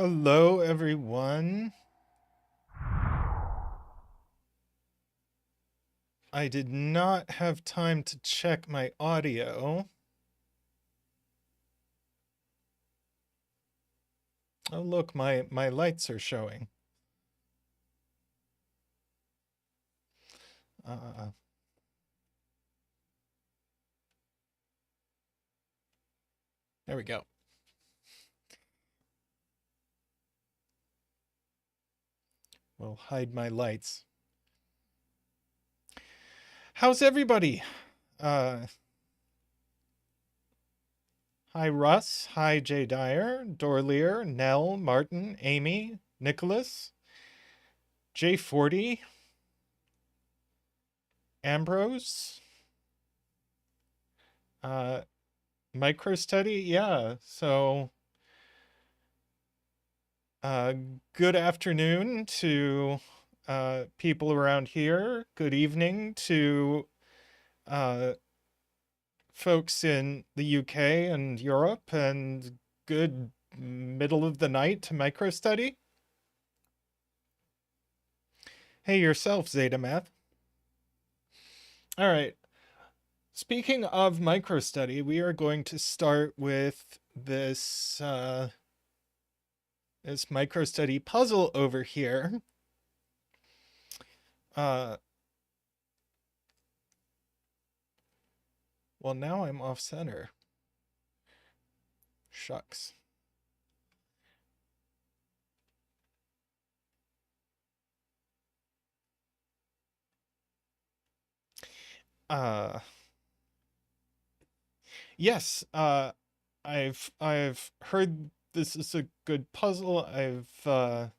Hello, everyone. I did not have time to check my audio. Oh, look, my lights are showing. Uh, there we go. We'll hide my lights. How's everybody? Hi, Russ. Hi, Jay Dyer, Dorlier, Nell, Martin, Amy, Nicholas, J40, Ambrose, MicroStudy. Yeah, so good afternoon to people around here. Good evening to folks in the UK and Europe, and good middle of the night to MicroStudy. Hey, yourself, Zeta Math. All right. Speaking of MicroStudy, we are going to start with this this MicroStudy puzzle over here. Well, now I'm off center. Shucks. Yes, I've heard this is a good puzzle. I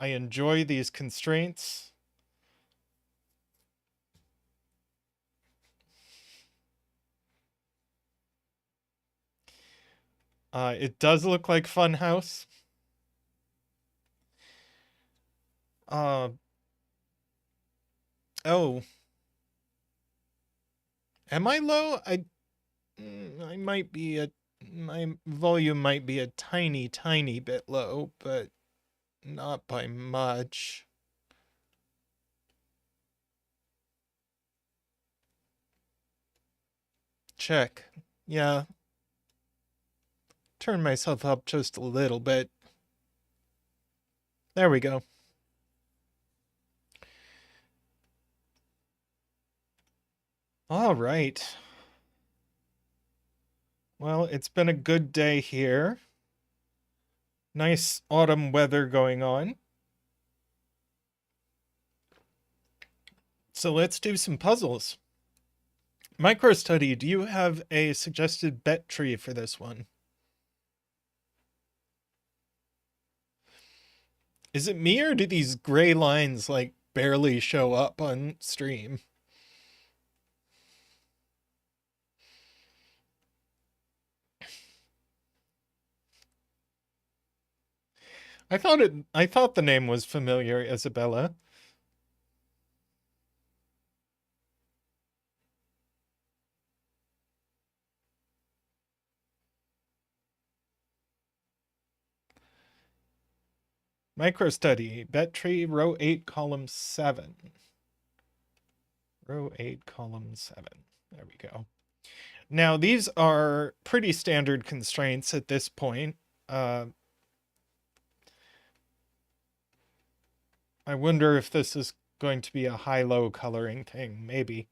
enjoy these constraints. It does look like Funhouse. Oh, am I low? I might be my volume might be a tiny bit low, but not by much. Check. Yeah. Turn myself up just a little bit. There we go. All right. Well, it's been a good day here. Nice autumn weather going on. So let's do some puzzles. MicroStudy, do you have a suggested bet tree for this one? Is it me, or do these gray lines like barely show up on stream? I thought the name was familiar, Isabella. MicroStudy, bet tree, row 8, column 7. Row 8, column 7. There we go. Now, these are pretty standard constraints at this point. I wonder if this is going to be a high-low coloring thing. Maybe.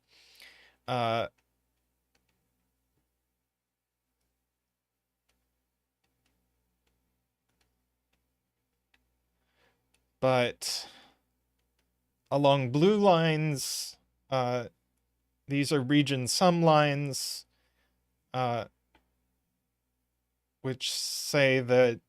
But along blue lines, these are region sum lines, which say that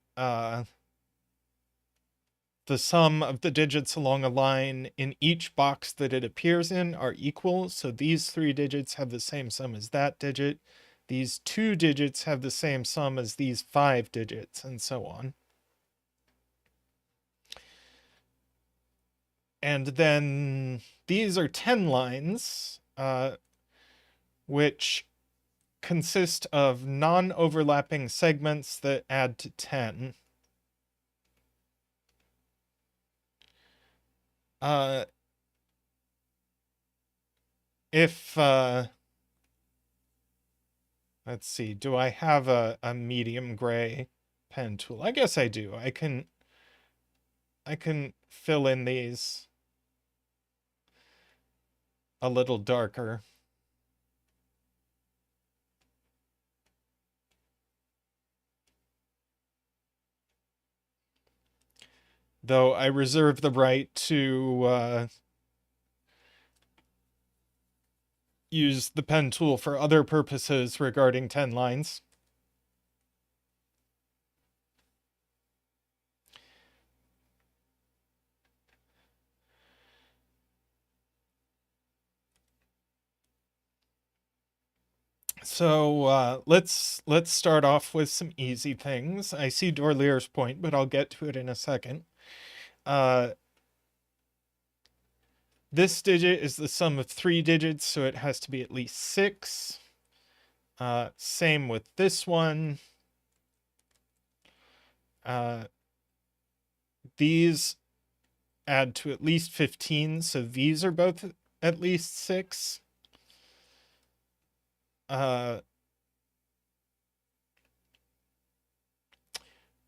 the sum of the digits along a line in each box that it appears in are equal. So these 3 digits have the same sum as that digit. These 2 digits have the same sum as these 5 digits, and so on. And then these are 10 lines, which consist of non-overlapping segments that add to 10. If let's see, do I have a medium gray pen tool? I guess I do. I can fill in these a little darker. Though I reserve the right to use the pen tool for other purposes regarding 10 lines. So let's start off with some easy things. I see Dorlier's point, but I'll get to it in a second. This digit is the sum of 3 digits, so it has to be at least 6. Same with this one. These add to at least 15, so these are both at least 6.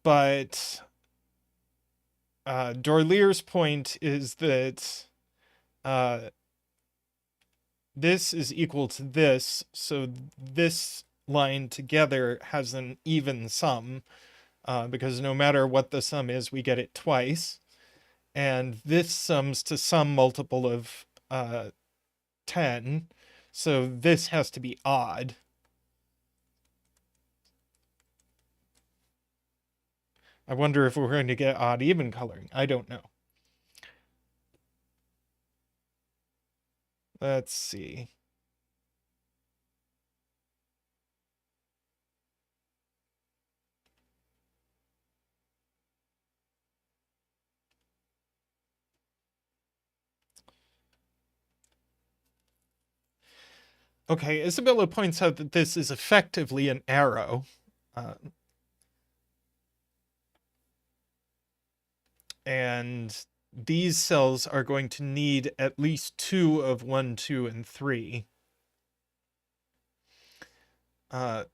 But Dorlier's point is that this is equal to this, so this line together has an even sum, because no matter what the sum is, we get it twice. And this sums to some multiple of 10, so this has to be odd. I wonder if we're going to get odd even coloring. I don't know. Let's see. Okay, Isabella points out that this is effectively an arrow. And these cells are going to need at least 2 of 1, 2, and 3. So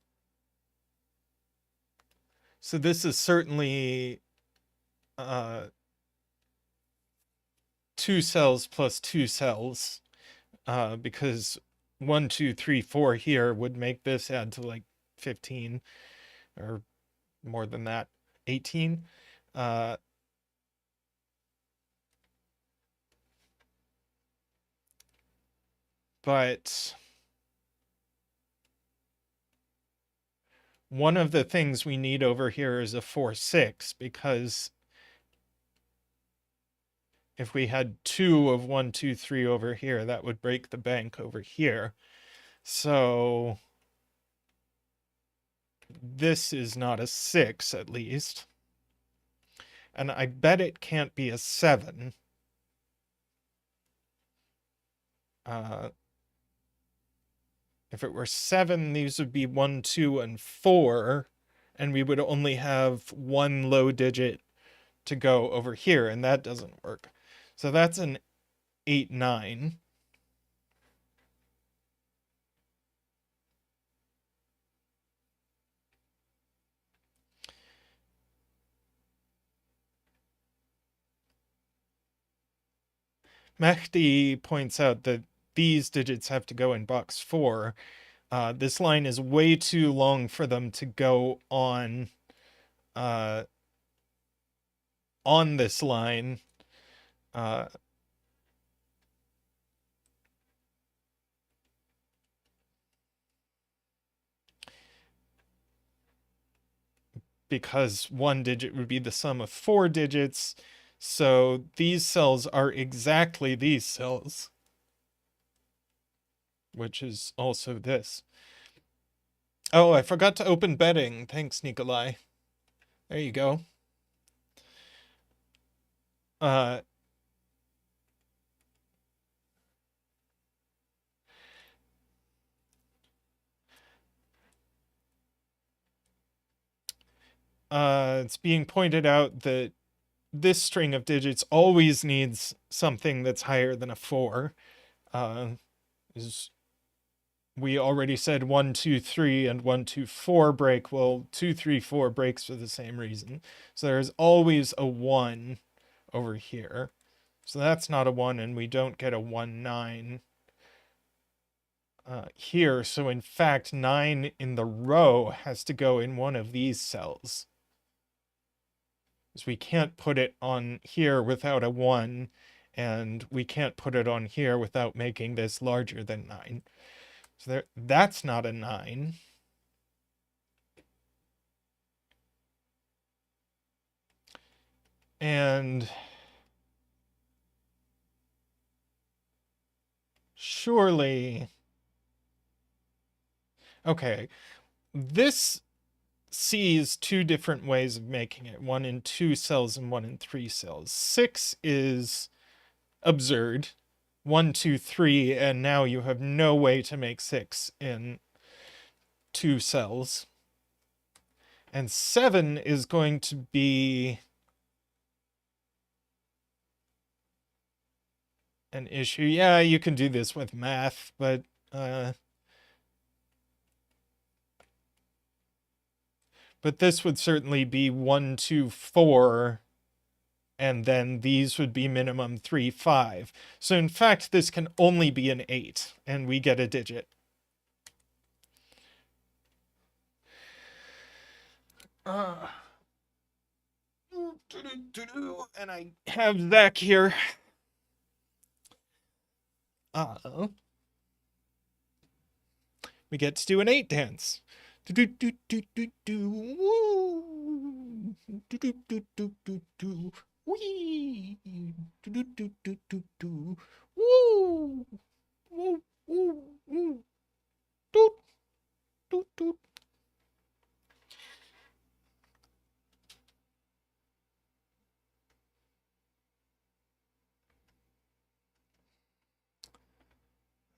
this is certainly 2 cells plus 2 cells, because 1, 2, 3, 4 here would make this add to like 15 or more than that, 18. But one of the things we need over here is a 4, 6, because if we had 2 of 1, 2, 3 over here, that would break the bank over here. So this is not a 6, at least. And I bet it can't be a 7. If it were 7, these would be 1, 2, and 4, and we would only have 1 low digit to go over here, and that doesn't work. So that's an 8, 9. Mehdi points out that these digits have to go in box 4. This line is way too long for them to go on this line. Because 1 digit would be the sum of 4 digits. So these cells are exactly these cells, which is also this. Oh, I forgot to open betting. Thanks, Nikolai. There you go. It's being pointed out that this string of digits always needs something that's higher than a 4. Is we already said 1, 2, 3 and 1, 2, 4 break. Well, 2, 3, 4 breaks for the same reason. So there's always a 1 over here. So that's not a 1, and we don't get a 1, 9 here. So in fact, 9 in the row has to go in one of these cells. Because we can't put it on here without a 1, and we can't put it on here without making this larger than 9. So that's not a 9. And surely, okay, this sees two different ways of making it, one in 2 cells and one in 3 cells. 6 is absurd. 1, 2, 3, and now you have no way to make 6 in 2 cells. And 7 is going to be an issue. Yeah, you can do this with math, but this would certainly be 1, 2, 4, and then these would be minimum 3, 5. So in fact, this can only be an 8, and we get a digit. And I have Zach here. We get to do an 8 dance. Do do do do do woo. Do do do do do do wee. Do do do do do do woo. Woo woo woo. Doot doot doot.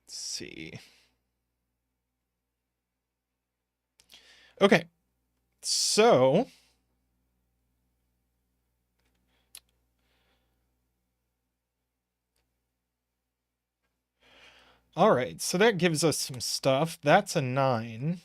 Let's see. Okay, so all right, so that gives us some stuff. That's a 9.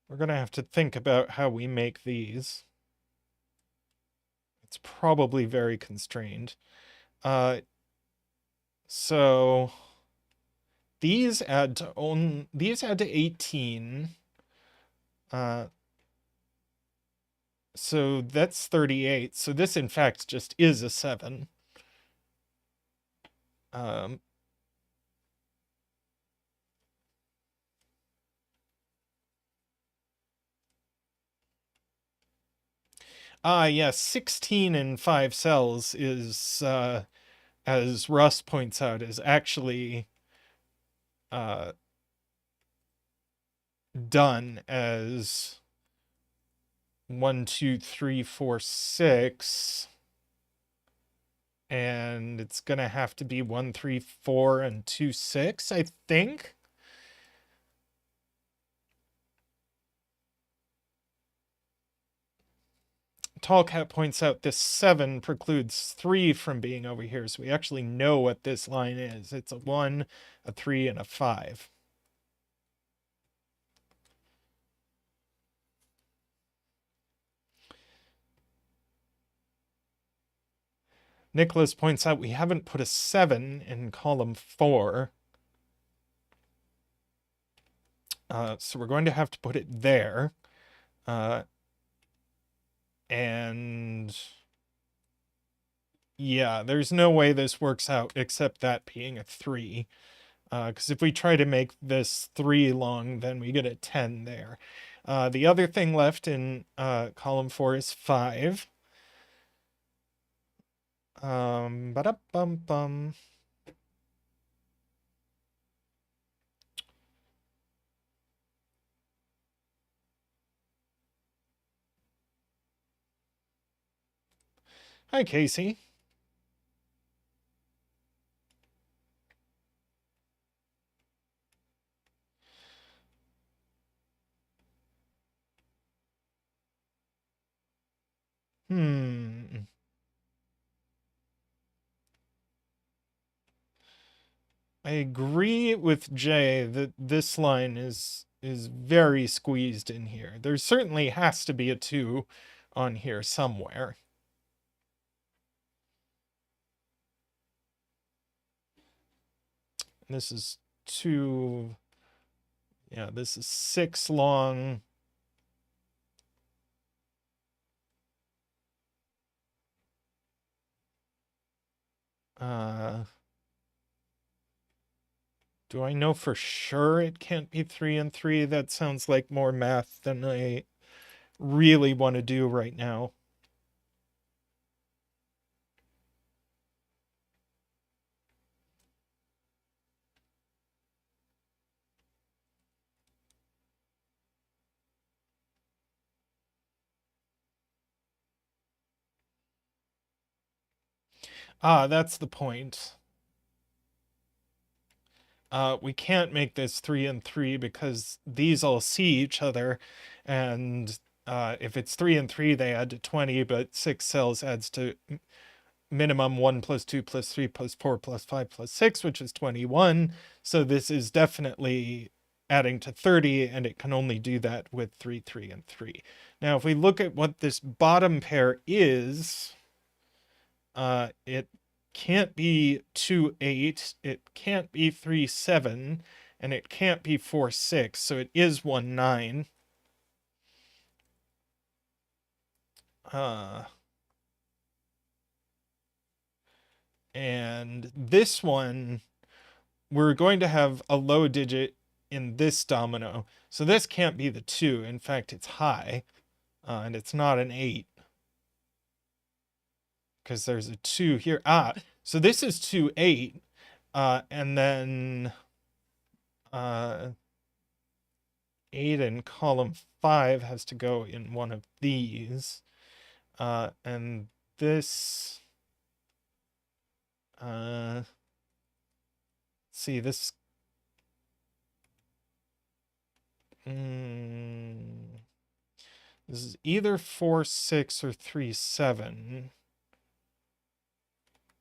We're going to have to think about how we make these. It's probably very constrained. So these add to 18. So that's 38. So this in fact just is a 7. Yes, 16 in 5 cells is, as Russ points out, is actually done as 1, 2, 3, 4, 6. And it's gonna have to be 1, 3, 4, and 2, 6, I think. Tallcat points out this 7 precludes 3 from being over here, so we actually know what this line is. It's a 1, a 3, and a 5. Nicholas points out we haven't put a 7 in column 4. So we're going to have to put it there. And yeah, there's no way this works out except that being a 3. Because if we try to make this 3 long, then we get a 10 there. The other thing left in column 4 is 5. Ba-da-bum-bum. Hi, Casey. I agree with Jay that this line is very squeezed in here. There certainly has to be a 2 on here somewhere. And this is 2. Yeah, this is 6 long. Do I know for sure it can't be 3 and 3? That sounds like more math than I really want to do right now. That's the point. We can't make this 3 and 3 because these all see each other, and if it's 3 and 3, they add to 20, but 6 cells adds to minimum 1 plus 2 plus 3 plus 4 plus 5 plus 6, which is 21. So this is definitely adding to 30, and it can only do that with 3, 3, and 3. Now, if we look at what this bottom pair is, it can't be 2, 8, it can't be 3, 7, and it can't be 4, 6, so it is 1, 9. And this one, we're going to have a low digit in this domino. So this can't be the 2. In fact, it's high, and it's not an 8. Because there's a 2 here. So this is 2, 8. And then 8 in column 5 has to go in one of these. And this... see, this... this is either 4, 6 or 3, 7.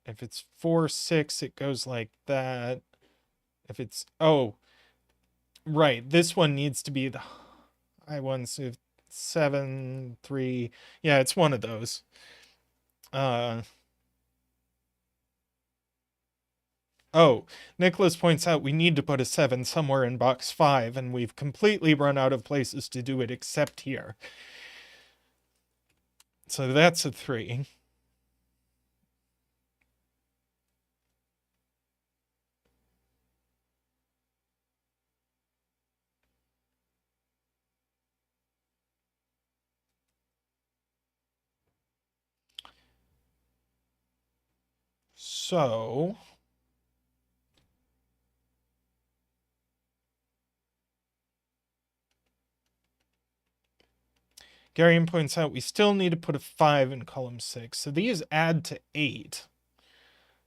If it's 4, 6, it goes like that. If it's... oh, right. This one needs to be the high one. So 7, 3. Yeah, it's one of those. Oh, Nicholas points out we need to put a 7 somewhere in box 5, and we've completely run out of places to do it except here. So that's a 3. So... Garian points out we still need to put a 5 in column 6. So these add to 8.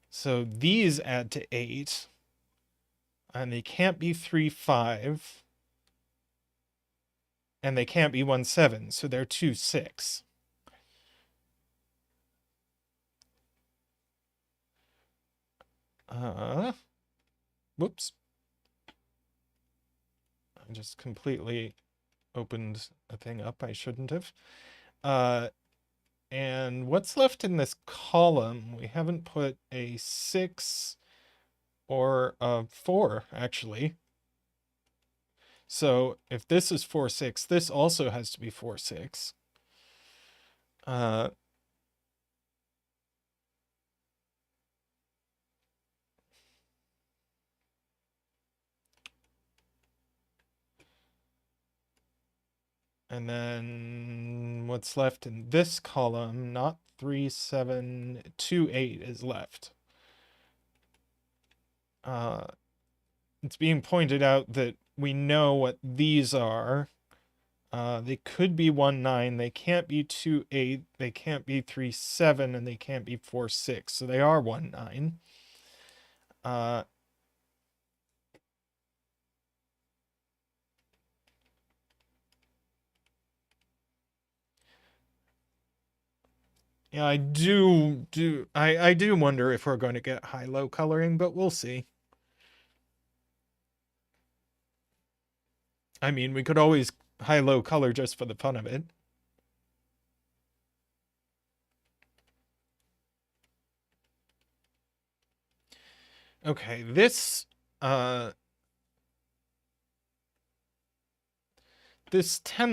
So these add to 8. And they can't be 3, 5. And they can't be 1, 7. So they're 2, 6. Whoops. I just completely opened a thing up I shouldn't have. And what's left in this column? We haven't put a 6 or a 4, actually. So if this is 4, 6, this also has to be 4, 6. And then what's left in this column, not 3, 7, 2, 8 is left. It's being pointed out that we know what these are. They could be 1, 9. They can't be 2, 8. They can't be 3, 7. And they can't be 4, 6. So they are 1, 9. Yeah, I do wonder if we're going to get high-low coloring, but we'll see. I mean, we could always high-low color just for the fun of it. Okay, this 10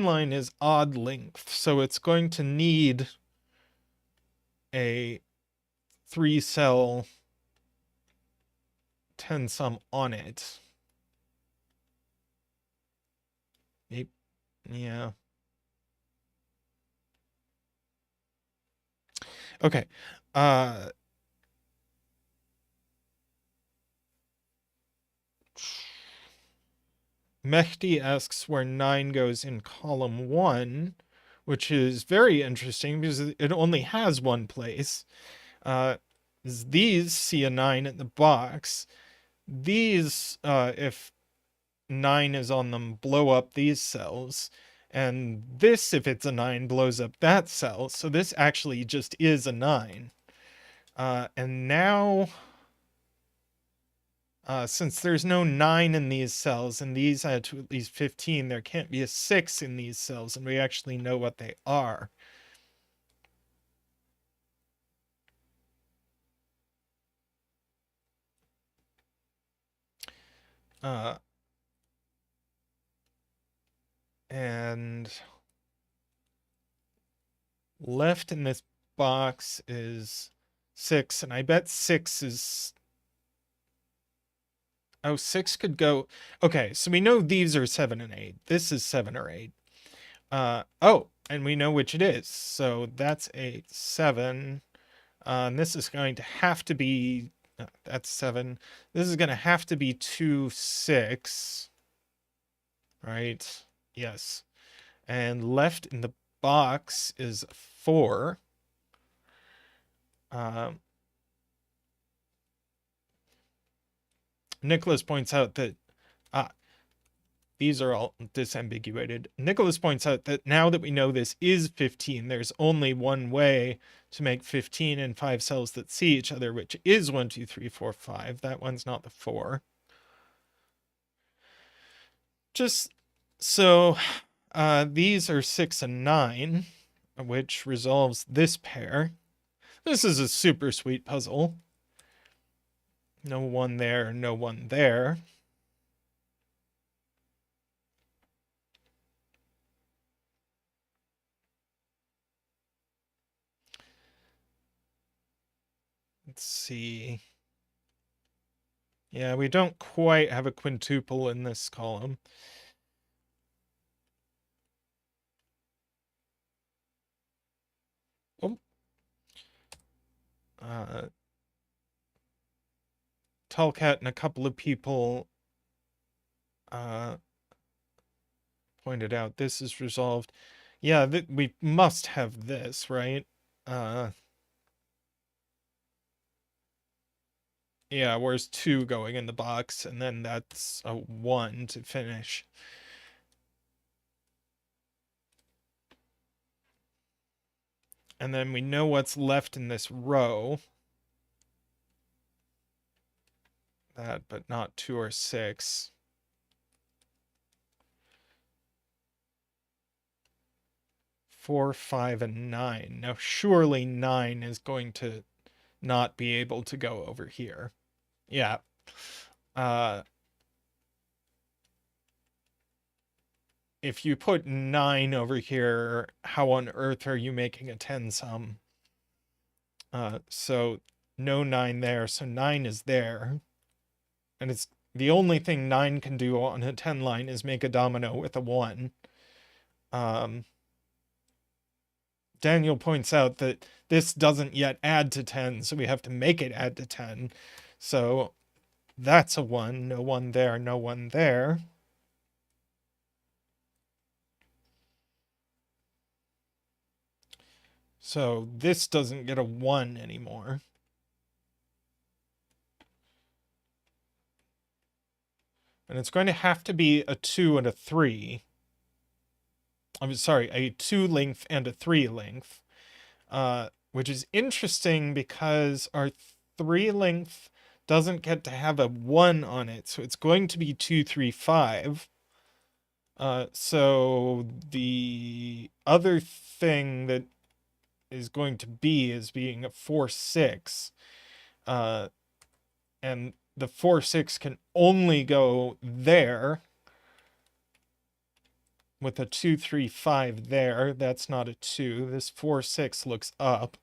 line is odd length, so it's going to need a 3-cell 10 sum on it. Yeah. Okay. Mehdi asks where 9 goes in column 1, which is very interesting because it only has one place. These see a 9 in the box. These, if 9 is on them, blow up these cells. And this, if it's a 9, blows up that cell. So this actually just is a 9. And now, since there's no 9 in these cells, and these add to at least 15, there can't be a 6 in these cells, and we actually know what they are. And left in this box is 6, and I bet 6 is... Oh, 6 could go... Okay, so we know these are 7 and 8. This is 7 or 8. Oh, and we know which it is. So that's a 7. And this is going to have to be... that's 7. This is going to have to be 2, 6. Right? Yes. And left in the box is 4. Nicholas points out that these are all disambiguated. Nicholas points out that now that we know this is 15, there's only one way to make 15 in 5 cells that see each other, which is 1, 2, 3, 4, 5. That one's not the 4. Just so these are 6 and 9, which resolves this pair. This is a super sweet puzzle. No 1 there, no 1 there. Let's see. Yeah, we don't quite have a quintuple in this column. Oh. Tallcat and a couple of people pointed out this is resolved. Yeah, we must have this, right? Yeah, where's 2 going in the box, and then that's a 1 to finish. And then we know what's left in this row. That, but not 2 or 6. 4, 5, and 9. Now, surely 9 is going to not be able to go over here. Yeah. If you put 9 over here, how on earth are you making a 10 sum? So no 9 there, so 9 is there. And it's the only thing 9 can do on a 10 line is make a domino with a 1. Daniel points out that this doesn't yet add to 10, so we have to make it add to 10. So that's a 1, no 1 there, no 1 there. So this doesn't get a 1 anymore. And it's going to have to be a 2 and a 3. I'm sorry, a 2 length and a 3 length. which is interesting because our 3 length doesn't get to have a 1 on it, so it's going to be 2, 3, 5. So the other thing that is going to be is being a 4, 6. And the 4, 6 can only go there with a 2, 3, 5 there. That's not a 2. This 4, 6 looks up,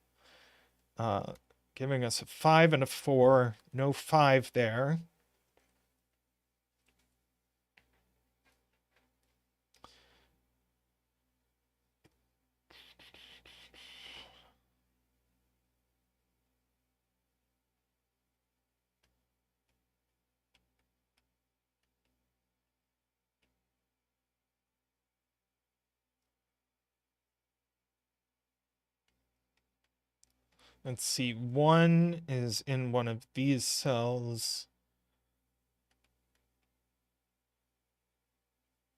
giving us a 5 and a 4. No 5 there. Let's see, 1 is in one of these cells.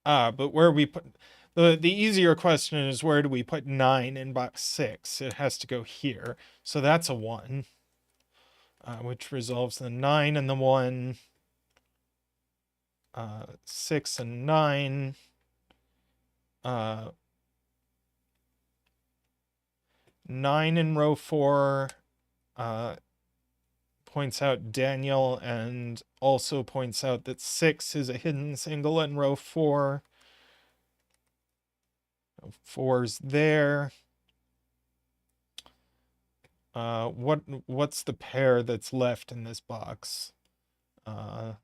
But where we put the easier question is, where do we put 9 in box 6? It has to go here. So that's a 1, which resolves the 9 and the 1, 6 and 9. 9 in row 4 points out Daniel, and also points out that 6 is a hidden single in row 4. 4's there. What's the pair that's left in this box? Looks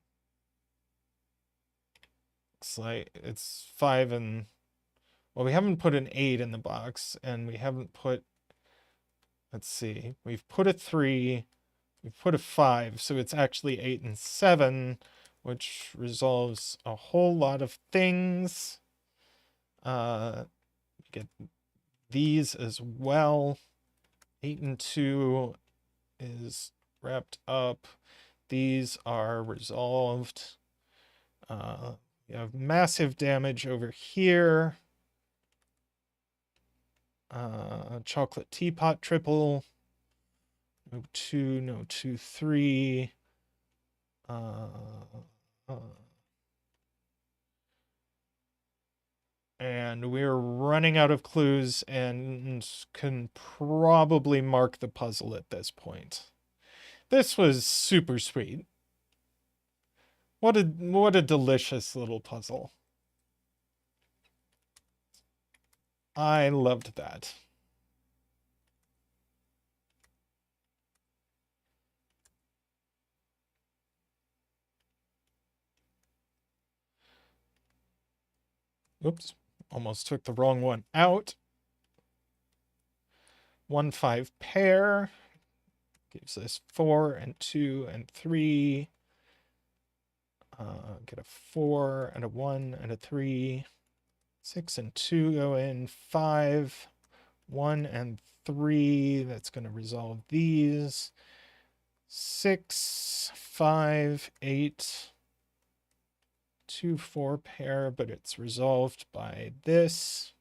like it's 5 and... Well, we haven't put an 8 in the box, and we haven't put... Let's see. We've put a 3. We've put a 5, so it's actually 8 and 7, which resolves a whole lot of things. Get these as well. 8 and 2 is wrapped up. These are resolved. We have massive damage over here. Chocolate teapot triple. No 2, no 2, 3. And we're running out of clues and can probably mark the puzzle at this point. This was super sweet. What a delicious little puzzle. I loved that. Oops, almost took the wrong one out. 1, 5 pair gives us 4 and 2 and 3. Get a 4 and a 1 and a 3. 6 and 2 go in. 5, 1 and 3. That's going to resolve these. 6, 5, 8. 2, 4 pair, but it's resolved by this.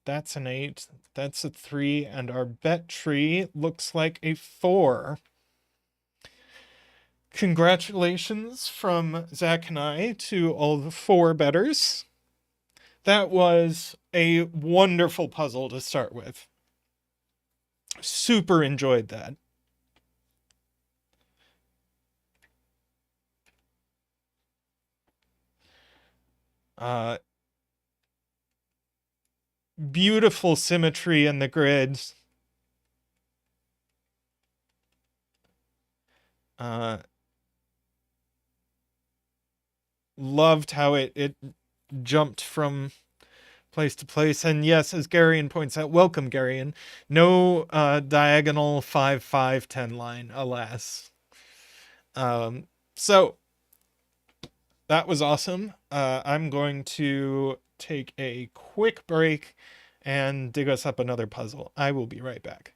That's an 8. That's a 3. And our bet tree looks like a 4. Congratulations from Zach and I to all the 4 bettors. That was a wonderful puzzle to start with. Super enjoyed that. Beautiful symmetry in the grid. Loved how it jumped from place to place. And yes, as Garion points out, welcome Garion, no diagonal 5, 5, 10 line, alas. So that was awesome. I'm going to take a quick break and dig us up another puzzle. I will be right back.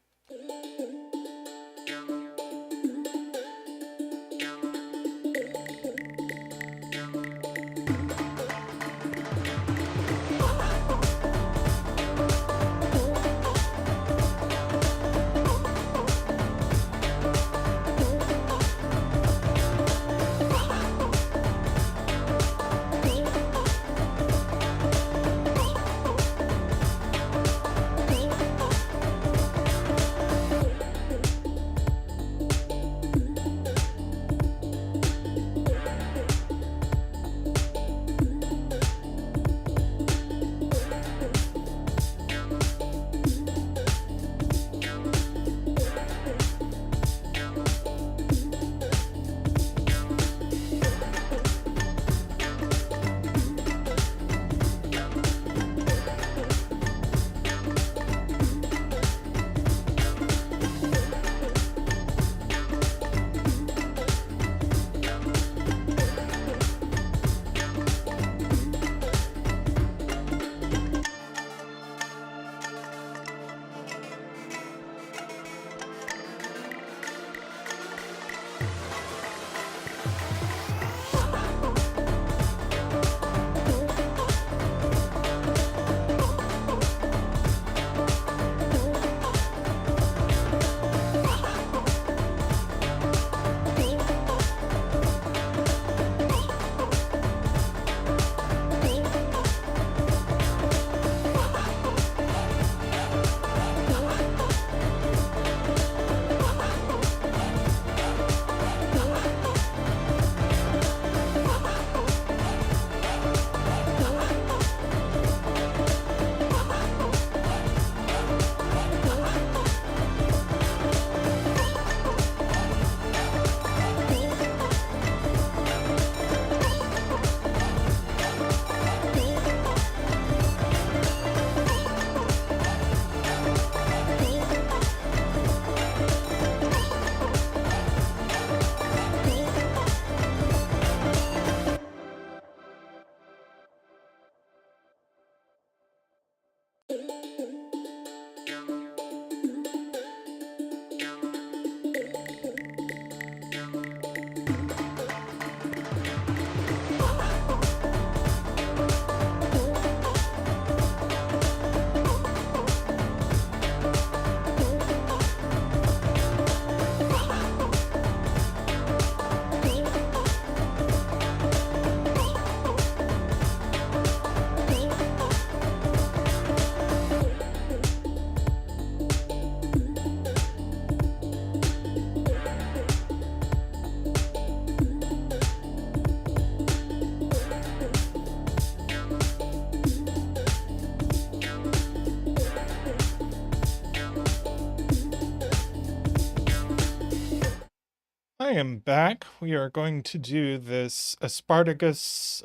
I am back. We are going to do this Asparagus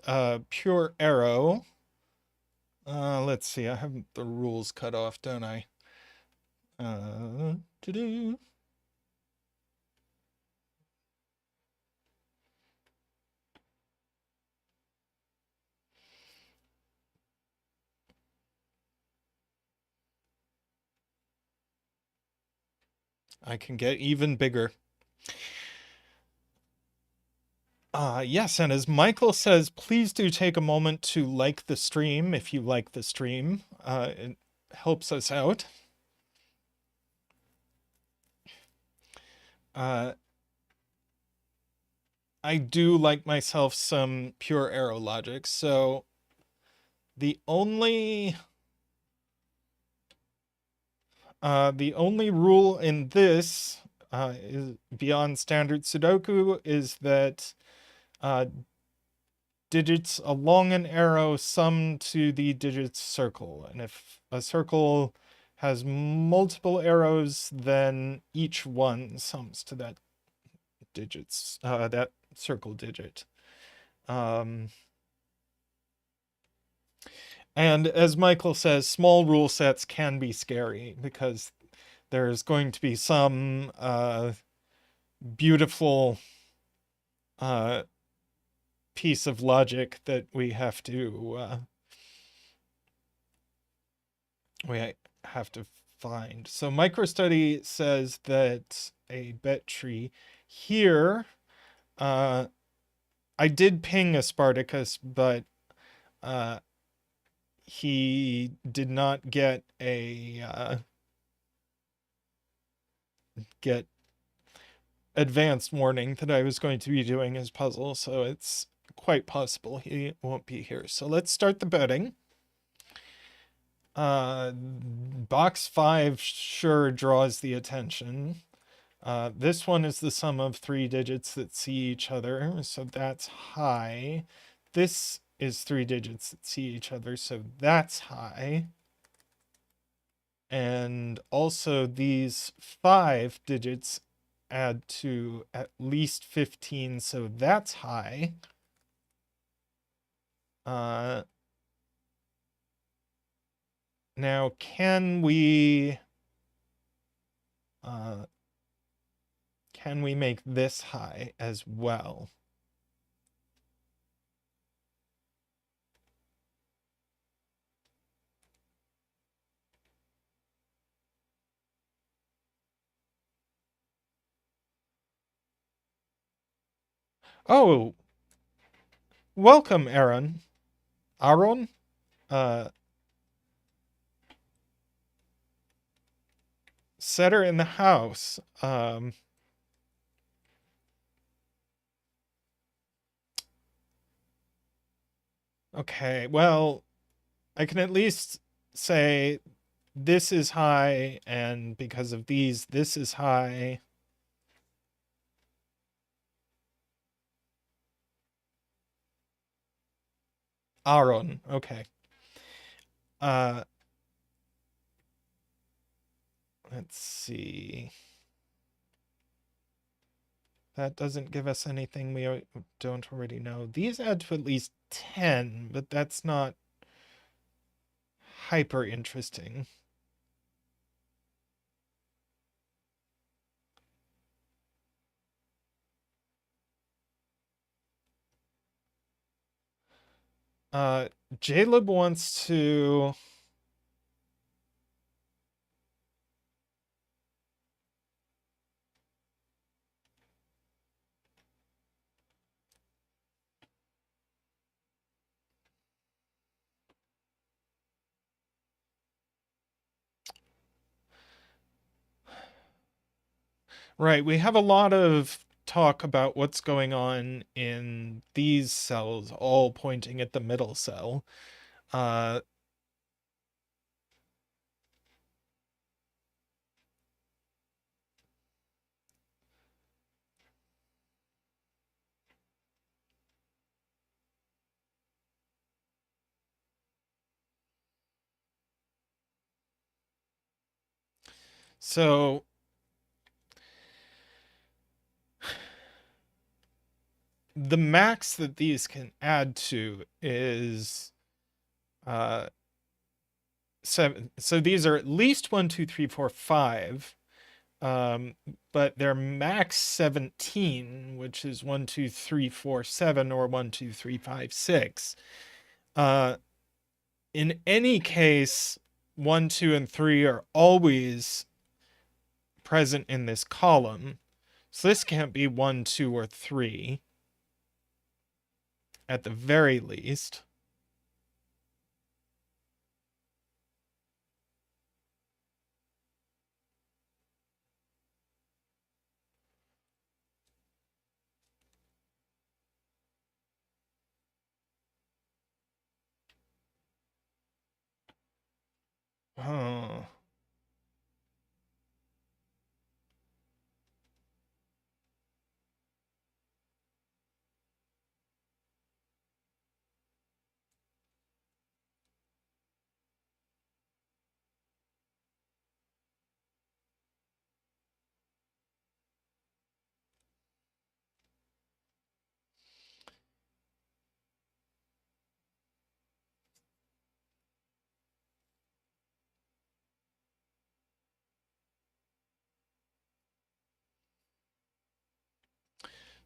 pure arrow. Let's see, I have the rules cut off, don't I? To-do. I can get even bigger. Yes, and as Michael says, please do take a moment to like the stream if you like the stream. It helps us out. Uh, I do like myself some pure arrow logic, so the only rule in this is beyond standard Sudoku is that digits along an arrow sum to the digits circle. And if a circle has multiple arrows, then each one sums to that that circle digit. And as Michael says, small rule sets can be scary because there's going to be some beautiful piece of logic that we have to find. So MicroStudy says that a bet tree here. I did ping Asparagus, but he did not get a get advanced warning that I was going to be doing his puzzle, so it's quite possible he won't be here. So let's start the betting. Box 5 sure draws the attention. This one is the sum of 3 digits that see each other, so that's high. This is 3 digits that see each other, so that's high. And also these 5 digits add to at least 15, so that's high. Now, can we make this high as well? Oh, welcome, Aaron. Aaron? Setter in the house. Okay, well, I can at least say this is high, and because of these, this is high. Aaron, okay. Let's see. That doesn't give us anything we don't already know. These add to at least 10, but that's not hyper interesting. Jaleb wants to... Right, we have a lot of talk about what's going on in these cells, all pointing at the middle cell. So the max that these can add to is 7. So these are at least 1, 2, 3, 4, 5. But they're max 17, which is 1, 2, 3, 4, 7, or 1, 2, 3, 5, 6. In any case, 1, 2, and 3 are always present in this column. So this can't be 1, 2, or 3 at the very least. Oh.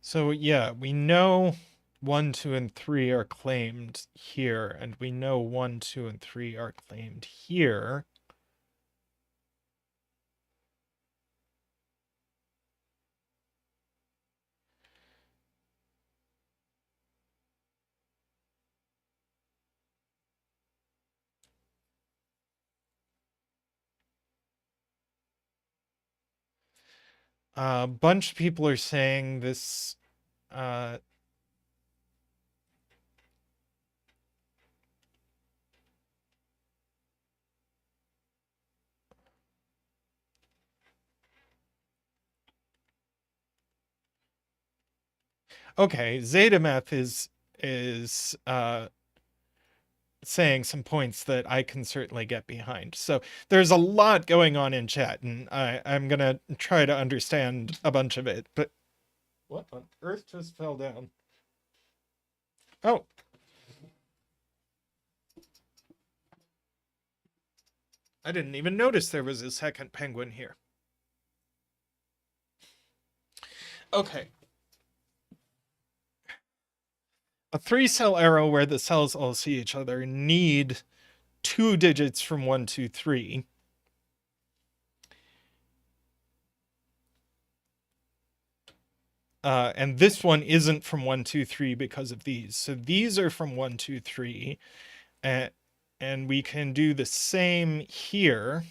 So yeah, we know 1, 2, and 3 are claimed here, and we know 1, 2, and 3 are claimed here. A bunch of people are saying this. Uh, okay, Zetameth is saying some points that I can certainly get behind. So there's a lot going on in chat, and I'm gonna try to understand a bunch of it. But what on earth just fell down? Oh, I didn't even notice there was a second penguin here. Okay. A 3-cell arrow where the cells all see each other need 2 digits from 1, 2, 3. And this one isn't from 1, 2, 3 because of these. So these are from 1, 2, 3. And we can do the same here.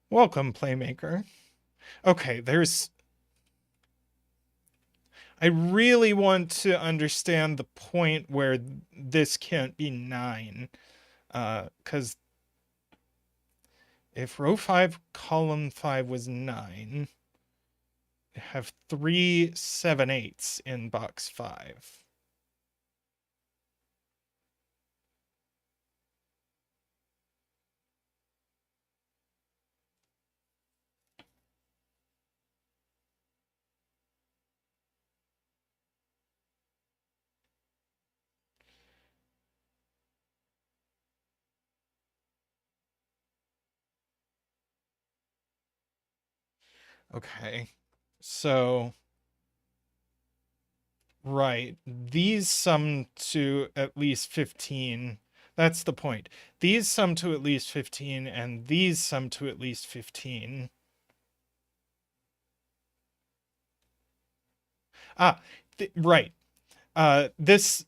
Welcome, Playmaker. Okay, I really want to understand the point where this can't be 9. Because if row 5, column 5 was 9, I have 3 7/8 in box 5. Okay, so right, these sum to at least 15. That's the point. These sum to at least 15, and these sum to at least 15. Ah, right. This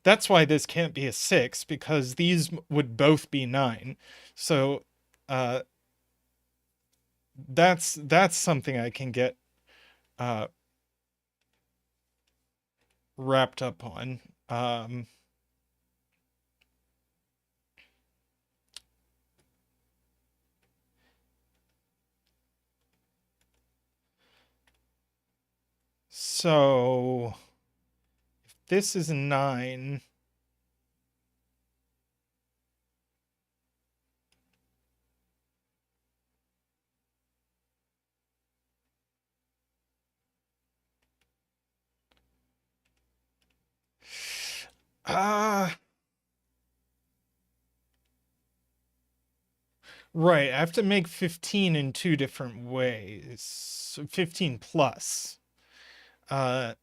that's why this can't be a 6, because these would both be 9. So uh, that's something I can get wrapped up on. So if this is 9, Right. I have to make 15 in two different ways. 15 plus. Uh,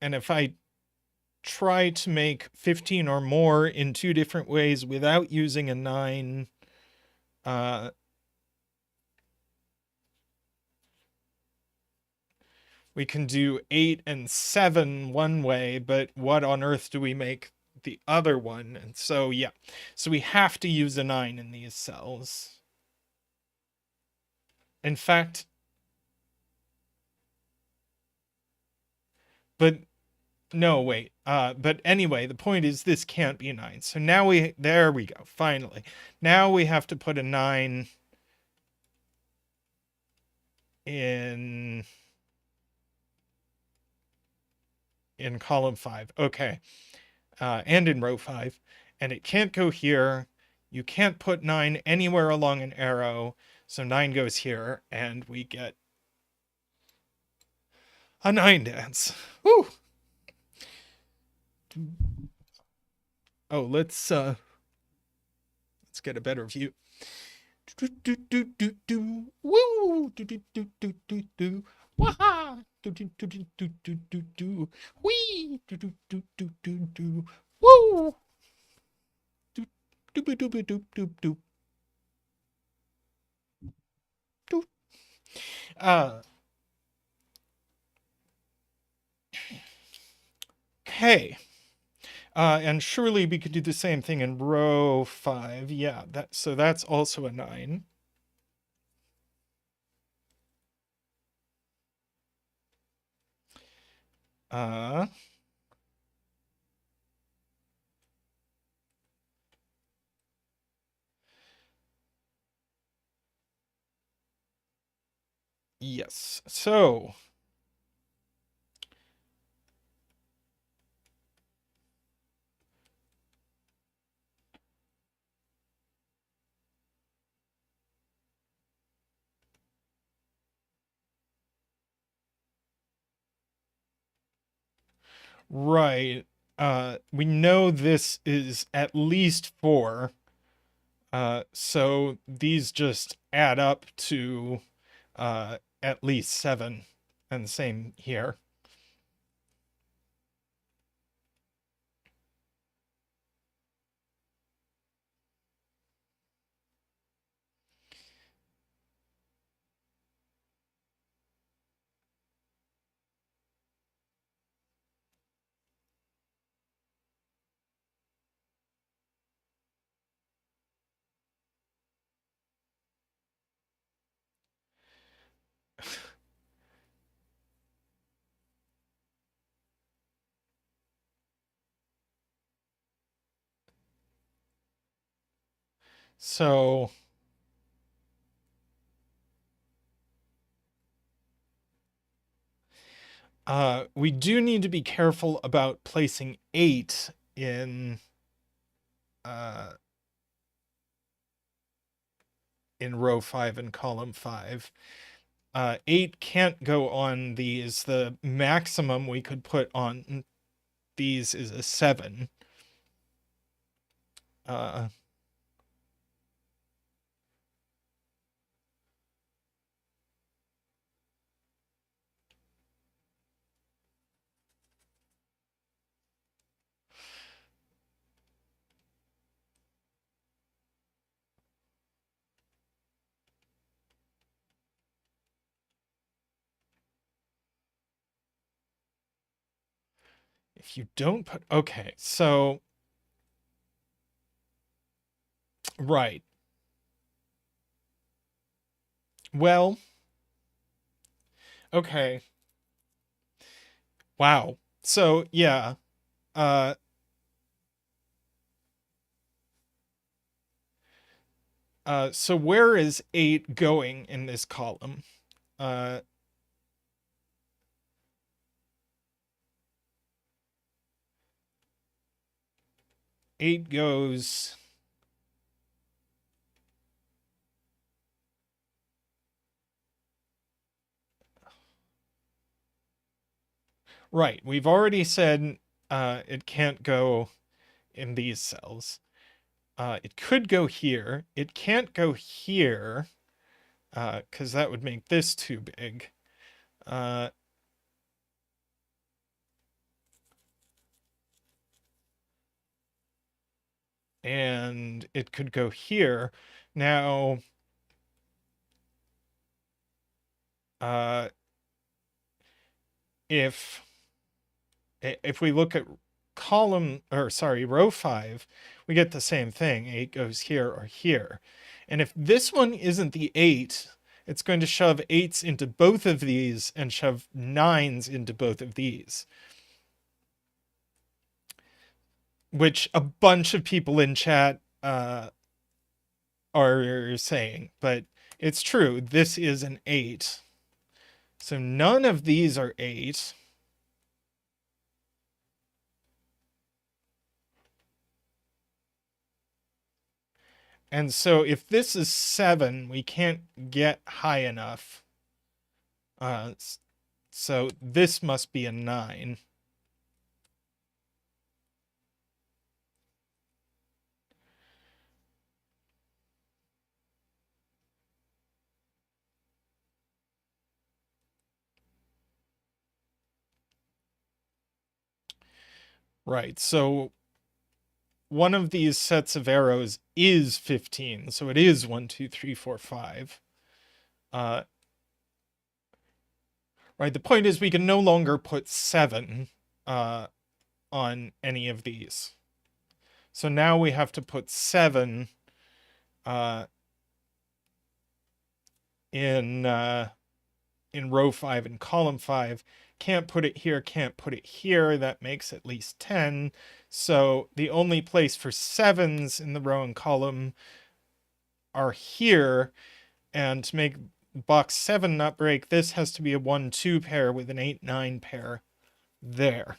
and if I try to make 15 or more in two different ways without using a 9, uh, we can do 8 and 7 one way, but what on earth do we make the other one? And so, yeah. So we have to use a 9 in these cells. In fact, but no, wait. But anyway, the point is this can't be a 9. So now there we go, finally. Now we have to put a 9 in column 5. Okay. And in row 5. And it can't go here. You can't put 9 anywhere along an arrow. So 9 goes here, and we get a 9 dance. Woo! Oh, let's get a better view. Do do do do do. Woo! Do do do do do do. Waha! Do do do do do do do do. Wee! Do do do do do do. Woo! Do do do do do do do do. Uh. Okay. And surely we could do the same thing in row 5. Yeah, so that's also a 9. Uh, yes. So right. We know this is at least 4. So these just add up to at least 7. And same here. So we do need to be careful about placing 8 uh, in row 5 and column 5. 8 can't go on these. The maximum we could put on these is a 7. If you don't put, okay, so, right. Well, okay. Wow. So, yeah. Uh, so where is 8 going in this column? Uh, 8 goes, Right. We've already said it can't go in these cells. It could go here. It can't go here because that would make this too big. Uh, and it could go here. Now, uh, if we look at row 5, we get the same thing. 8 goes here or here. And if this one isn't the 8, it's going to shove 8s into both of these and shove 9s into both of these. Which a bunch of people in chat are saying, but it's true. This is an 8. So none of these are 8. And so if this is 7, we can't get high enough. So this must be a 9. Right, so one of these sets of arrows is 15, so it is 1, 2, 3, 4, 5. Right, the point is we can no longer put 7 on any of these. So now we have to put 7 in row 5 and column 5. Can't put it here, can't put it here. That makes at least 10. So the only place for 7s in the row and column are here. And to make box 7 not break, this has to be a 1-2 pair with an 8-9 pair there.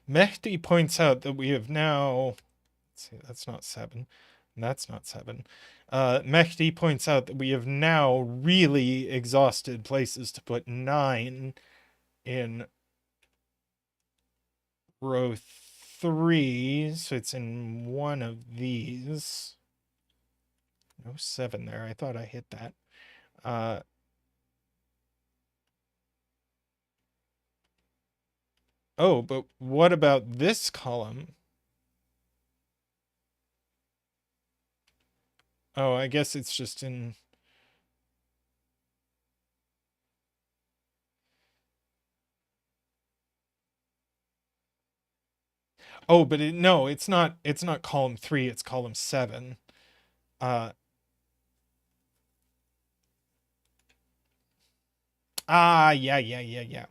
Mehdi points out that we have now, let's see, that's not 7, and that's not 7. Mehdi points out that we have now really exhausted places to put 9 in row 3, so it's in one of these. No 7 there. I thought I hit that. Oh, but what about this column? Oh, I guess it's just in... Oh, but no, it's not column 3, it's column 7. Yeah.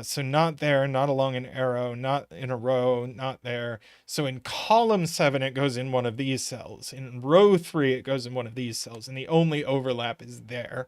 So not there, not along an arrow, not in a row, not there. So in column 7, it goes in one of these cells. In row 3, it goes in one of these cells. And the only overlap is there.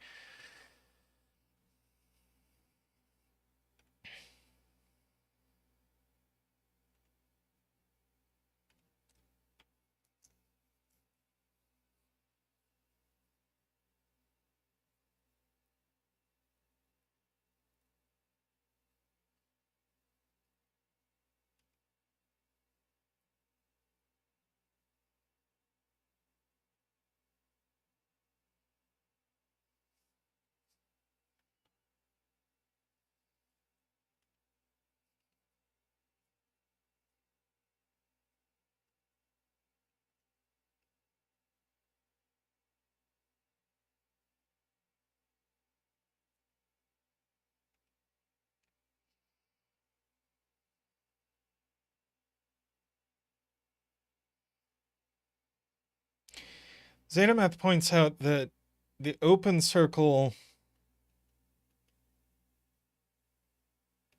Zetamath points out that the open circle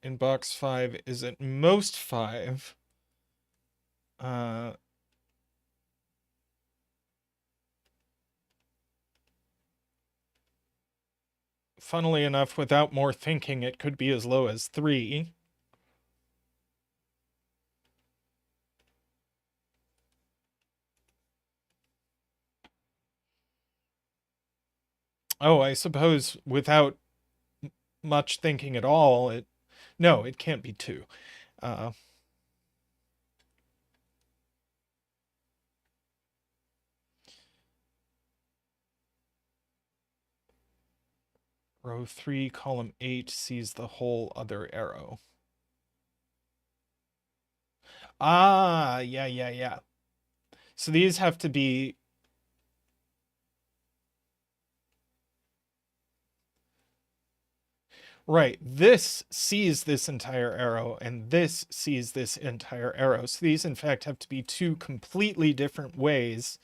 in box 5 is at most 5. Funnily enough, without more thinking, it could be as low as 3. Oh, I suppose without much thinking at all, no, it can't be 2. Row 3, column 8 sees the whole other arrow. Ah, yeah. So these have to be... Right, this sees this entire arrow, and this sees this entire arrow. So these, in fact, have to be 2 completely different ways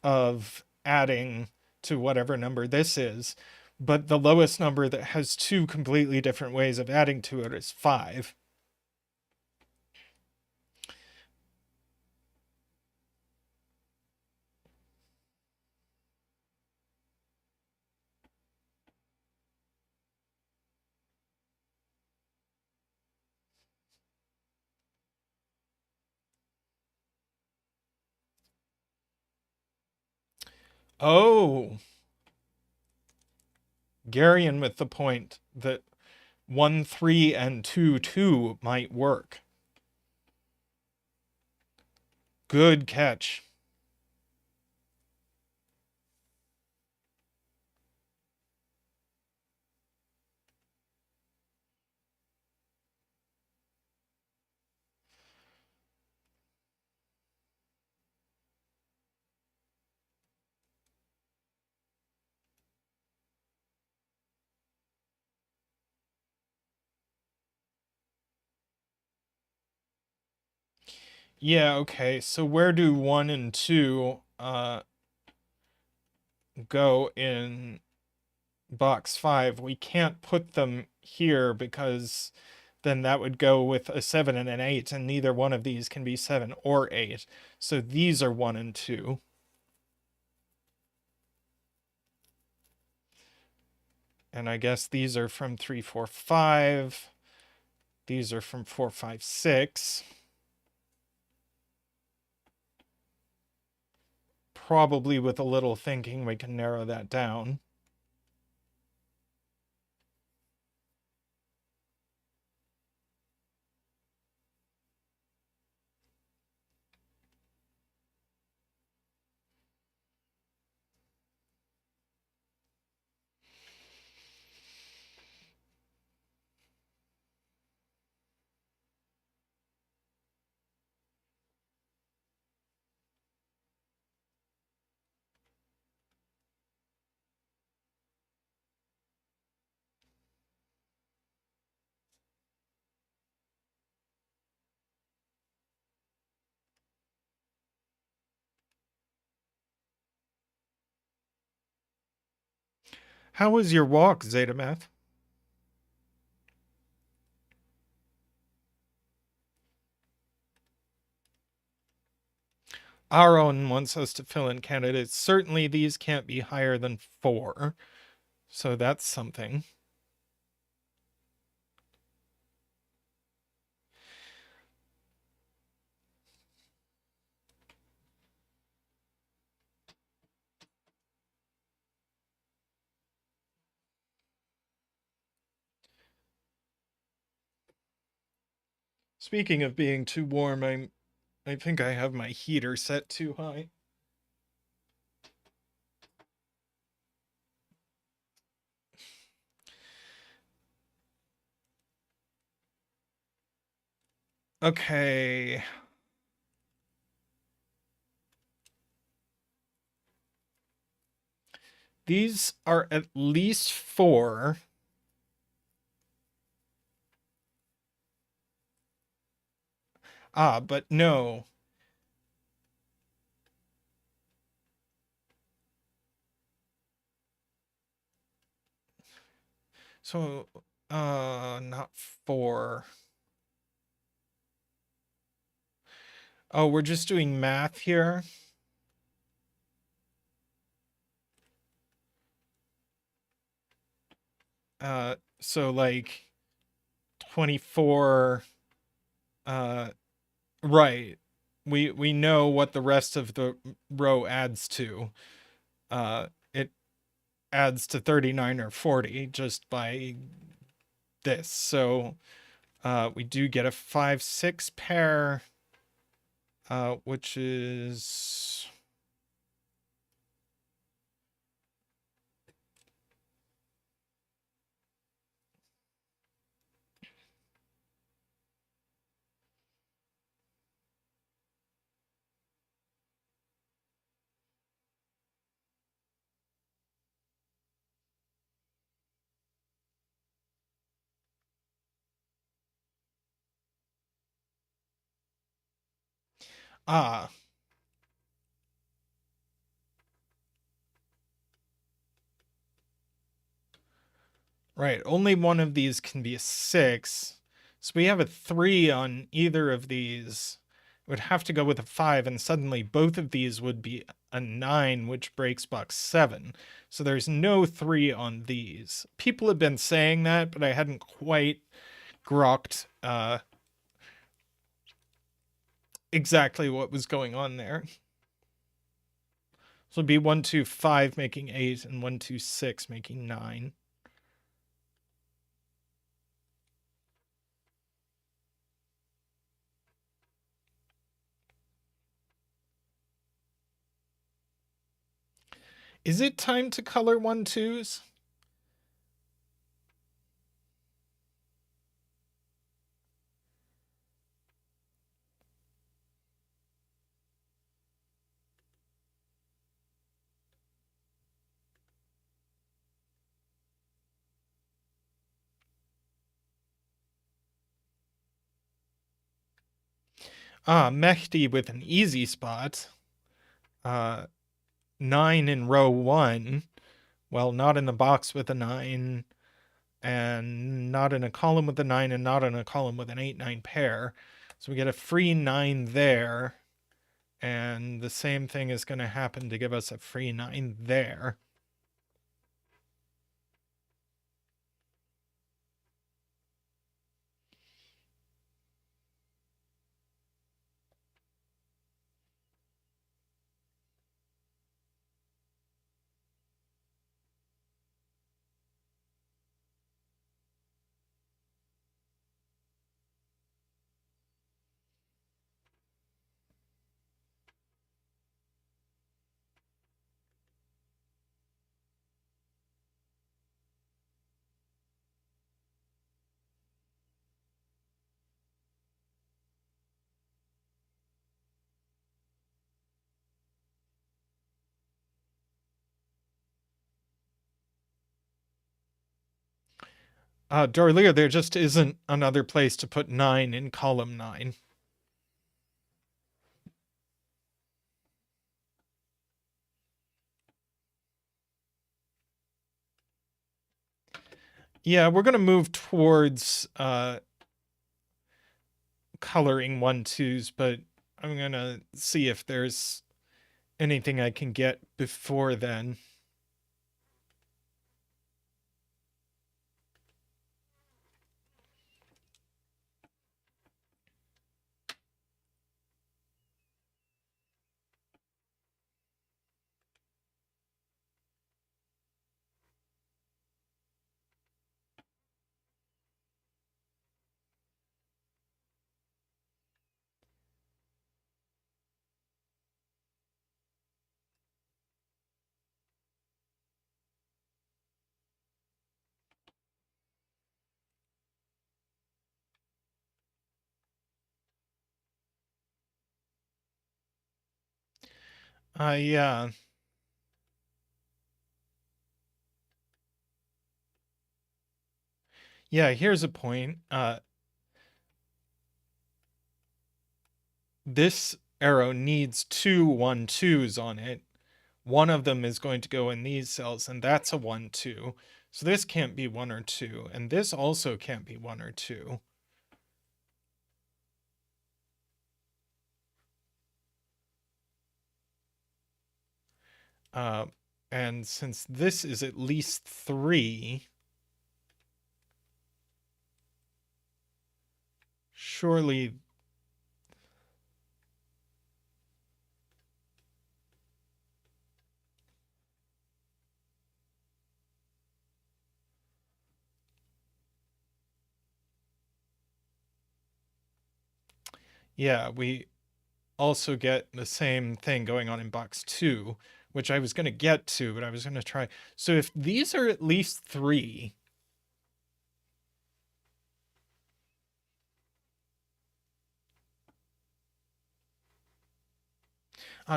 of adding to whatever number this is. But the lowest number that has 2 completely different ways of adding to it is 5. Oh, Garion with the point that 1, 3, and 2, 2 might work. Good catch. Yeah, okay. So where do 1 and 2 go in box 5? We can't put them here because then that would go with a 7 and an 8, and neither one of these can be 7 or 8. So these are 1 and 2. And I guess these are from 3, 4, 5. These are from 4, 5, 6. Probably with a little thinking, we can narrow that down. How was your walk,Zetamath? Aaron wants us to fill in candidates. Certainly these can't be higher than 4. So that's something. Speaking of being too warm, I think I have my heater set too high. Okay. These are at least 4. Ah, but no. So Not 4. Oh, we're just doing math here. So like 24, right. We know what the rest of the row adds to. It adds to 39 or 40 just by this. So we do get a 5, 6 pair, which is ah, right. Only one of these can be a 6. So we have a 3 on either of these. It would have to go with a 5, and suddenly both of these would be a 9, which breaks box 7. So there's no 3 on these. People have been saying that, but I hadn't quite grokked exactly what was going on there. So it'd be 1, 2, 5 making 8, and 1, 2, 6 making 9. Is it time to color 1, 2s? Ah, Mehdi with an easy spot. 9 in row 1. Well, not in the box with a 9, and not in a column with a 9, and not in a column with an 8, 9 pair. So we get a free 9 there. And the same thing is going to happen to give us a free 9 there. Dorlier, there just isn't another place to put 9 in column 9. Yeah, we're going to move towards coloring 1, 2s, but I'm going to see if there's anything I can get before then. Yeah. Yeah, here's a point. This arrow needs 2 1, 2s on it. One of them is going to go in these cells, and that's a 1, 2. So this can't be 1 or 2, and this also can't be 1 or 2. And since this is at least 3, surely yeah, we also get the same thing going on in box 2, which I was going to get to, but I was going to try. So if these are at least 3,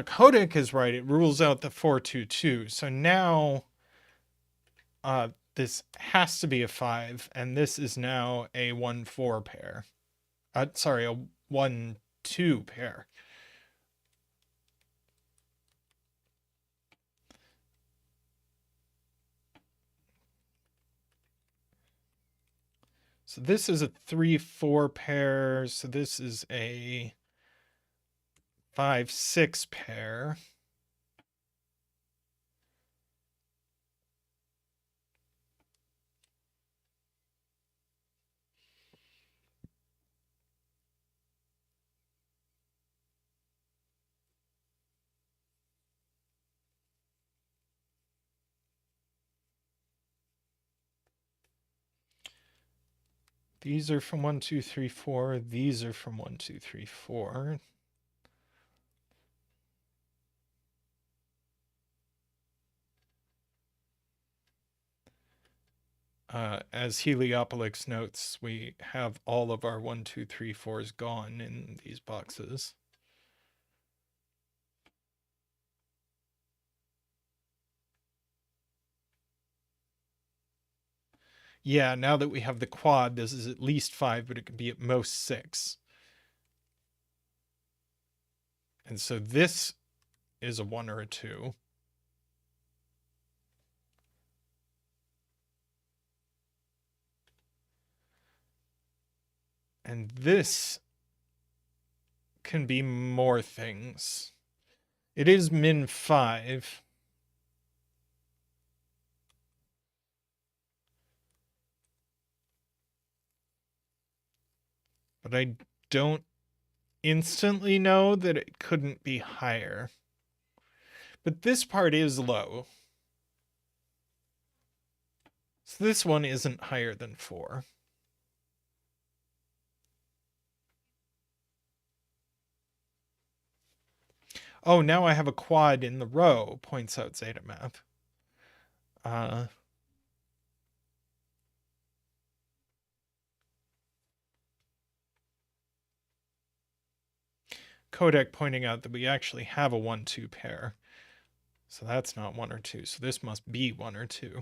Kodak is right. It rules out the 422. So now this has to be a 5, and this is now a 1-4 pair. Sorry, a 1-2 pair. So this is a 3-4 pair. So this is a 5-6 pair. These are from 1, 2, 3, 4. These are from 1, 2, 3, 4. As Heliopolis notes, we have all of our 1, 2, 3, 4s gone in these boxes. Yeah, now that we have the quad, this is at least 5, but it could be at most 6. And so this is a 1 or a 2. And this can be more things. It is min 5. But I don't instantly know that it couldn't be higher. But this part is low. So this one isn't higher than 4. Oh, now I have a quad in the row, points out ZetaMath. Kodak pointing out that we actually have a 1-2 pair. So that's not 1 or 2. So this must be 1 or 2.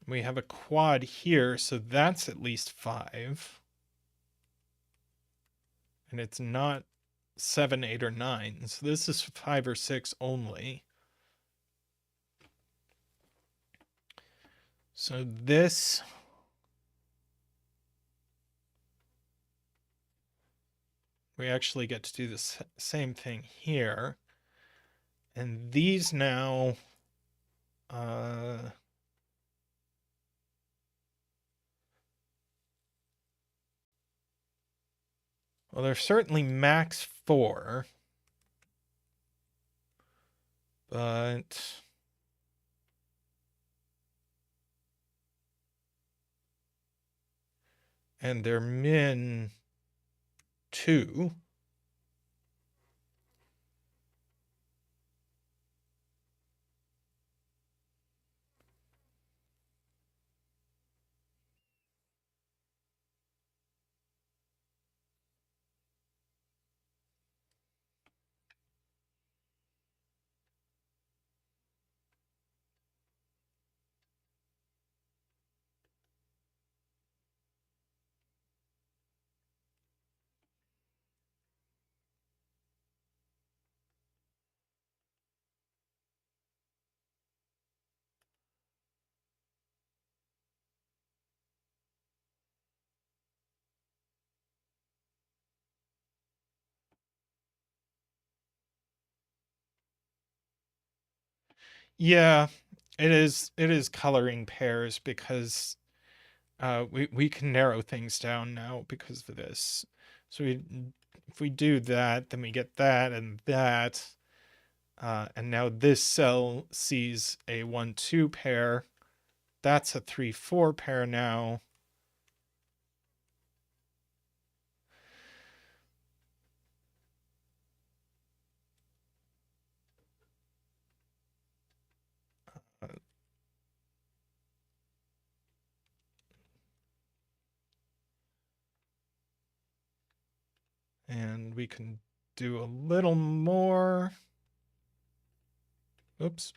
We have a quad here, so that's at least 5. And it's not 7, 8, or 9. So this is 5 or 6 only. So this... we actually get to do the same thing here. And these now... well, they're certainly max 4. But... and they're min 2. Yeah, it is coloring pairs because we can narrow things down now because of this. So if we do that, then we get that and that. And now this cell sees a 1-2 pair. That's a 3-4 pair now. And we can do a little more. Oops.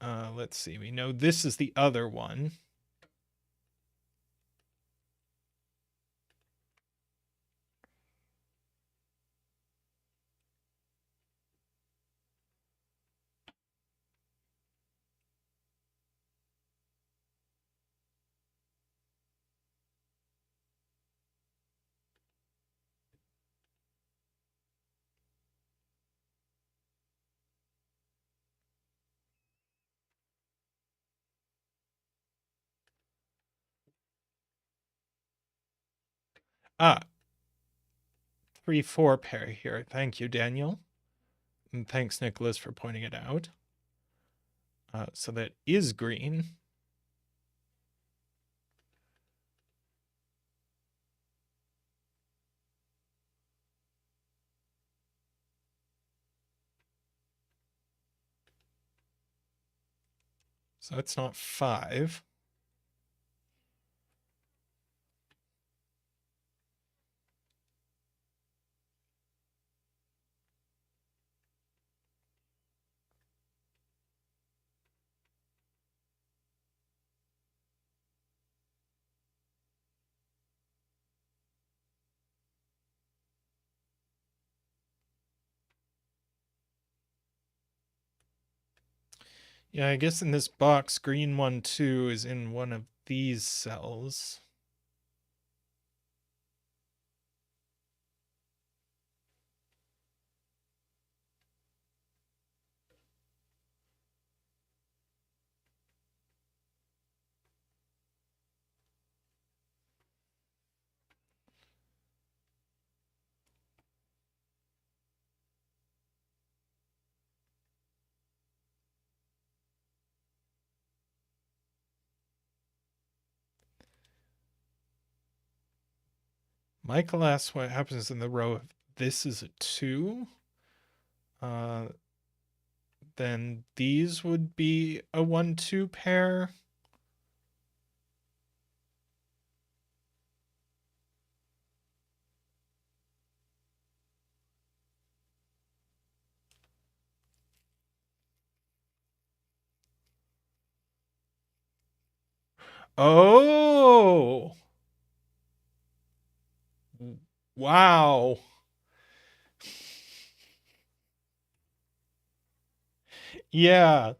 Let's see. We know this is the other one. Ah, 3-4 pair here. Thank you, Daniel. And thanks, Nicholas, for pointing it out. So that is green. So it's not 5. Yeah, I guess in this box, green 1, 2 is in one of these cells. Michael asks what happens in the row if this is a 2. Uh, then these would be a 1-2 pair. Oh, wow. Yeah.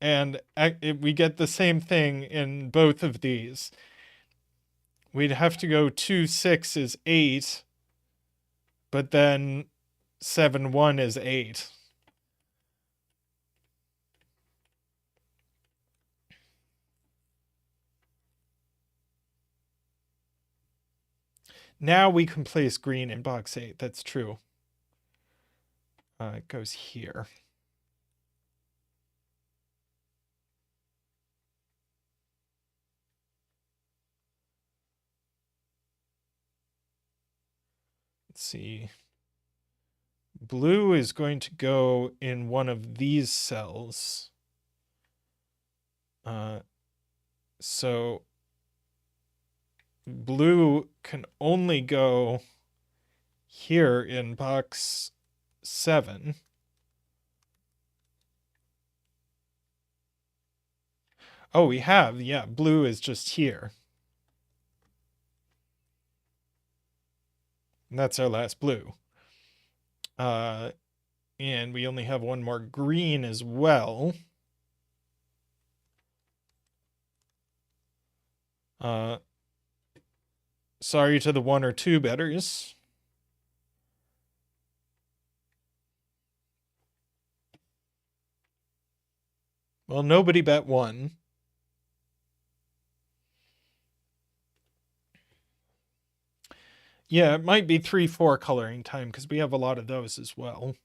And we get the same thing in both of these. We'd have to go 2, 6 is 8, but then 7, 1 is 8. Now we can place green in box 8. That's true. It goes here. Let's see. Blue is going to go in one of these cells. So blue can only go here in box 7. Oh, we have. Yeah, blue is just here. And that's our last blue. And we only have one more green as well. Sorry to the 1 or 2 betters. Well, nobody bet 1. Yeah, it might be 3-4 coloring time because we have a lot of those as well.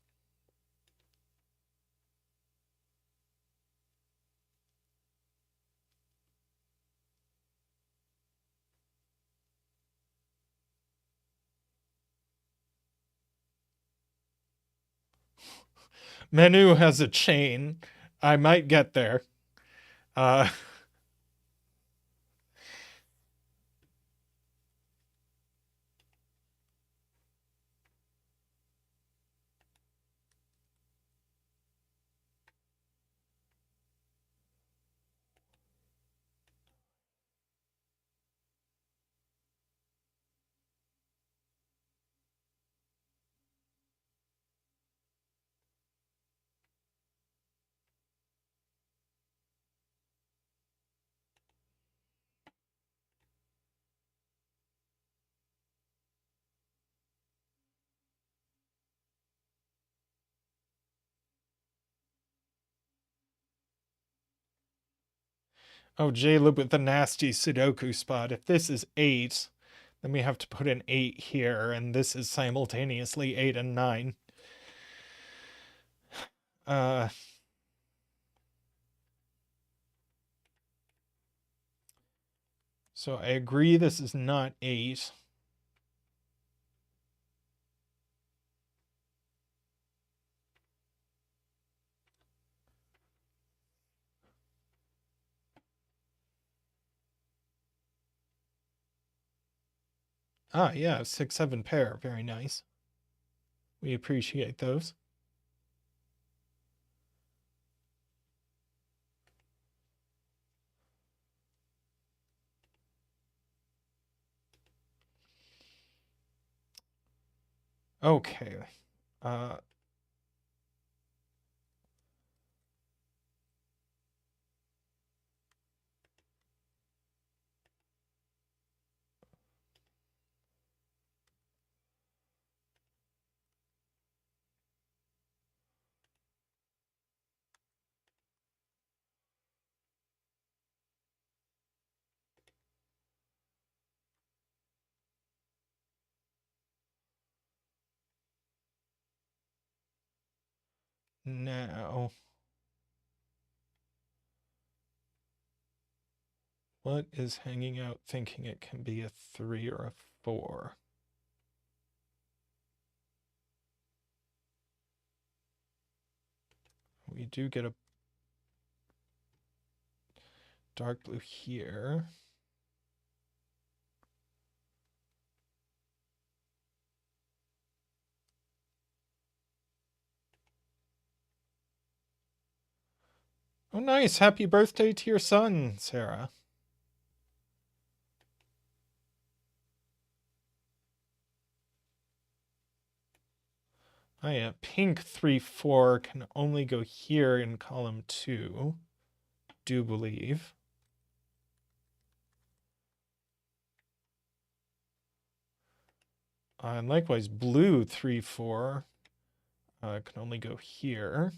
Menu has a chain. I might get there. Uh, oh, Jaleb with the nasty Sudoku spot. If this is 8, then we have to put an 8 here, and this is simultaneously 8 and 9. So I agree this is not 8. Ah, yeah, 6, 7 pair. Very nice. We appreciate those. Okay. Now, what is hanging out thinking it can be a 3 or a 4? We do get a dark blue here. Oh, nice. Happy birthday to your son, Sarah. Oh, yeah. Pink 3, 4 can only go here in column 2. Do believe. And likewise, blue 3, 4 can only go here.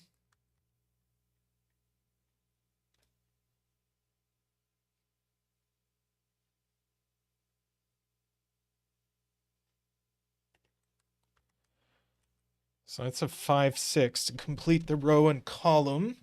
So that's a 5, 6 to complete the row and column.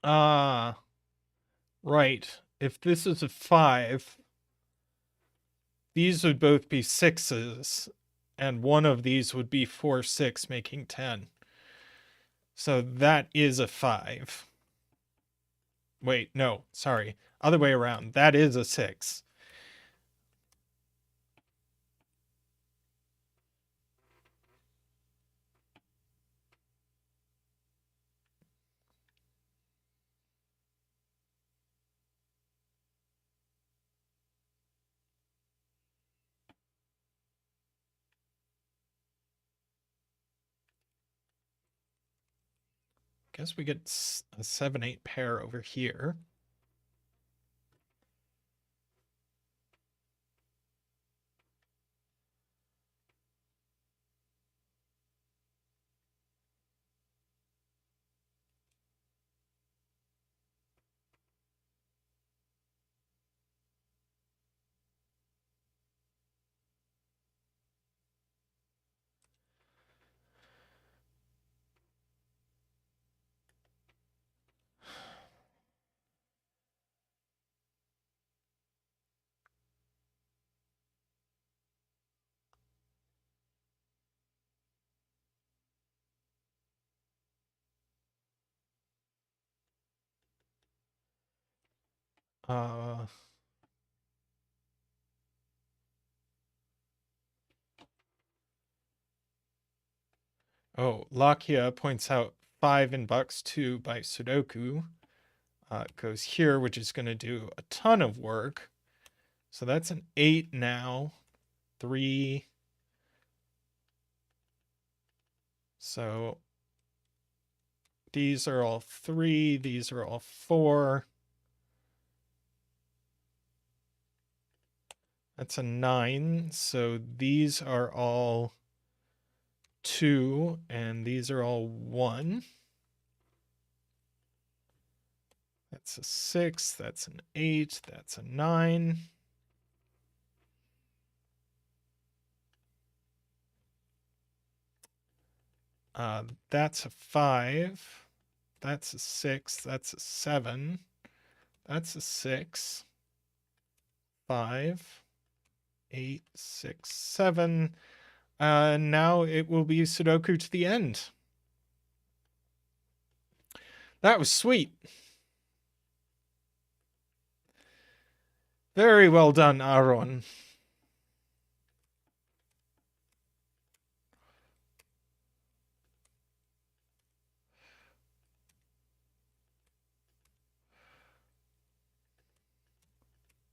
Ah, right. If this is a 5, these would both be 6s, and one of these would be 4, 6, making 10. So that is a 5. Wait, no, sorry. Other way around. That is a 6. guess we get a 7-8 pair over here. Oh, Lakia points out 5 in box 2 by Sudoku. Goes here, which is going to do a ton of work. So that's an 8 now. 3. So these are all 3. These are all 4. That's a 9. So these are all 2, and these are all 1. That's a 6. That's an 8. That's a 9. That's a 5. That's a 6. That's a 7. That's a 6. 5. 8, 6, 7. Now it will be Sudoku to the end. That was sweet. Very well done, Aaron.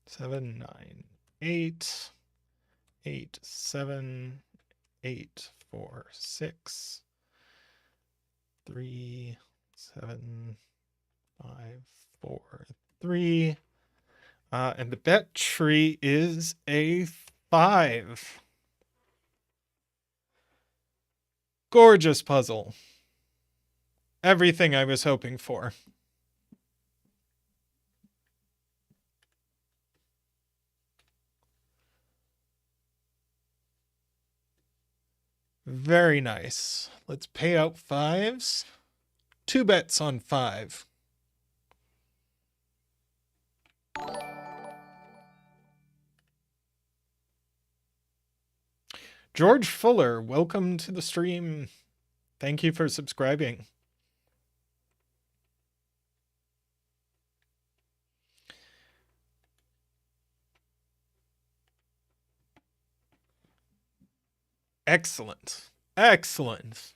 Seven, 9, 8, 8, 7, 8, 4, 6, 3, 7, 5, 4, 3. And the bet tree is a 5. Gorgeous puzzle. Everything I was hoping for. Very nice. Let's pay out 5s. 2 bets on 5. George Fuller, welcome to the stream. Thank you for subscribing. Excellent. Excellent.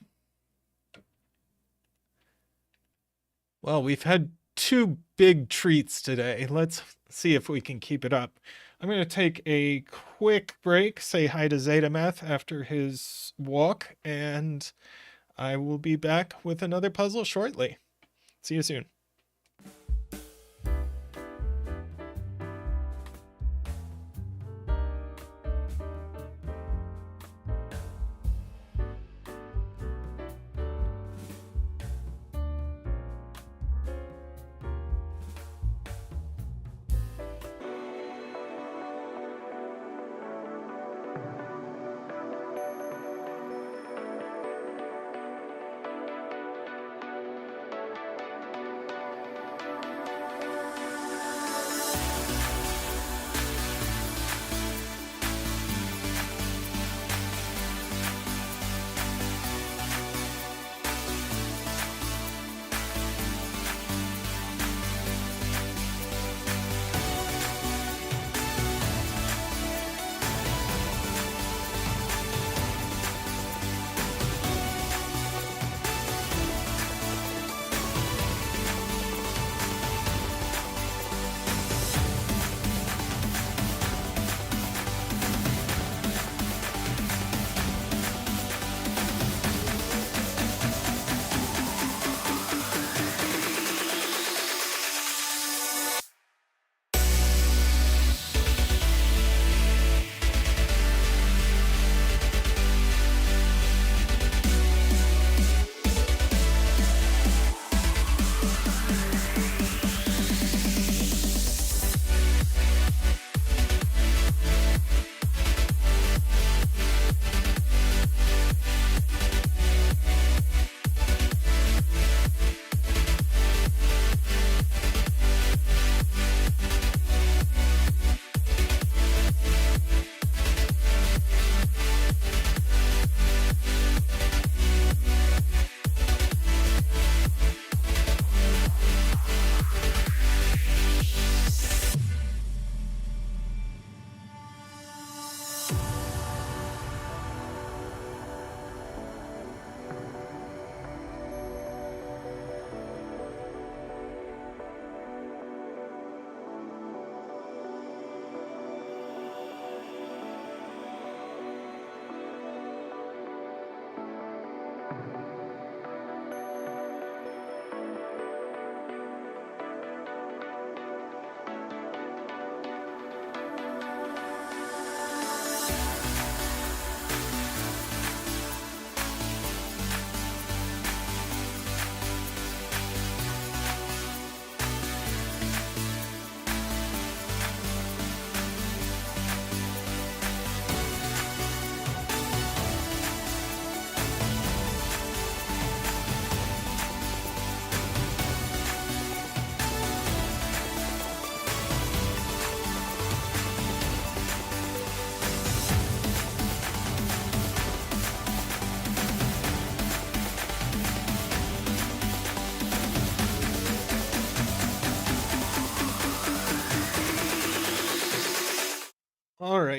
Well, we've had 2 big treats today. Let's see if we can keep it up. I'm going to take a quick break, say hi to Zetameth after his walk, and I will be back with another puzzle shortly. See you soon.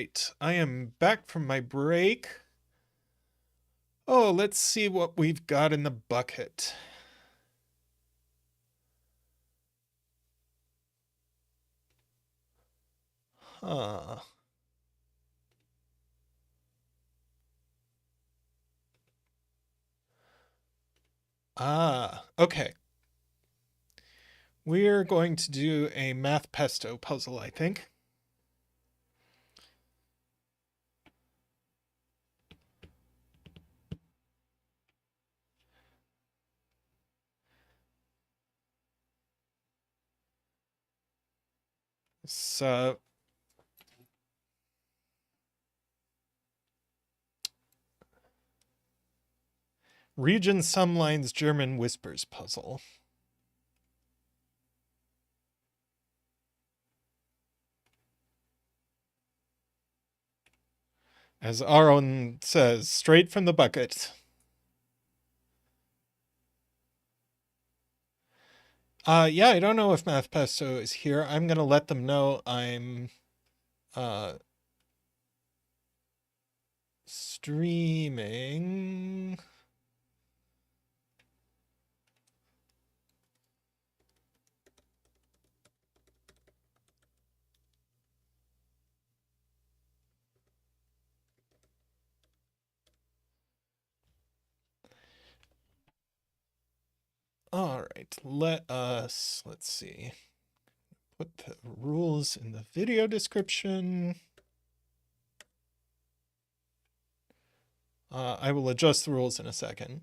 right, I am back from my break. Oh, let's see what we've got in the bucket. Huh. Okay. We're going to do a math pesto puzzle, I think. So, region sum lines German whispers puzzle. As Aaron says, straight from the bucket. Yeah, I don't know if Math Pesto is here. I'm gonna let them know I'm streaming. All right, let's see. Put the rules in the video description. I will adjust the rules in a second.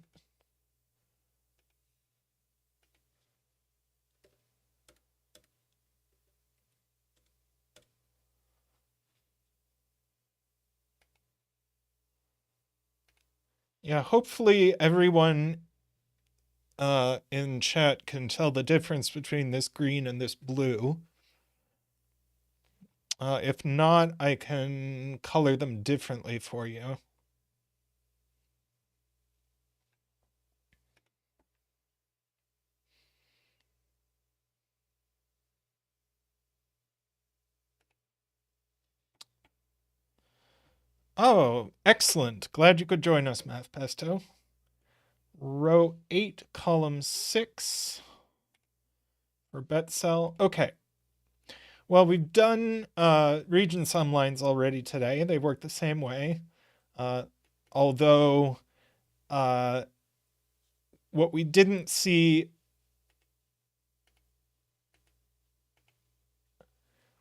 Yeah, hopefully everyone in chat can tell the difference between this green and this blue. If not, I can color them differently for you. Oh, excellent. Glad you could join us, Math Pesto. Row 8, column 6 for bet cell. Okay. Well, we've done region sum lines already today. They work the same way. Although what we didn't see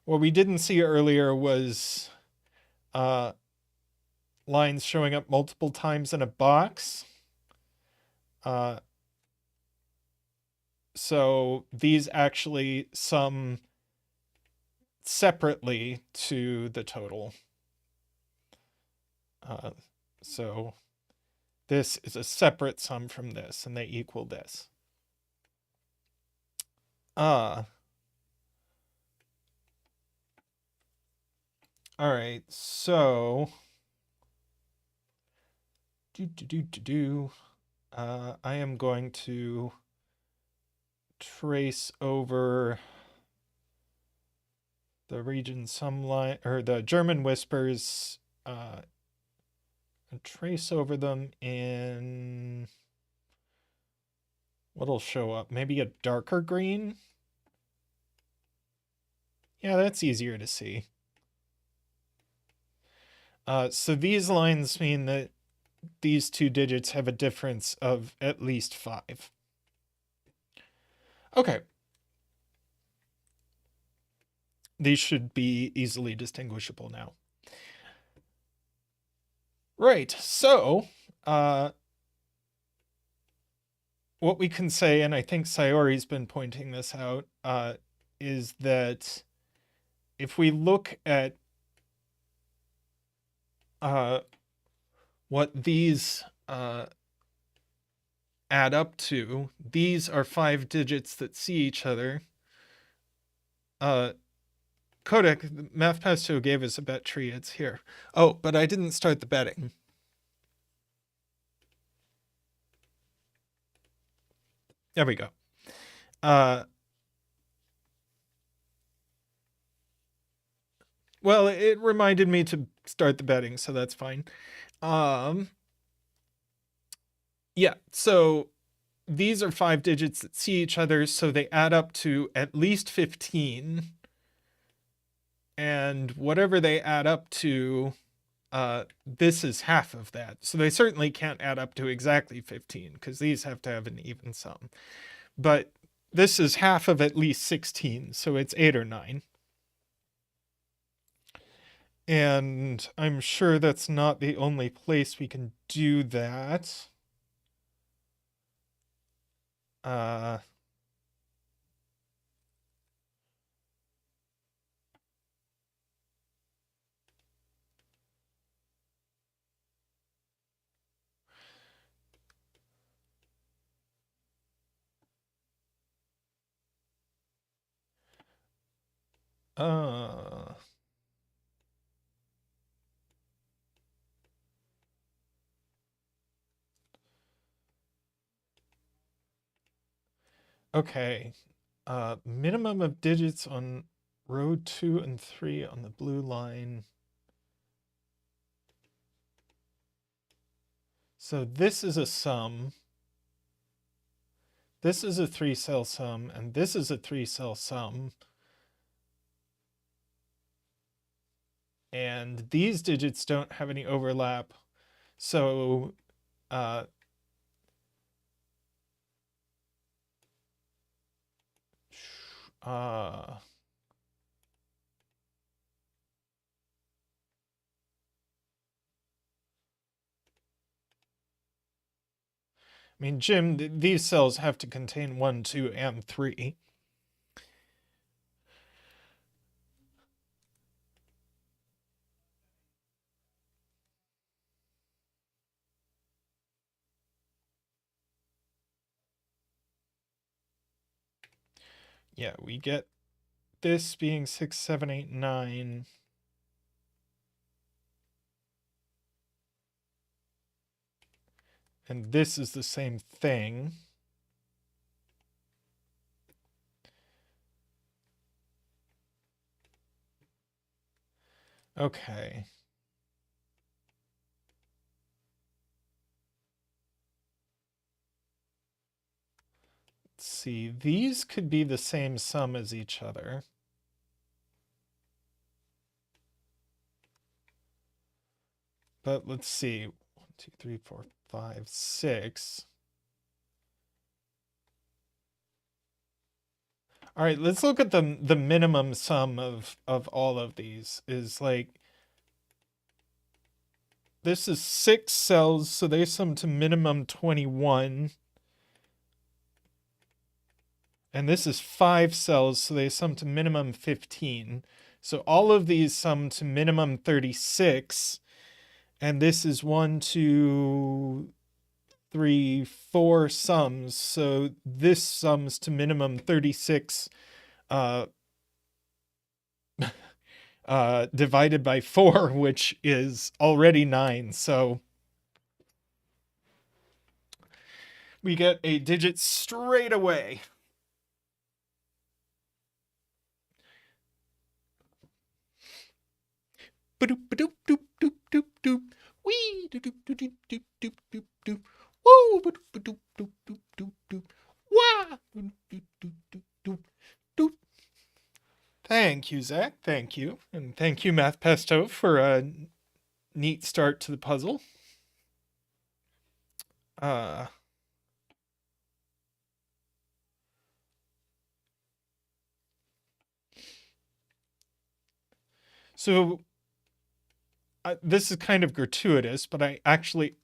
earlier was lines showing up multiple times in a box. So these actually sum separately to the total. So this is a separate sum from this, and they equal this. All right, so I am going to trace over the region sum line, or the German whispers, and trace over them in what'll show up, maybe a darker green. Yeah, that's easier to see. So these lines mean that these two digits have a difference of at least 5. Okay. These should be easily distinguishable now. Right, so what we can say, and I think Sayori's been pointing this out, is that if we look at what these add up to, these are 5 digits that see each other. Kodak, Math Pesto gave us a bet tree. It's here. Oh, but I didn't start the betting. There we go. Well, Well, it reminded me to start the betting, so that's fine. Yeah, so these are 5 digits that see each other, so they add up to at least 15. And whatever they add up to, this is half of that. So they certainly can't add up to exactly 15 because these have to have an even sum. But this is half of at least 16, so it's 8 or 9. And I'm sure that's not the only place we can do that. Uh, okay. Minimum of digits on row 2 and 3 on the blue line. So this is a sum. This is a 3-cell sum, and this is a 3-cell sum. And these digits don't have any overlap. So I mean, Jim, these cells have to contain 1, 2, and 3. Yeah, we get this being 6, 7, 8, 9. And this is the same thing. Okay. Let's see. These could be the same sum as each other. But let's see. 1, 2, 3, 4, 5, 6. All right, let's look at the minimum sum of all of these. Is like, this is 6 cells, so they sum to minimum 21. And this is 5 cells, so they sum to minimum 15. So all of these sum to minimum 36. And this is 1, 2, 3, 4 sums. So this sums to minimum 36 divided by 4, which is already 9. So we get a digit straight away. Ba-doop, ba-doop, doop, doop, doop, doop. Wee, doop, doop, doop, doop, doop, doop, doop. Woo, ba-doop, ba-doop, doop, doop, doop, doop. Wah, doop, doop, doop, doop, doop, doop. Thank you, Zach. Thank you. And thank you, Math Pesto, for a neat start to the puzzle. So this is kind of gratuitous, but I actually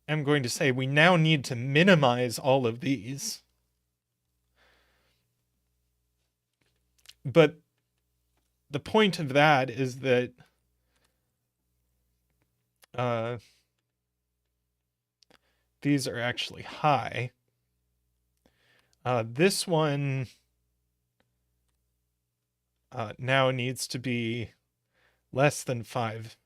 am going to say we now need to minimize all of these. But the point of that is that these are actually high. This one now needs to be less than 5.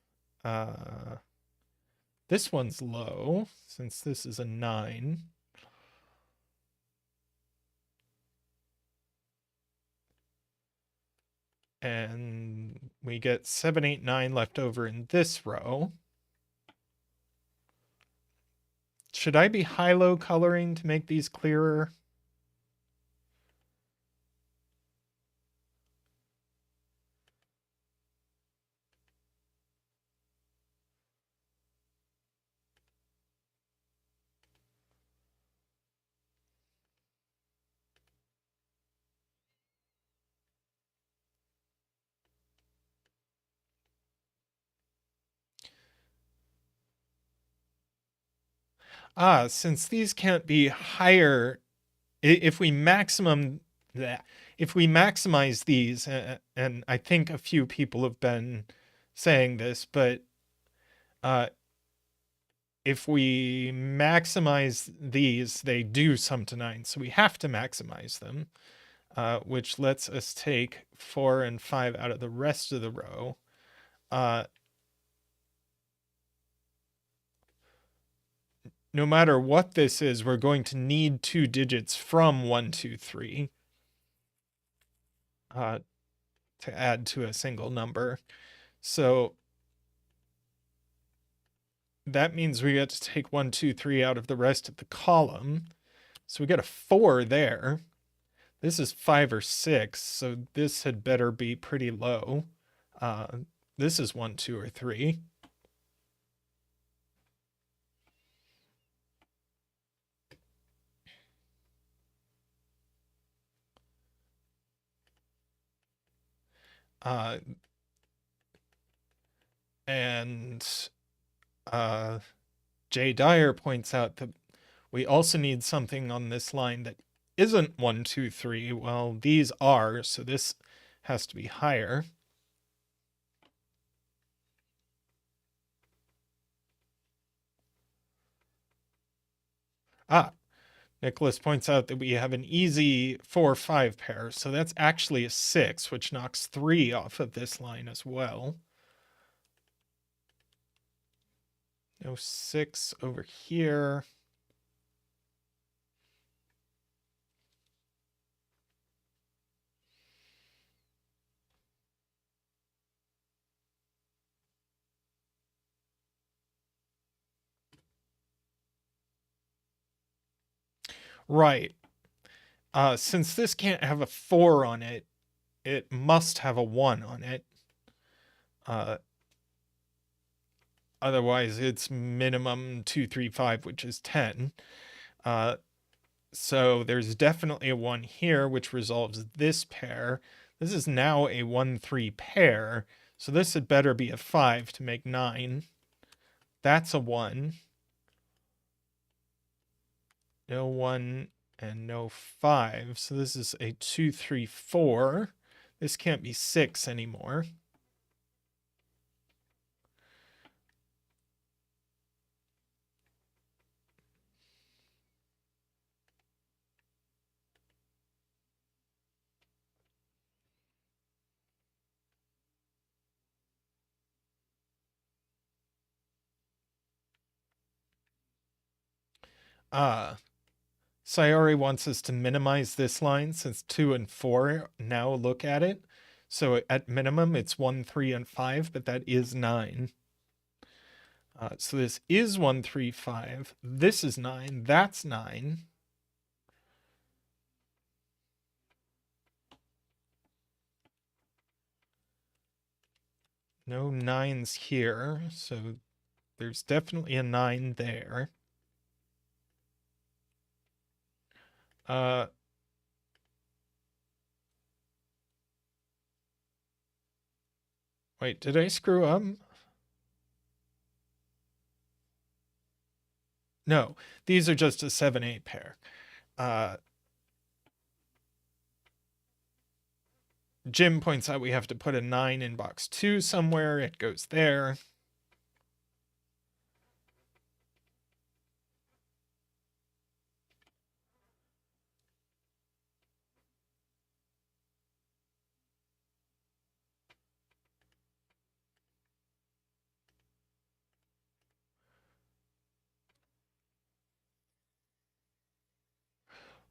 This one's low, since this is a 9. And we get 7, 8, 9 left over in this row. Should I be high-low coloring to make these clearer? Since these can't be higher, if we maximize these, and I think a few people have been saying this, but if we maximize these, they do sum to 9, so we have to maximize them, which lets us take 4 and 5 out of the rest of the row. No matter what this is, we're going to need 2 digits from 1, 2, 3 to add to a single number. So that means we get to take 1, 2, 3 out of the rest of the column. So we got a 4 there. This is 5 or 6, so this had better be pretty low. This is 1, 2, or 3. And Jay Dyer points out that we also need something on this line that isn't 1, 2, 3. Well, these are, so this has to be higher. Nicholas points out that we have an easy 4-5 pair, so that's actually a 6, which knocks 3 off of this line as well. No 6 over here. Right. Since this can't have a 4 on it, it must have a 1 on it. Otherwise, it's minimum 2, 3, 5, which is 10. So there's definitely a 1 here, which resolves this pair. This is now a 1, 3 pair. So this had better be a 5 to make 9. That's a 1. No 1 and no 5. So this is a 2, 3, 4. This can't be 6 anymore. Sayori wants us to minimize this line since 2 and 4 now look at it. So at minimum, it's 1, 3, and 5, but that is 9. So this is 1, 3, 5. This is 9. That's 9. No 9s here, so there's definitely a 9 there. Wait, did I screw up? No, these are just a 7, 8 pair. Jim points out we have to put a 9 in box 2 somewhere. It goes there.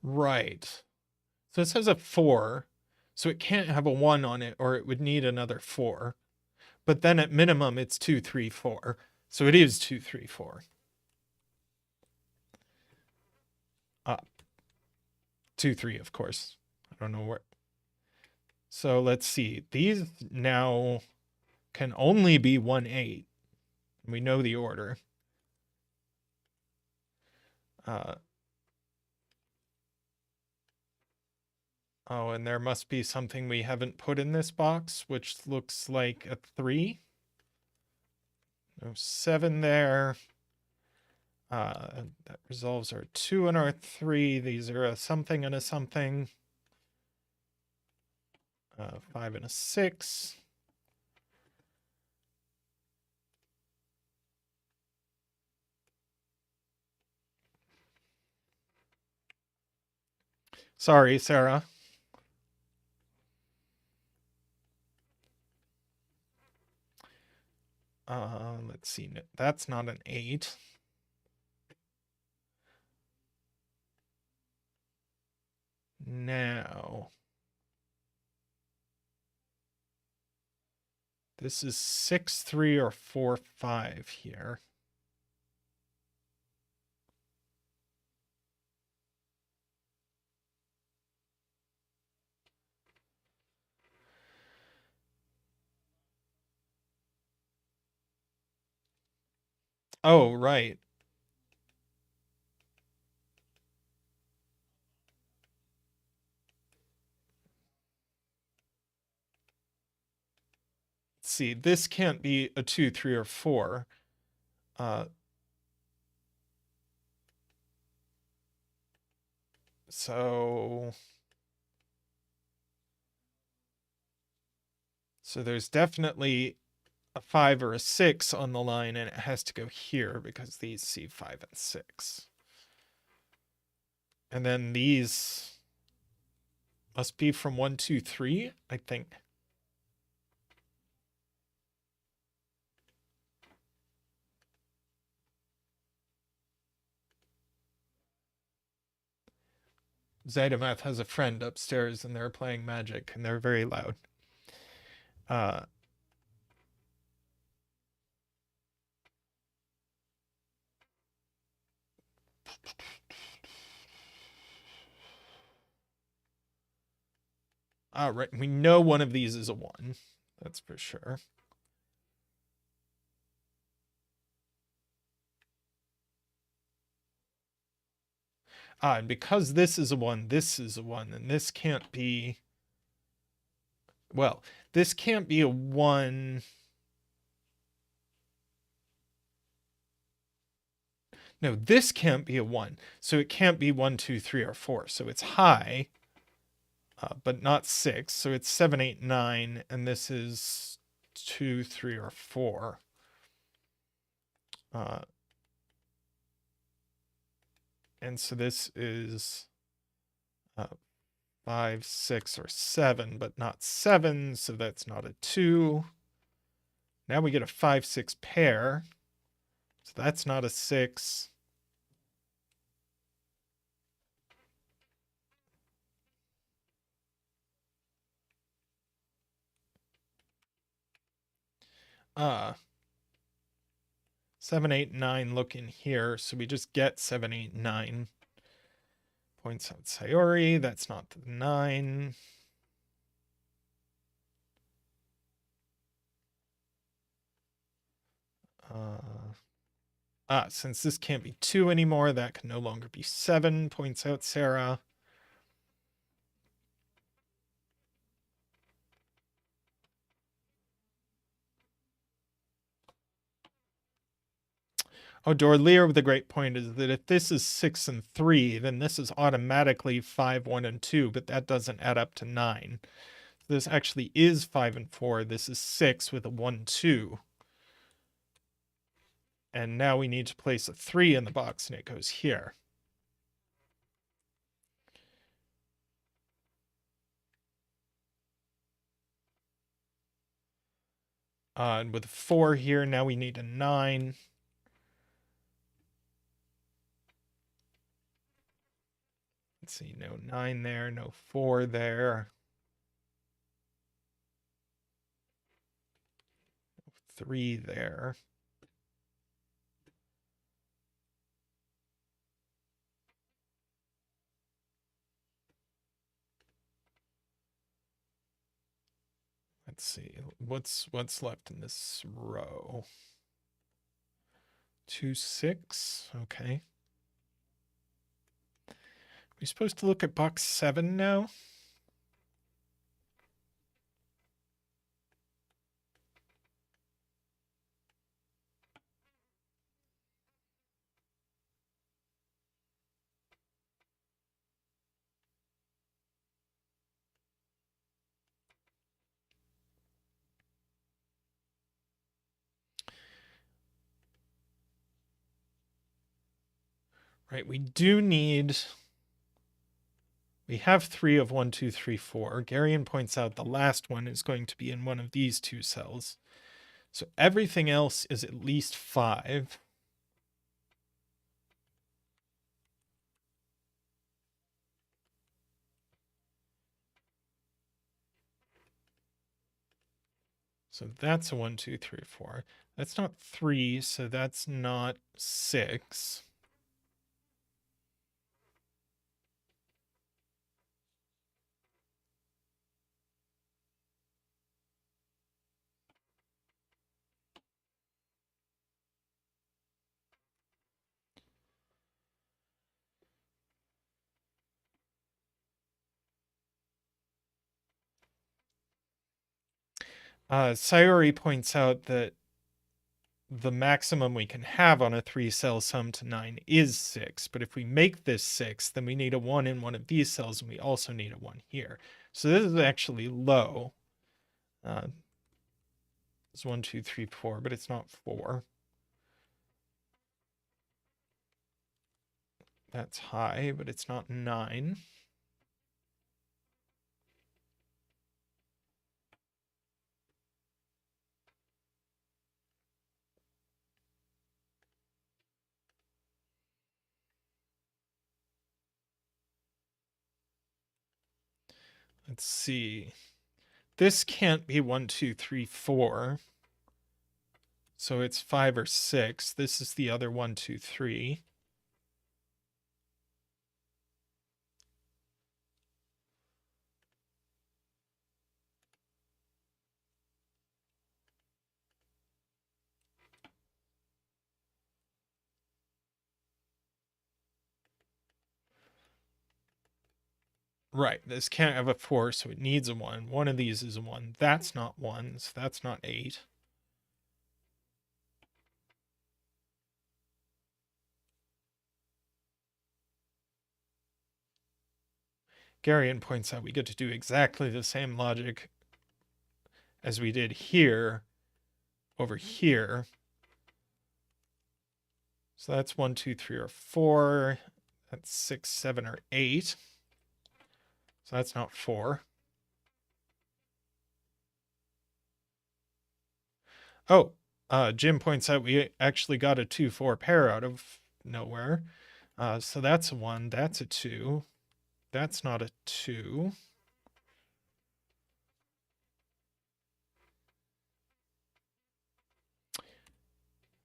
Right. So this has a 4, so it can't have a 1 on it, or it would need another 4. but then at minimum it's 2, 3, 4. So it is 2, 3, 4. 2, 3, of course. I don't know where. So let's see. These now can only be 1, 8. We know the order. Oh, and there must be something we haven't put in this box, which looks like a 3. No 7 there. That resolves our 2 and our 3. These are a something and a something. 5 and a 6. Sorry, Sarah. Let's see. That's not an 8. Now, this is 6, 3, or 4, 5 here. Oh, right. Let's see, this can't be a 2, 3, or 4. So there's definitely a 5 or a 6 on the line, and it has to go here because these see 5 and 6. And then these must be from 1, 2, 3, I think. Zytomath has a friend upstairs and they're playing Magic and they're very loud. Right, we know one of these is a 1. That's for sure. And because this is a 1, this is a 1, and this can't be... Well, this can't be a 1... No, this can't be a 1. So it can't be 1, 2, 3, or 4. So it's high, but not 6. So it's 7, 8, 9, and this is 2, 3, or 4. And so this is 5, 6, or 7, but not 7, so that's not a 2. Now we get a 5, 6 pair, so that's not a 6. Uh, 7, 8, 9 look in here, so we just get 7, 8, 9. Points out Sayori, that's not the 9. Since this can't be 2 anymore, that can no longer be 7, points out Sarah. Oh, Dorlear with a great point is that if this is 6 and 3, then this is automatically 5, 1, and 2, but that doesn't add up to 9. This actually is 5 and 4. This is 6 with a 1, 2. And now we need to place a 3 in the box, and it goes here. And with a 4 here, now we need a 9. Let's see, no 9 there, no 4 there. 3 there. Let's see, what's left in this row? 2, 6, okay. We're supposed to look at box 7 now? Right, we have 3 of 1, 2, 3, 4. Garion points out the last one is going to be in one of these 2 cells. So everything else is at least 5. So that's a 1, 2, 3, 4. That's not 3, so that's not 6. Sayori points out that the maximum we can have on a 3-cell sum to 9 is 6. But if we make this 6, then we need a 1 in one of these cells, and we also need a 1 here. So this is actually low. It's 1, 2, 3, 4, but it's not 4. That's high, but it's not 9. Let's see. This can't be 1, 2, 3, 4. So it's 5 or 6. This is the other 1, 2, 3. Right, this can't have a 4, so it needs a 1. One of these is a 1. That's not 1, so that's not 8. Garion points out we get to do exactly the same logic as we did here over here. So that's 1, 2, 3, or 4. That's 6, 7, or 8. So that's not 4. Oh, Jim points out we actually got a 2, 4 pair out of nowhere. So that's a 1. That's a 2. That's not a 2.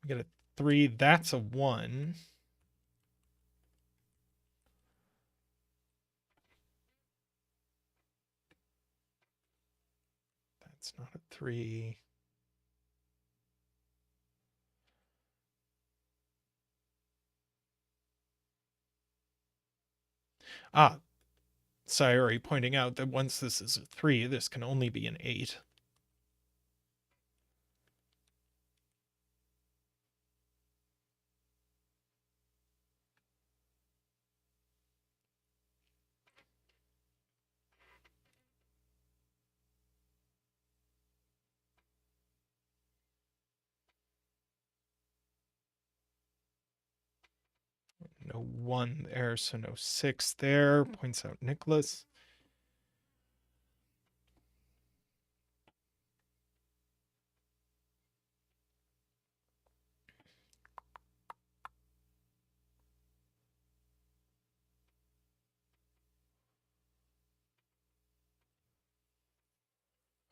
We get a 3. That's a 1. That's not a 3. Sayori pointing out that once this is a 3, this can only be an 8. No 1 there, so no 6 there, points out Nicholas.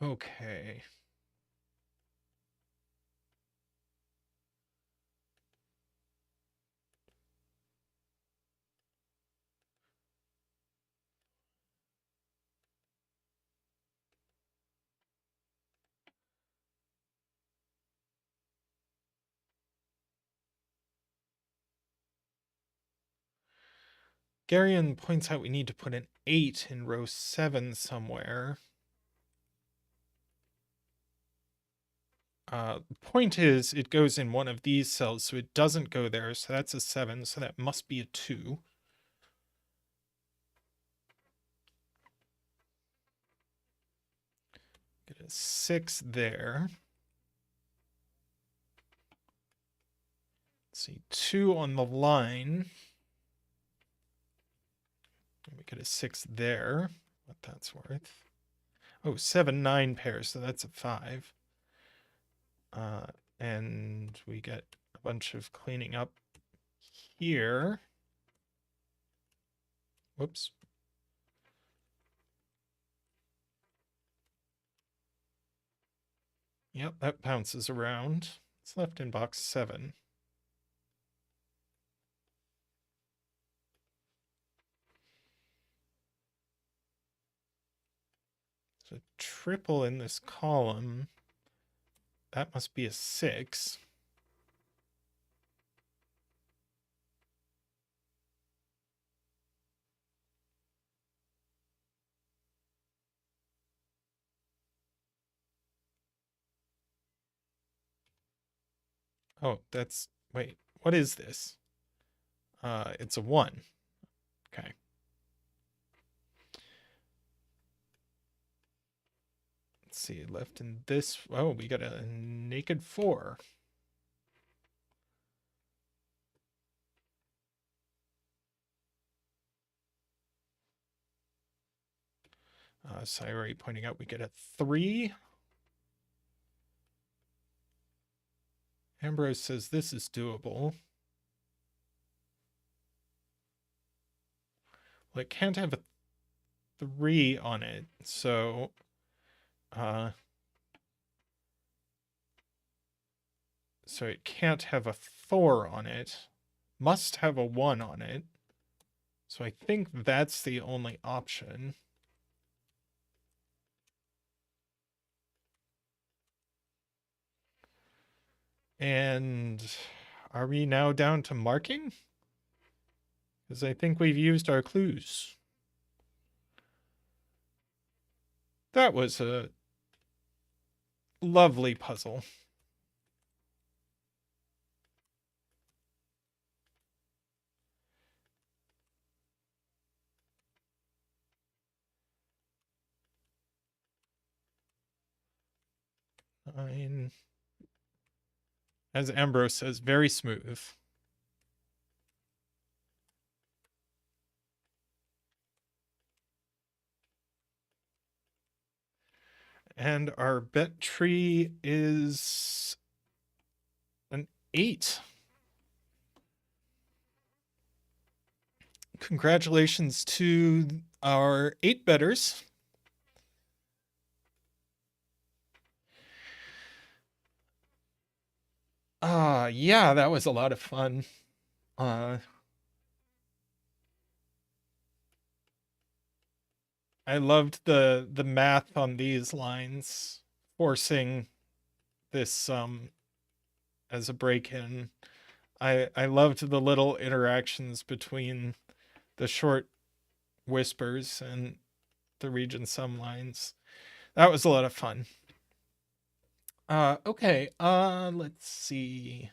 Okay. Garion points out we need to put an 8 in row 7 somewhere. Point is, it goes in one of these cells, so it doesn't go there, so that's a 7, so that must be a 2. Get a 6 there. Let's see, 2 on the line. We get a 6 there, what that's worth. Oh, 7, 9 pairs, so that's a 5. And we get a bunch of cleaning up here. Whoops. Yep, that bounces around. It's left in box 7. So triple in this column. That must be a 6. Oh, that's, wait, what is this? It's a 1. Okay. Let's see, left in this, oh, we got a naked 4. Sayori pointing out we get a 3. Ambrose says this is doable. Well, it can't have a 3 on it, so so it can't have a 4 on it. Must have a 1 on it. So I think that's the only option. And are we now down to marking? Because I think we've used our clues. That was a lovely puzzle. Nine. As Ambrose says, very smooth. And our bet tree is an 8. Congratulations to our 8 bettors. Yeah, that was a lot of fun. I loved the math on these lines, forcing this as a break-in. I loved the little interactions between the short whispers and the region sum lines. That was a lot of fun. Okay, let's see.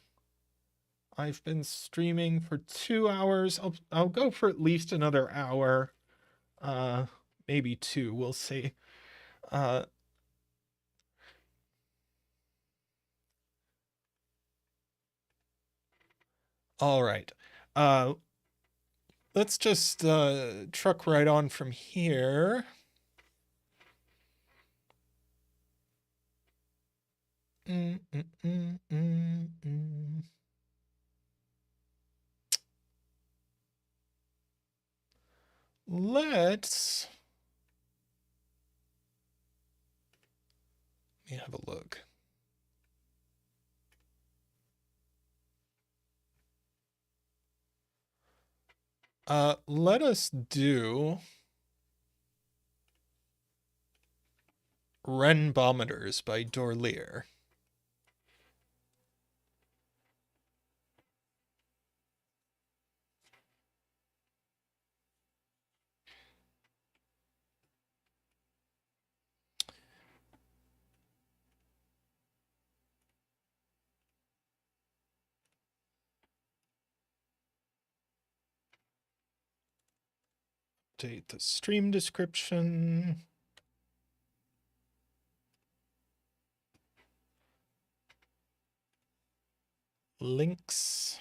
I've been streaming for 2 hours. I'll go for at least another hour. Maybe 2, we'll see. All right. Let's just truck right on from here. Let's let me have a look. Let us do Renbometers by Dorlier. Update the stream description. Links.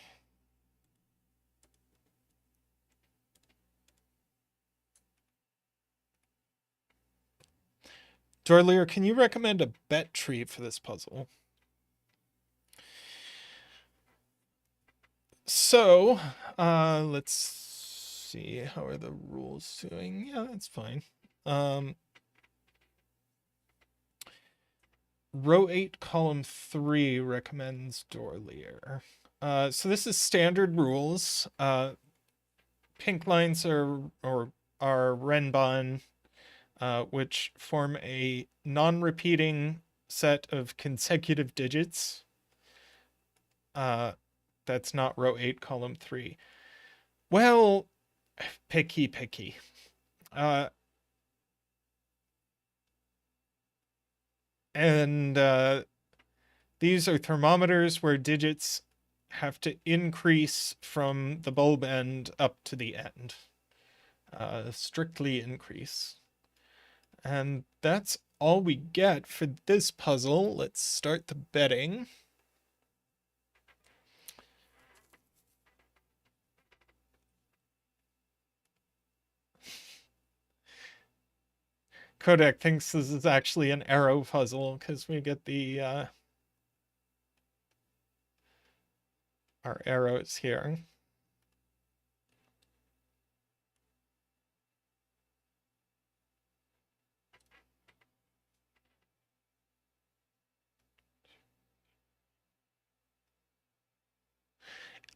Dorlier, can you recommend a bet tree for this puzzle? So, let's see. How are the rules doing? Yeah, that's fine. Row 8, column 3 recommends Dorlier. So this is standard rules. Pink lines are Renbon, which form a non-repeating set of consecutive digits. That's not row 8, column 3. Well, picky. And these are thermometers where digits have to increase from the bulb end up to the end. Strictly increase. And that's all we get for this puzzle. Let's start the betting. Kodak thinks this is actually an arrow puzzle because we get the our arrows here.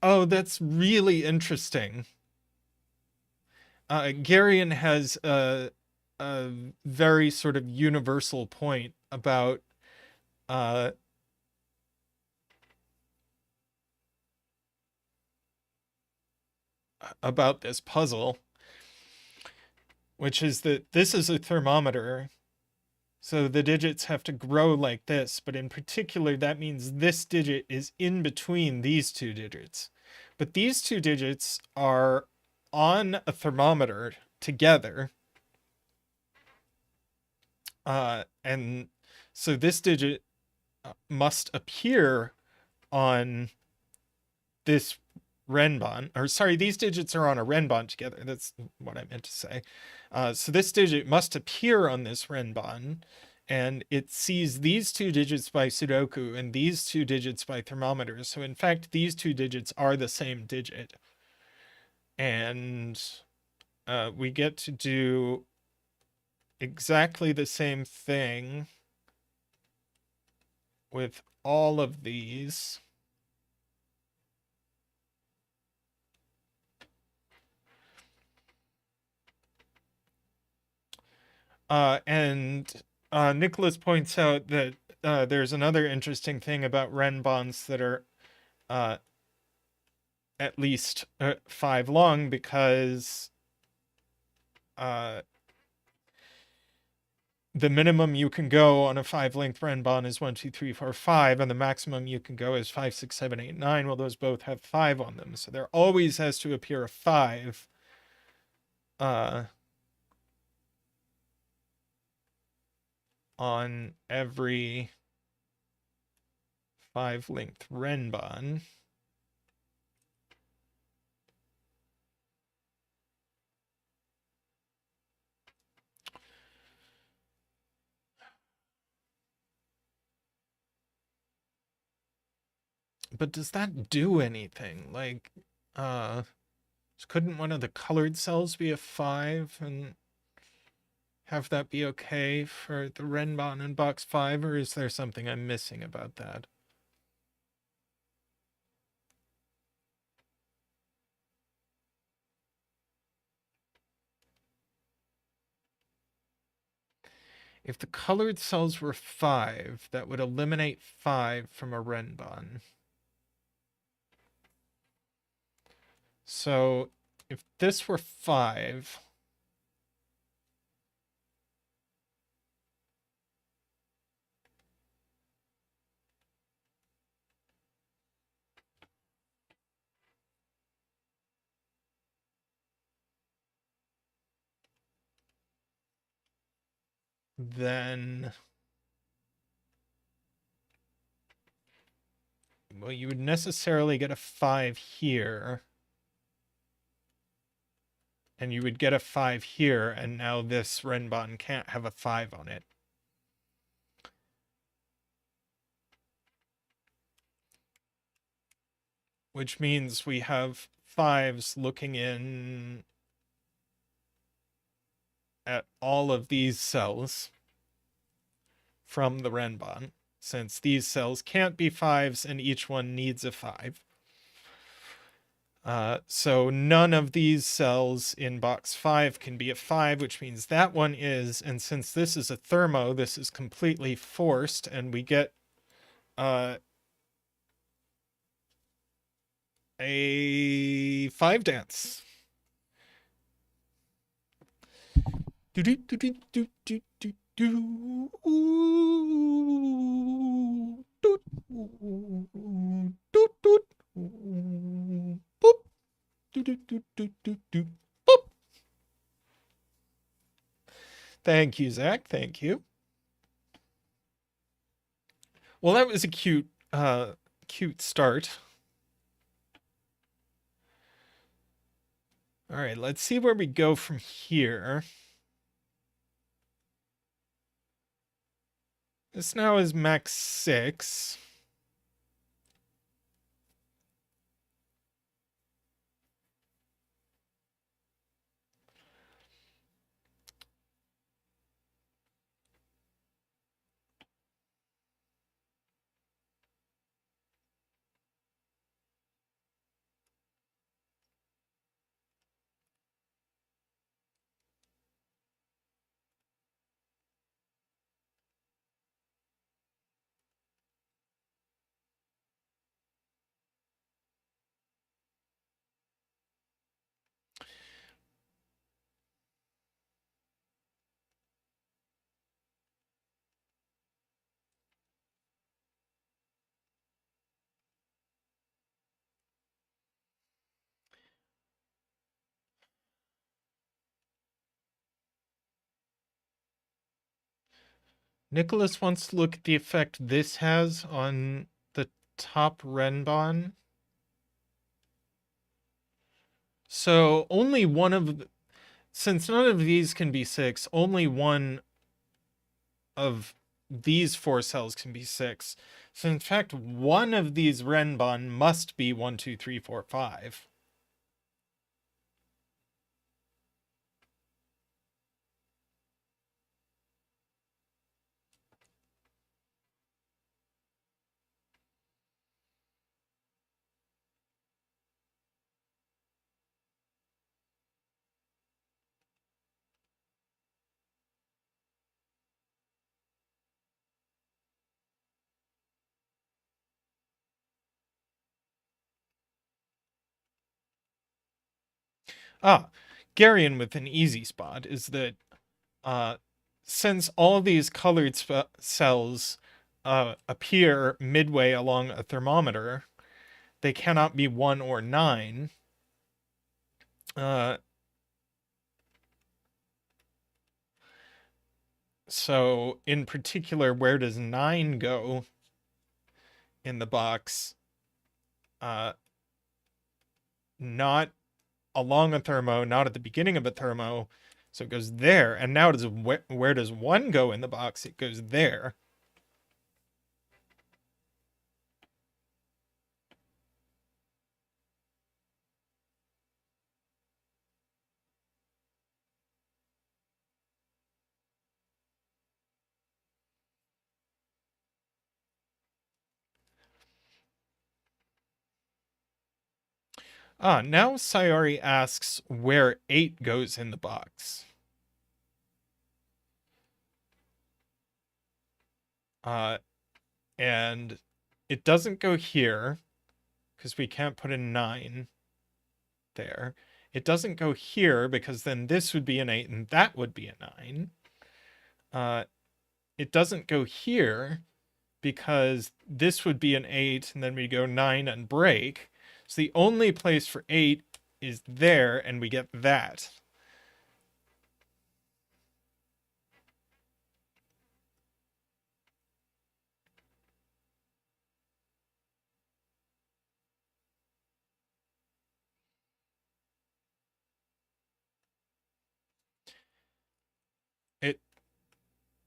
Oh, that's really interesting. Garion has a very sort of universal point about this puzzle, which is that this is a thermometer, so the digits have to grow like this, but in particular that means this digit is in between these two digits. But these two digits are on a thermometer together. And so this digit must appear on this Renbon, or sorry, these digits are on a Renbon together. That's what I meant to say. So this digit must appear on this Renbon, and it sees these two digits by Sudoku and these two digits by thermometer. So in fact, these two digits are the same digit. And we get to do exactly the same thing with all of these. And Nicholas points out that there's another interesting thing about Renbons that are at least 5 long, because the minimum you can go on a 5-length Renbon is 1, 2, 3, 4, 5, and the maximum you can go is 5, 6, 7, 8, 9. Well, those both have 5 on them, so there always has to appear a 5 on every 5-length Renbon. But does that do anything? Like, couldn't one of the colored cells be a 5 and have that be okay for the Renbon in box 5, or is there something I'm missing about that? If the colored cells were 5, that would eliminate 5 from a Renbon. So if this were 5, then, well, you would necessarily get a 5 here. And you would get a 5 here, and now this renbon can't have a 5 on it. Which means we have 5s looking in at all of these cells from the renbon, since these cells can't be 5s and each one needs a 5. So none of these cells in box 5 can be a 5, which means that one is, and since this is a thermo, this is completely forced, and we get a 5 dance. Do do do do do do do do. Ooh. Doot. Doot doot. Boop. Doot doot doot doot doot doot. Boop. Thank you, Zach. Thank you. Well, that was a cute start. All right, let's see where we go from here. This now is max 6. Nicholas wants to look at the effect this has on the top renbon. So only one of, since none of these can be 6, only one of these 4 cells can be 6. So in fact, one of these renbon must be 1, 2, 3, 4, 5. Garion with an easy spot is that since all these colored cells appear midway along a thermometer, they cannot be 1 or 9. So in particular, where does 9 go in the box? Not along a thermo, not at the beginning of a thermo. So it goes there. And now where does 1 go in the box? It goes there. Now Sayori asks where 8 goes in the box. And it doesn't go here because we can't put a 9 there. It doesn't go here because then this would be an 8 and that would be a 9. It doesn't go here because this would be an 8 and then we go 9 and break. So the only place for 8 is there, and we get that.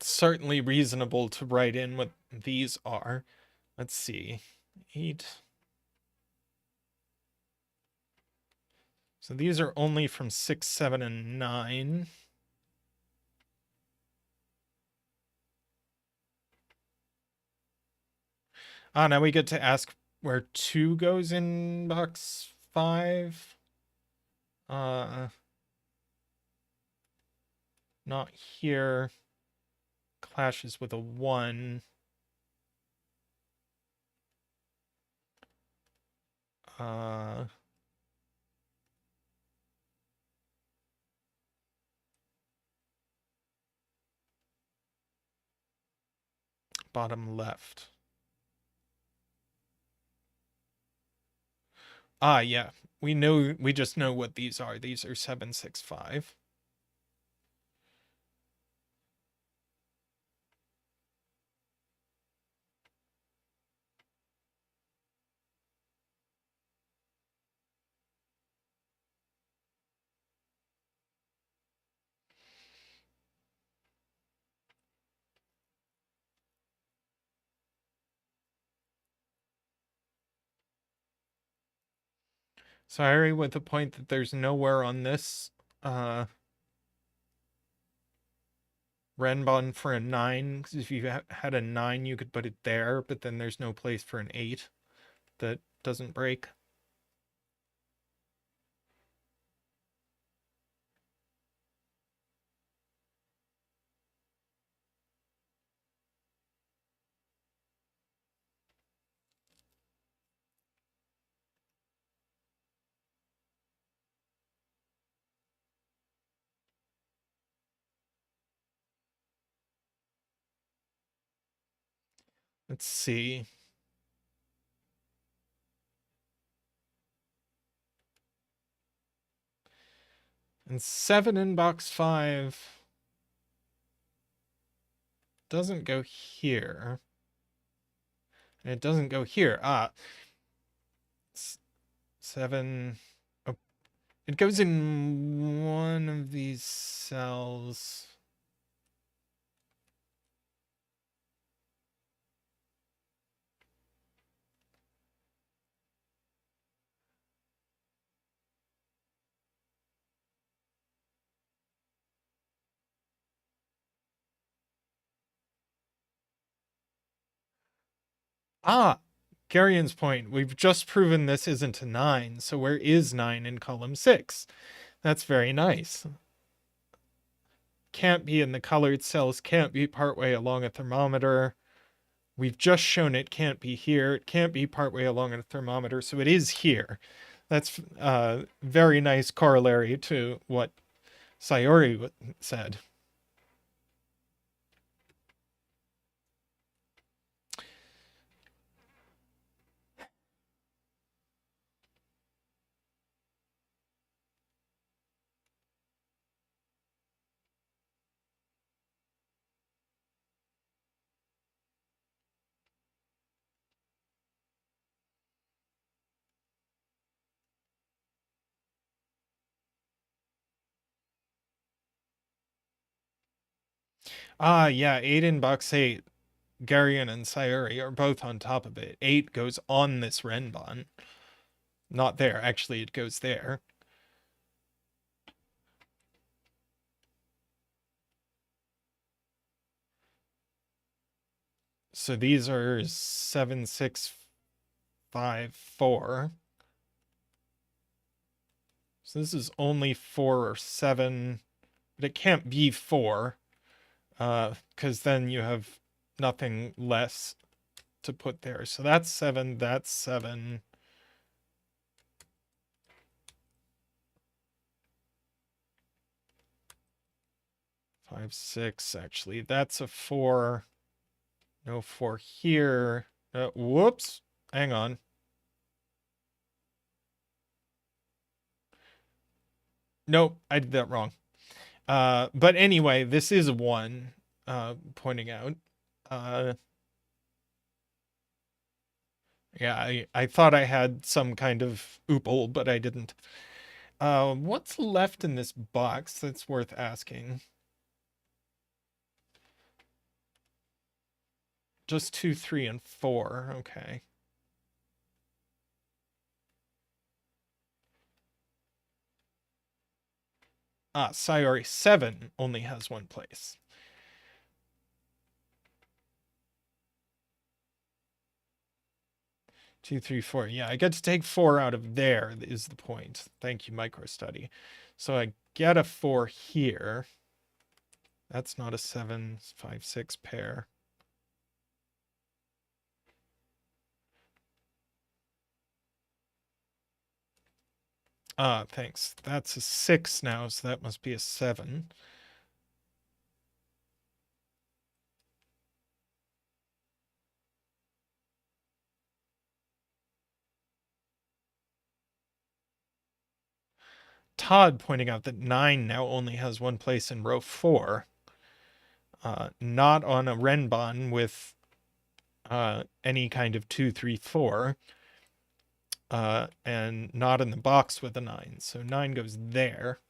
certainly reasonable to write in what these are. Let's see. 8. So these are only from 6, 7, and 9. Now we get to ask where 2 goes in box 5. Not here. Clashes with a 1. Bottom left. Yeah. We just know what these are. These are 7, 6, 5. So I agree with the point that there's nowhere on this Renbon for a 9, because if you had a 9, you could put it there, but then there's no place for an 8 that doesn't break. Let's see. And 7 in box 5 doesn't go here. And it doesn't go here. 7. Oh, it goes in one of these cells. Garion's point. We've just proven this isn't a 9, so where is 9 in column 6? That's very nice. Can't be in the colored cells, can't be partway along a thermometer. We've just shown it can't be here. It can't be partway along a thermometer, so it is here. That's very nice corollary to what Sayori said. Yeah, 8 in box 8. Garion and Sayori are both on top of it. 8 goes on this Renbon. Not there. Actually, it goes there. So these are 7, 6, 5, 4. So this is only 4 or 7, but it can't be 4, because then you have nothing less to put there. So that's 7, that's 7. Five, 6, actually. That's a 4. No 4 here. Whoops. Hang on. Nope, I did that wrong. But anyway, this is a 1, pointing out. Yeah, I thought I had some kind of oople, but I didn't. What's left in this box that's worth asking? Just 2, 3, and 4. Okay. Sorry, 7 only has one place. Two, 3, 4. Yeah, I get to take 4 out of there is the point. Thank you, MicroStudy. So I get a 4 here. That's not a 7, 5, 6 pair. Thanks. That's a 6 now, so that must be a 7. Todd pointing out that 9 now only has one place in row 4. Not on a Renbon with any kind of 2, 3, 4. And not in the box with a 9. So 9 goes there.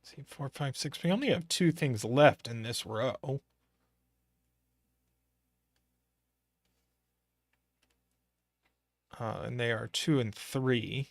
See, 4, 5, 6. We only have 2 things left in this row. And they are 2 and 3.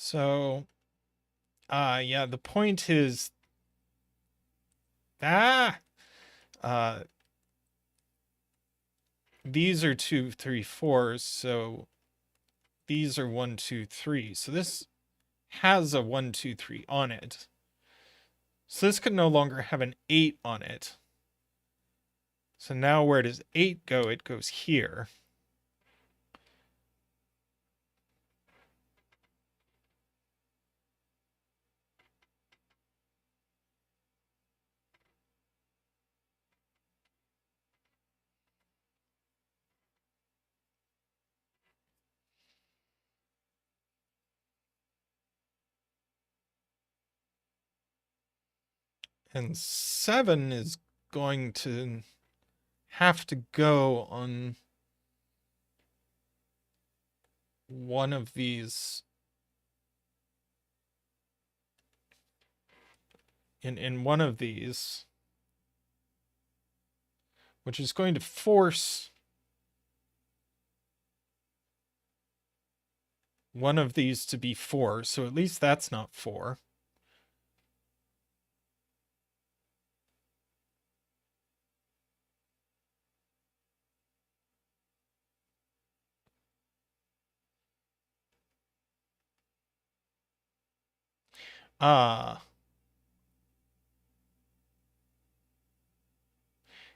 So, yeah, the point is, these are 2, 3, 4s, so these are 1, 2, 3. So this has a 1, 2, 3 on it. So this could no longer have an 8 on it. So now where does 8 go? It goes here. And 7 is going to have to go on one of these. In one of these, which is going to force one of these to be 4. So at least that's not 4.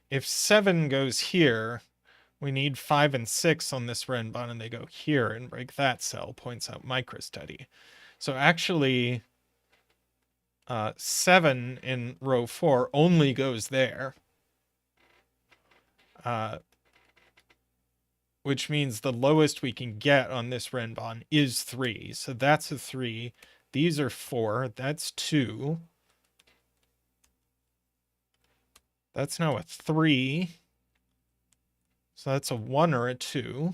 If 7 goes here, we need 5 and 6 on this Renbon, and they go here and break that cell, points out MicroStudy. So actually, 7 in row 4 only goes there. Which means the lowest we can get on this Renbon is 3. So that's a 3. These are 4. That's 2. That's now a 3. So that's a 1 or a 2.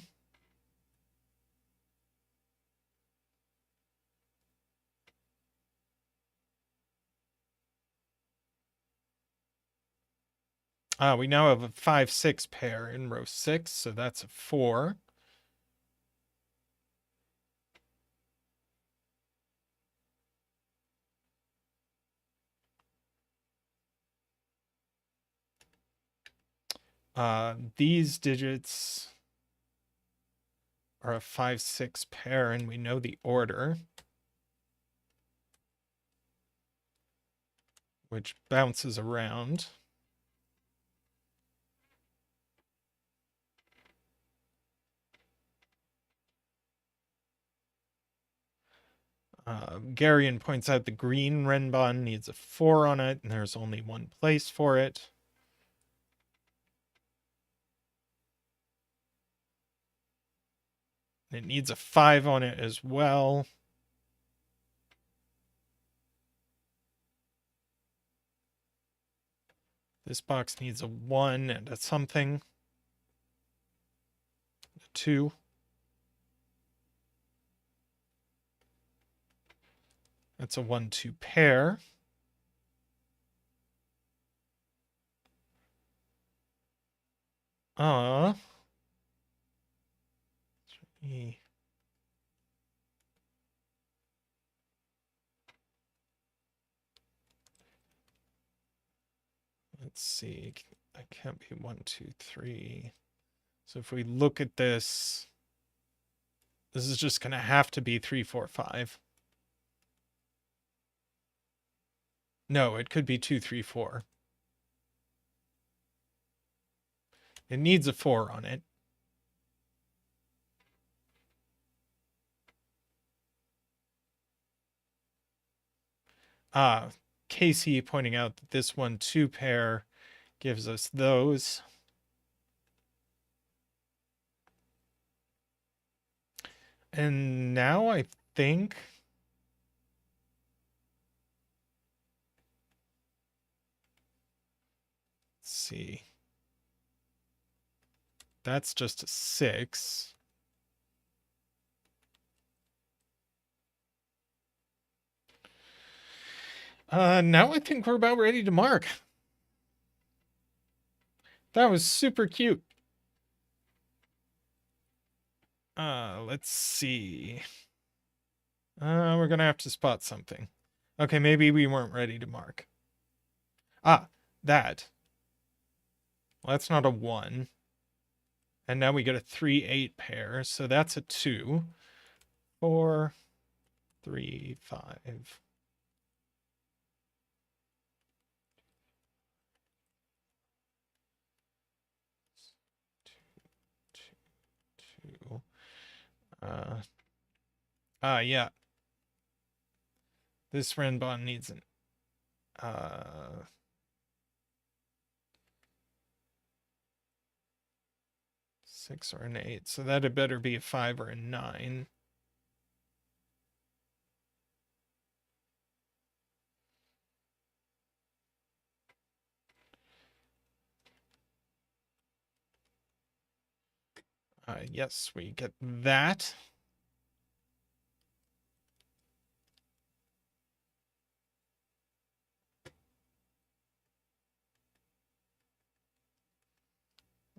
We now have a 5-6 pair in row 6, so that's a 4. These digits are a 5-6 pair, and we know the order, which bounces around. Garion points out the green Renbon needs a 4 on it, and there's only one place for it. It needs a 5 on it as well. This box needs a 1 and a something. A 2. That's a 1-2 pair. Three. Let's see. That can't be 1, 2, 3. So if we look at this, this is just going to have to be 3, 4, 5. No, it could be 2, 3, 4. It needs a 4 on it. Casey pointing out that this 1-2 pair gives us those. And now I think let's see. That's just a 6. Now I think we're about ready to mark. That was super cute. Let's see. We're gonna have to spot something. Okay, maybe we weren't ready to mark. That. Well, that's not a 1. And now we get a 3, 8 pair, so that's a 2. 4, 3, 5. Yeah. This Renbon needs an 6 or an 8, so that had better be a 5 or a 9. Yes, we get that.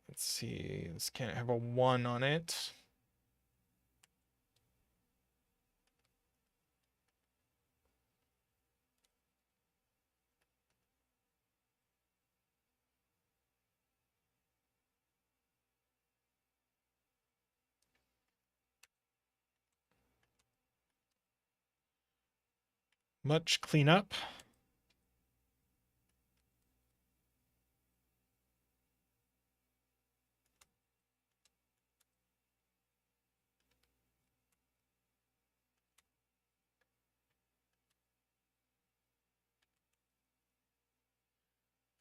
Let's see, this can't have a 1 on it. Much cleanup.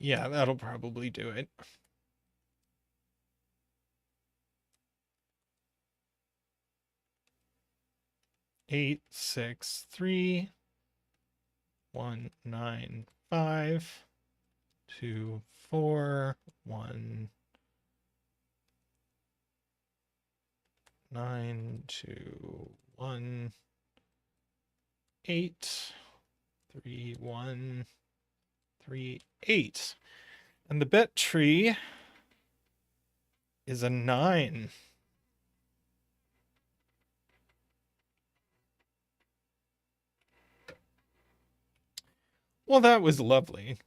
Yeah, that'll probably do it. Eight, 6, 3, 1, 9, 5, 2, 4, 1, 9, 2, 1, 8, 3, 1, 3, 8. And the bet tree is a 9. Well, that was lovely.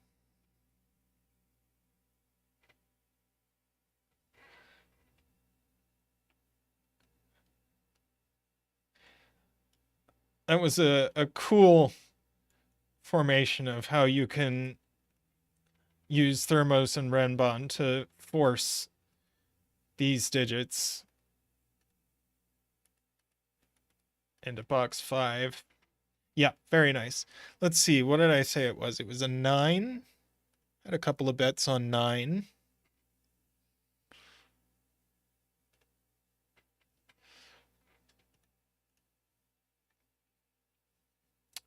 That was a cool formation of how you can use Thermos and Renbon to force these digits into box 5. Yeah, very nice. Let's see, what did I say it was? It was a 9. Had a couple of bets on 9.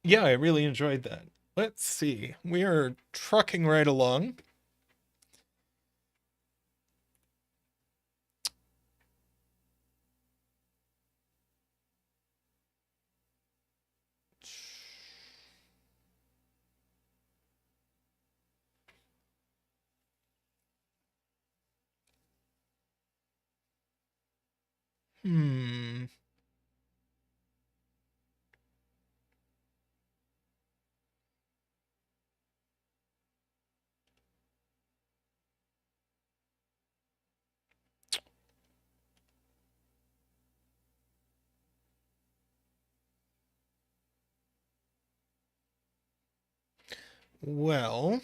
Yeah, I really enjoyed that. Let's see. We are trucking right along. Hmm. Well,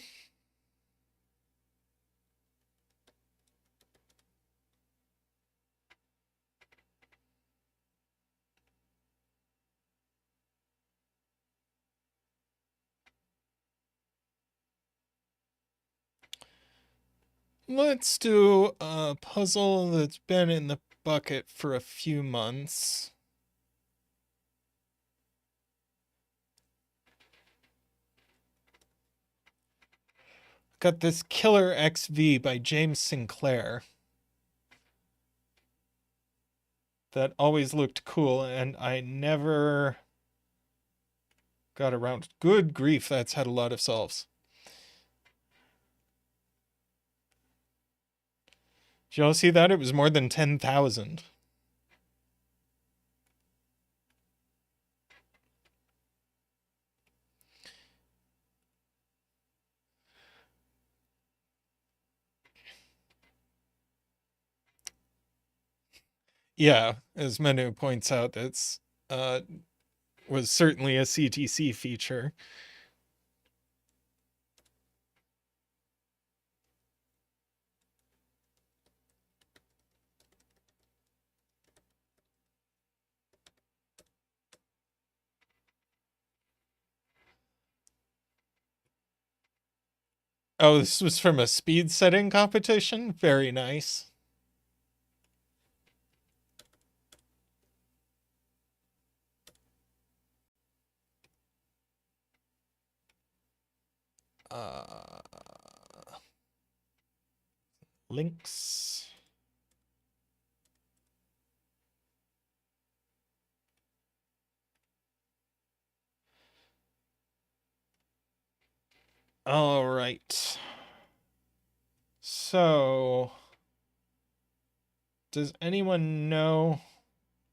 let's do a puzzle that's been in the bucket for a few months. Got this Killer XV by James Sinclair that always looked cool, and I never got around. Good grief, that's had a lot of solves. Did y'all see that? It was more than 10,000. Yeah, as Manu points out, that's was certainly a CTC feature. Oh, this was from a speed setting competition? Very nice. Uh, links. All right. So, does anyone know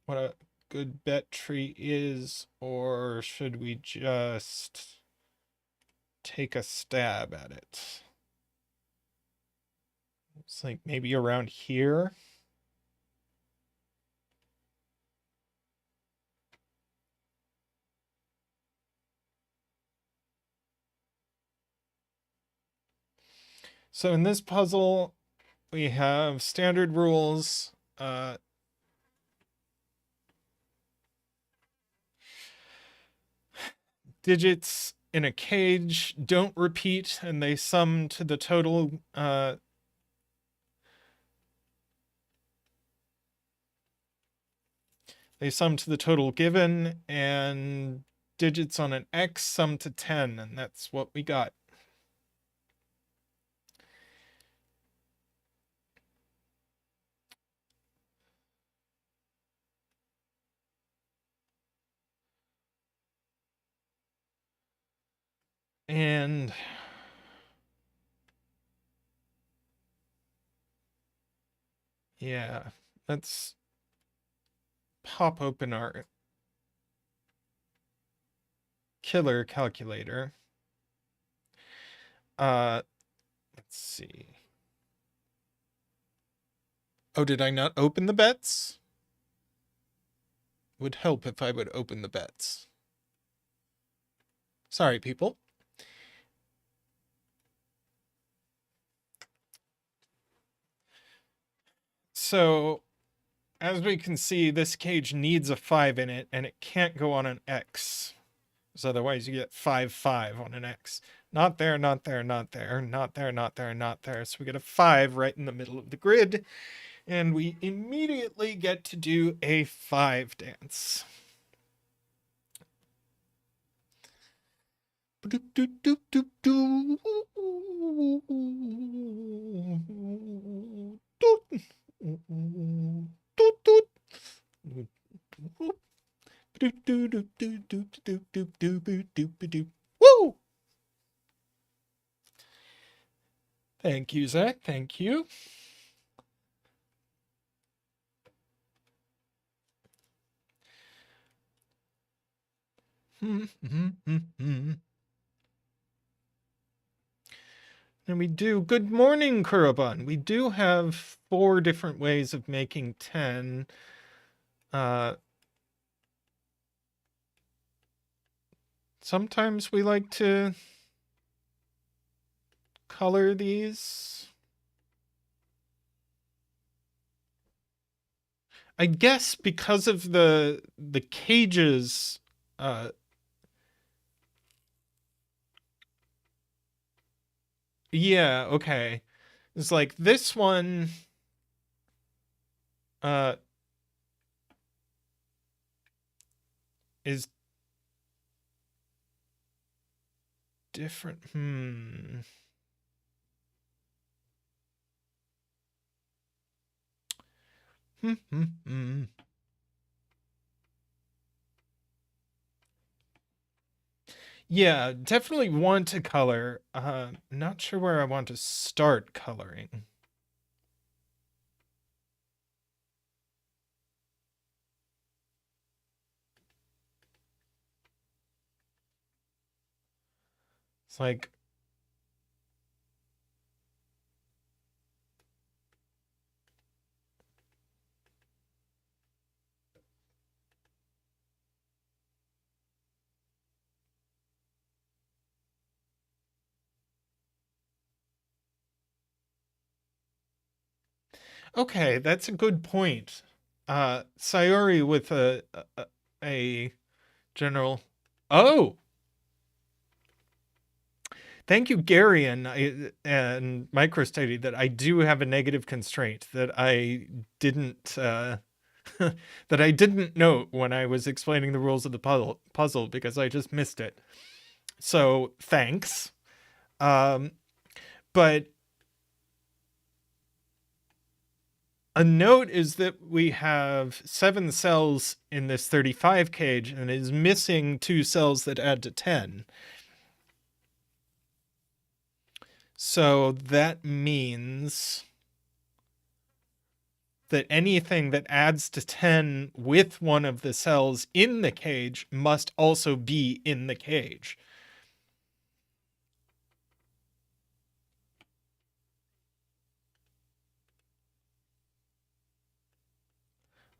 what a good bet tree is, or should we just take a stab at it? It's like maybe around here. So in this puzzle, we have standard rules. Digits in a cage don't repeat, and they sum to the total. They sum to the total given, and digits on an X sum to 10, and that's what we got. And Yeah, let's pop open our killer calculator. Let's see. Oh, did I not open the bets? Would help if I would open the bets. Sorry, people. So, as we can see, this cage needs a 5 in it, and it can't go on an X. So otherwise you get 5, 5 on an X. Not there, not there, not there, not there, not there, not there. So we get a 5 right in the middle of the grid, and we immediately get to do a 5 dance. Woo! Thank you, Zach. Thank you. And we do, good morning, Kurabun. We do have 4 different ways of making 10. Sometimes we like to color these. I guess because of the cages, yeah, okay. It's like this one is different. Yeah, definitely want to color. Not sure where I want to start coloring. It's like, okay, that's a good point. Sayori with a general. Oh, thank you, Gary and MicroStudy, that I do have a negative constraint that I didn't that I didn't note when I was explaining the rules of the puzzle because I just missed it. So thanks. But a note is that we have 7 cells in this 35 cage and is missing 2 cells that add to 10. So that means that anything that adds to 10 with one of the cells in the cage must also be in the cage.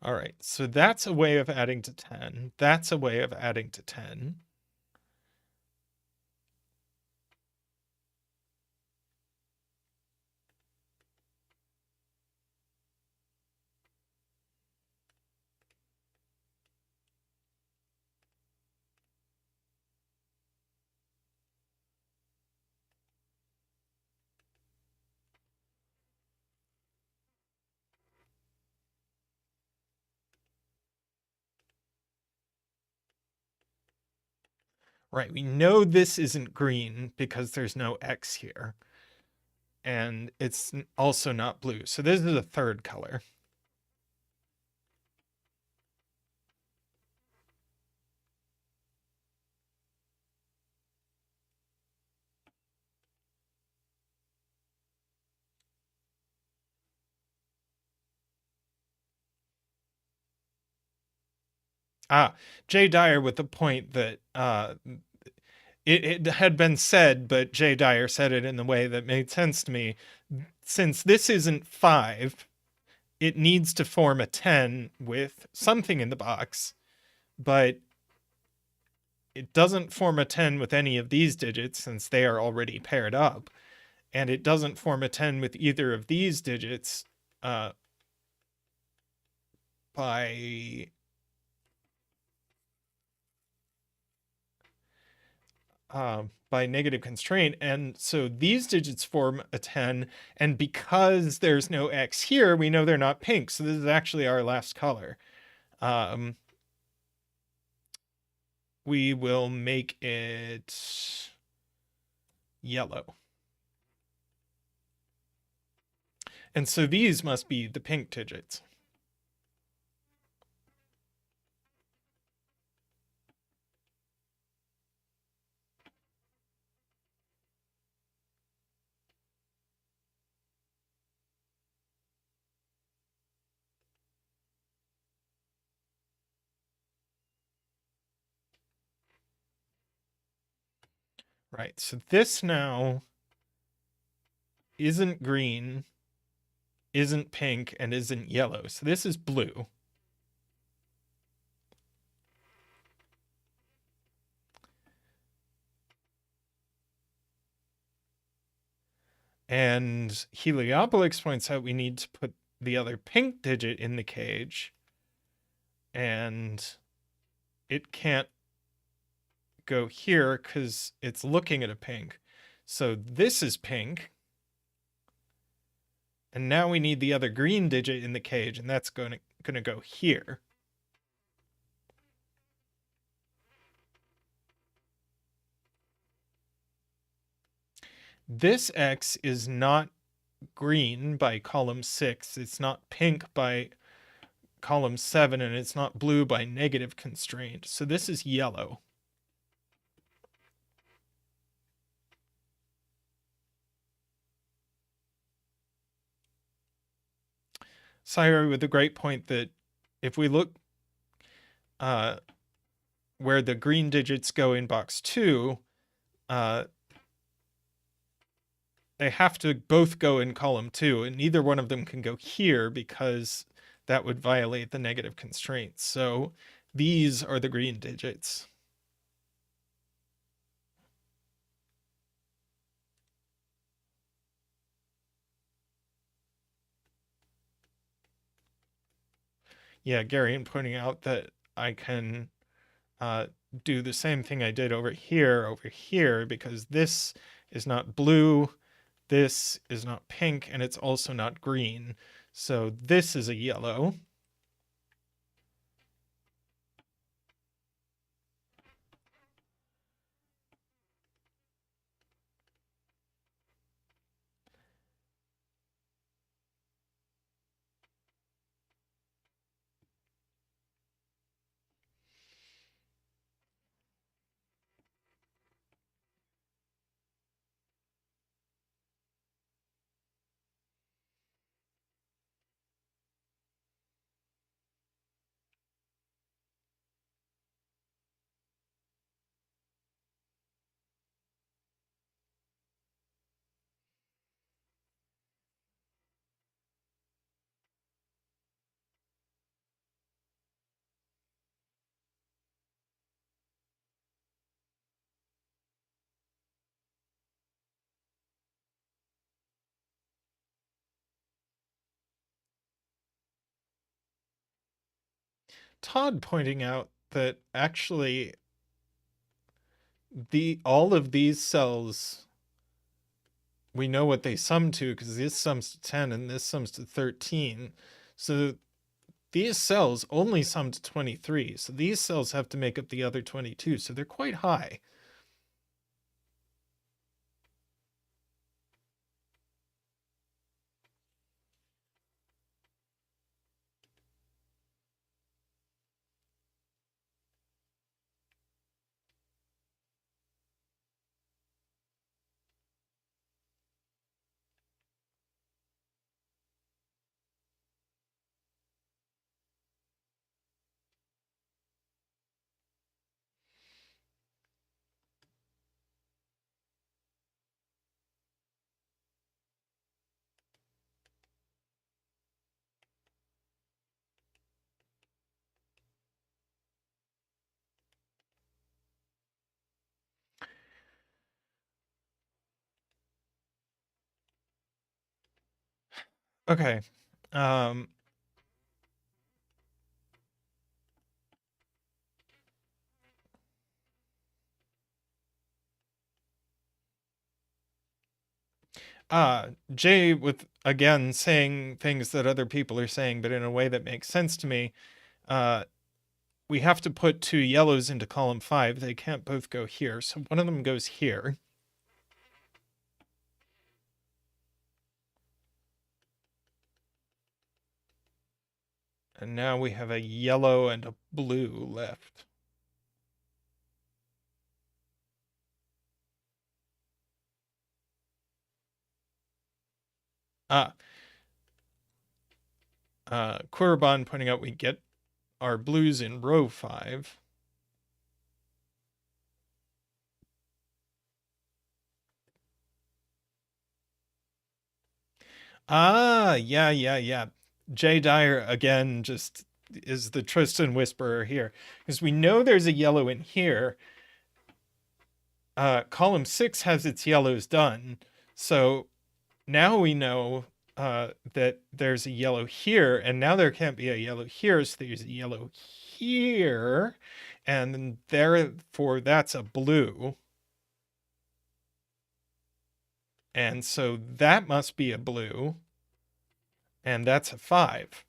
All right, so that's a way of adding to 10. That's a way of adding to 10. Right, we know this isn't green because there's no X here. And it's also not blue. So this is a third color. Jay Dyer with the point that it had been said, but Jay Dyer said it in the way that made sense to me. Since this isn't 5, it needs to form a 10 with something in the box, but it doesn't form a 10 with any of these digits since they are already paired up, and it doesn't form a 10 with either of these digits by negative constraint. And so these digits form a 10, and because there's no X here, we know they're not pink. So this is actually our last color. We will make it yellow. And so these must be the pink digits. Right, so this now isn't green, isn't pink, and isn't yellow. So this is blue. And Heliopolis points out we need to put the other pink digit in the cage, and it can't go here because it's looking at a pink. So this is pink. And now we need the other green digit in the cage, and that's going to go here. This X is not green by column 6. It's not pink by column 7, and it's not blue by negative constraint. So this is yellow. Sire with a great point that if we look where the green digits go in box 2, they have to both go in column 2, and neither one of them can go here because that would violate the negative constraints. So these are the green digits. Yeah, Gary, and pointing out that I can do the same thing I did over here, because this is not blue, this is not pink, and it's also not green. So this is a yellow. Todd pointing out that actually all of these cells, we know what they sum to because this sums to 10 and this sums to 13. So these cells only sum to 23. So these cells have to make up the other 22. So they're quite high. Okay. Jay with again saying things that other people are saying, but in a way that makes sense to me. Uh, we have to put two yellows into column 5. They can't both go here, so one of them goes here. And now we have a yellow and a blue left. Kurban pointing out we get our blues in row 5. Yeah. Jay Dyer again just is the Tristan whisperer here. Because we know there's a yellow in here. Column 6 has its yellows done. So now we know that there's a yellow here, and now there can't be a yellow here, so there's a yellow here, and therefore that's a blue. And so that must be a blue, and that's a 5.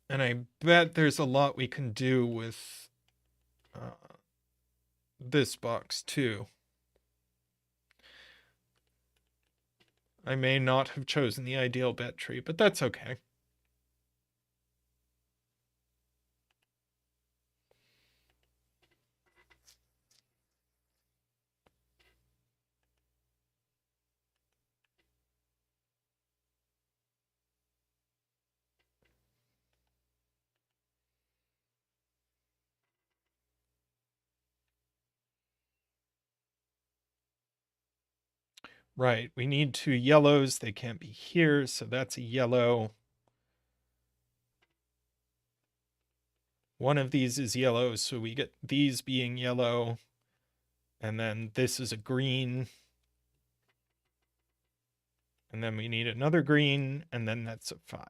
And I bet there's a lot we can do with this box too. I may not have chosen the ideal bet tree, but that's okay. Right, we need two yellows. They can't be here, so that's a yellow. One of these is yellow, so we get these being yellow. And then this is a green. And then we need another green, and then that's a 5.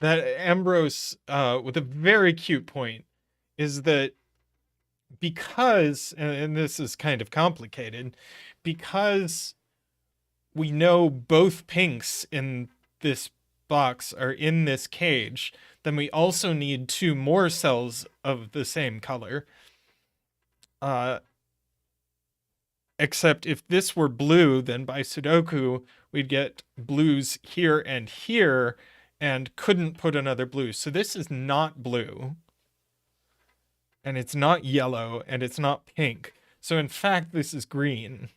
That Ambrose, with a very cute point, is that because, and this is kind of complicated, because we know both pinks in this box are in this cage, then we also need two more cells of the same color. Except if this were blue, then by Sudoku, we'd get blues here and couldn't put another blue. So this is not blue, and it's not yellow, and it's not pink. So in fact, this is green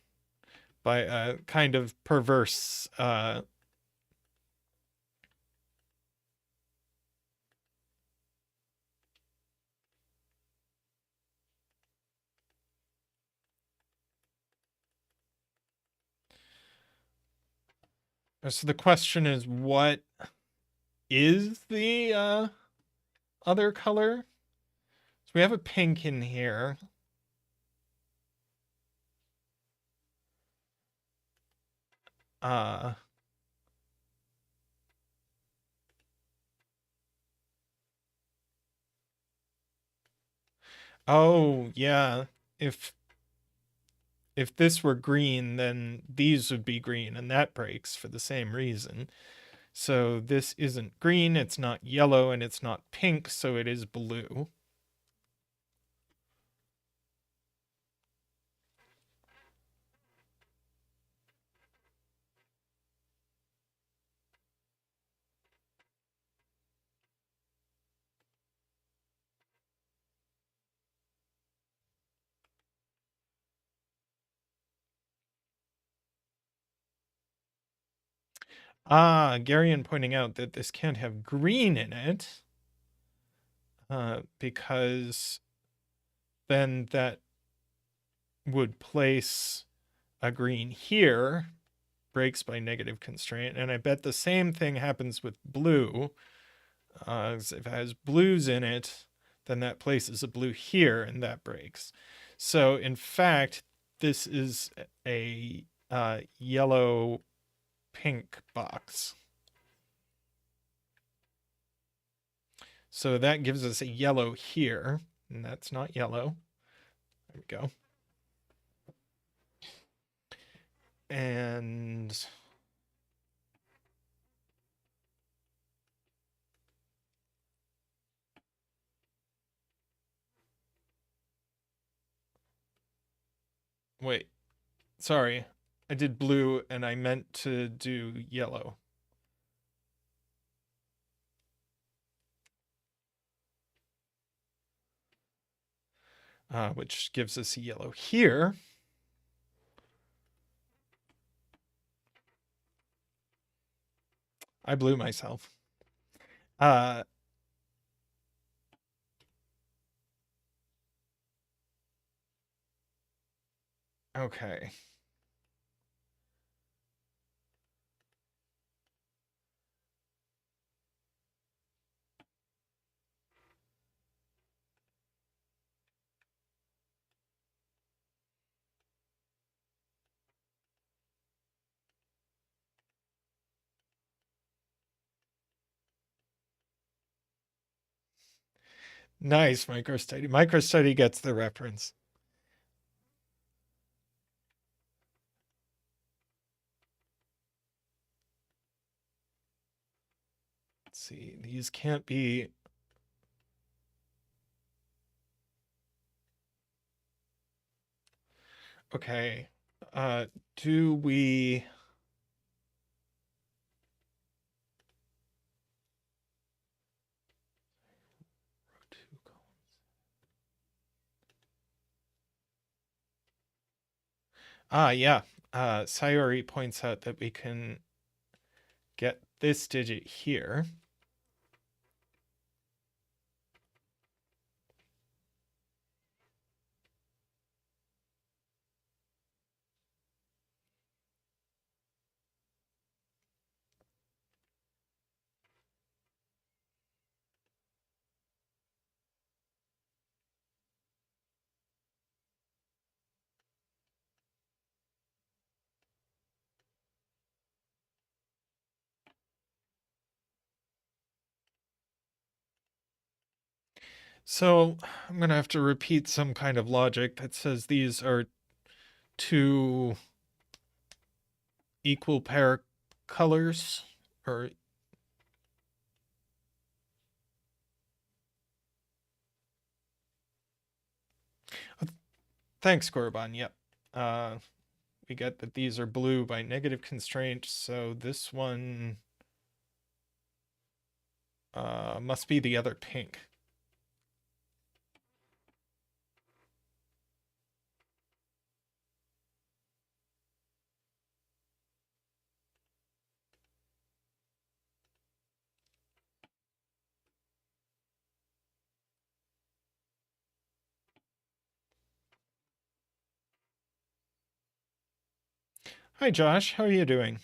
by a kind of perverse so the question is, what is the other color? So we have a pink in here. Oh yeah. If this were green, then these would be green, and that breaks for the same reason. So this isn't green, it's not yellow, and it's not pink, so it is blue. Garion pointing out that this can't have green in it, because then that would place a green here, breaks by negative constraint, and I bet the same thing happens with blue. If it has blues in it, then that places a blue here, and that breaks. So in fact, this is a yellow pink box. So that gives us a yellow here, and that's not yellow. There we go. And wait, sorry, I did blue and I meant to do yellow. Which gives us a yellow here. I blew myself. Okay. Nice, MicroStudy. MicroStudy gets the reference. Let's see, these can't be. Okay. Do we. Yeah. Sayori points out that we can get this digit here. So I'm going to have to repeat some kind of logic that says these are two equal pair colors, or thanks, Korban. Yep. We get that these are blue by negative constraint, so this one must be the other pink. Hi, Josh. How are you doing?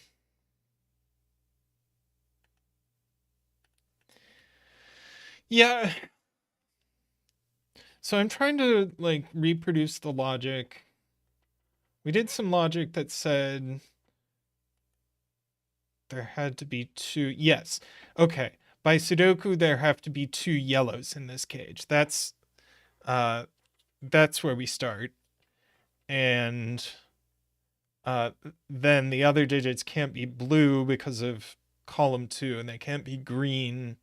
Yeah. So I'm trying to like reproduce the logic. We did some logic that said there had to be two. Yes. Okay. By Sudoku, there have to be two yellows in this cage. Uh that's where we start. And then the other digits can't be blue because of column 2, and they can't be green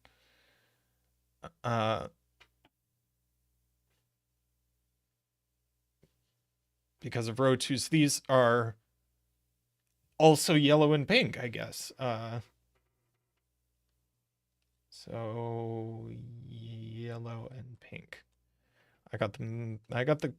because of row 2. So these are also yellow and pink, I guess. So yellow and pink. I got them. I got the.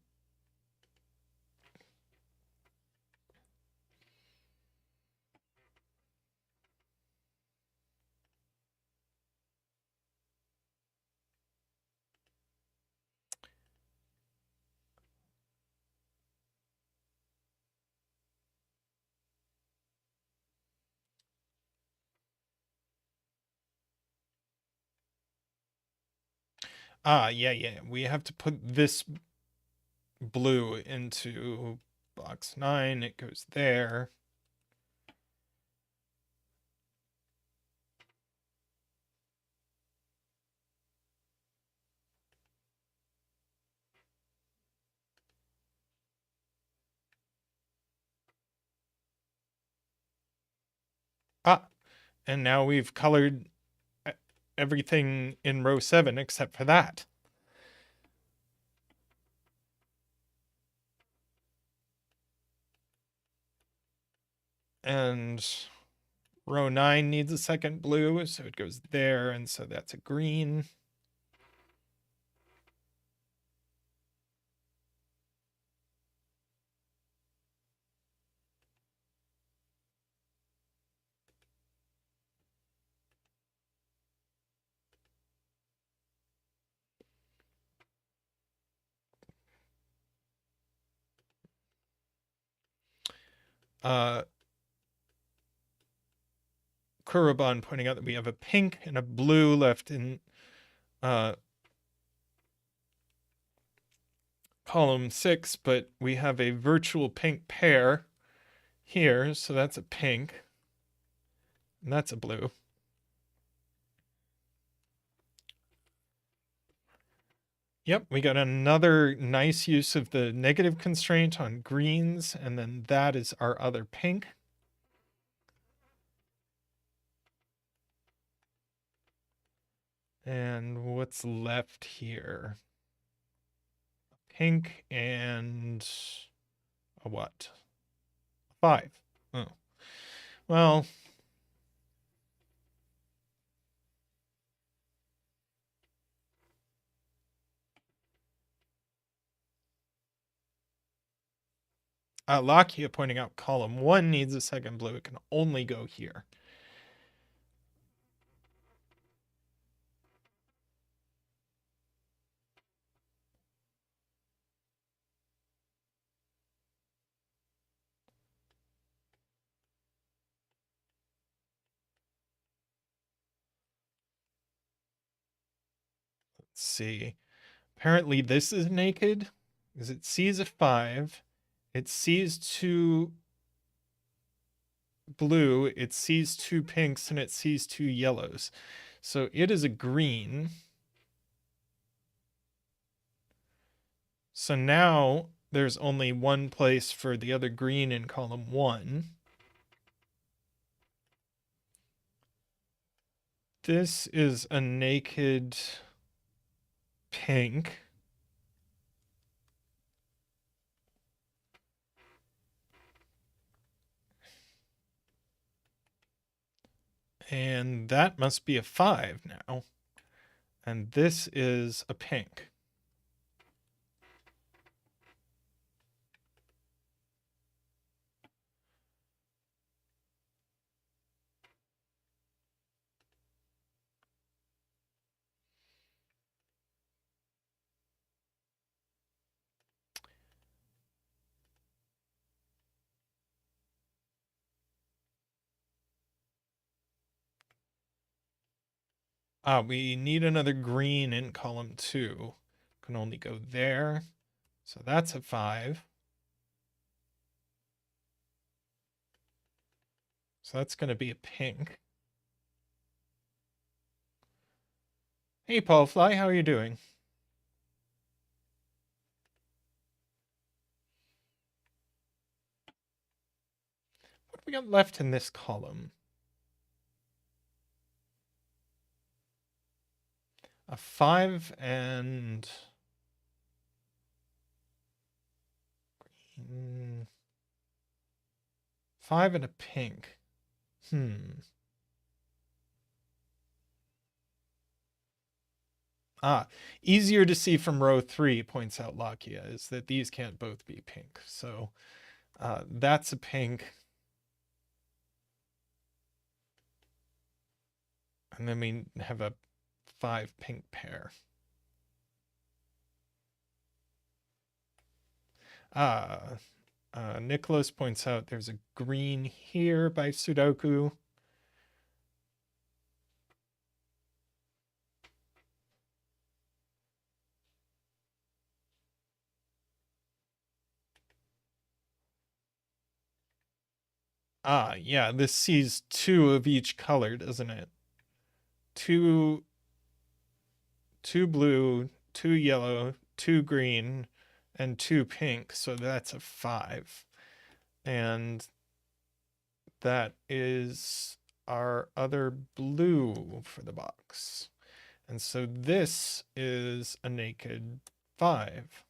Yeah. We have to put this blue into box 9. It goes there. And now we've colored everything in row 7 except for that. And row 9 needs a second blue, so it goes there, and so that's a green. Kurobon pointing out that we have a pink and a blue left in column 6, but we have a virtual pink pair here, so that's a pink, and that's a blue. Yep, we got another nice use of the negative constraint on greens, and then that is our other pink. And what's left here? Pink and a what? 5. Oh. Well, Lakia pointing out column 1 needs a second blue. It can only go here. Let's see. Apparently this is naked because it sees a 5. It sees 2 blue, it sees 2 pinks, and it sees 2 yellows. So it is a green. So now there's only one place for the other green in column 1. This is a naked pink. And that must be a 5 now. And this is a pink. We need another green in column 2. Can only go there. So that's a 5. So that's going to be a pink. Hey, Paul Fly, how are you doing? What do we got left in this column? A 5 and green. 5 and a pink. Easier to see from row 3, points out Lakia, is that these can't both be pink. So that's a pink. And then we have a 5 pink pair. Nicholas points out there's a green here by Sudoku. Ah, yeah, this sees 2 of each color, doesn't it? Two blue, 2 yellow, 2 green, and 2 pink, so that's a 5. And that is our other blue for the box. And so this is a naked 5.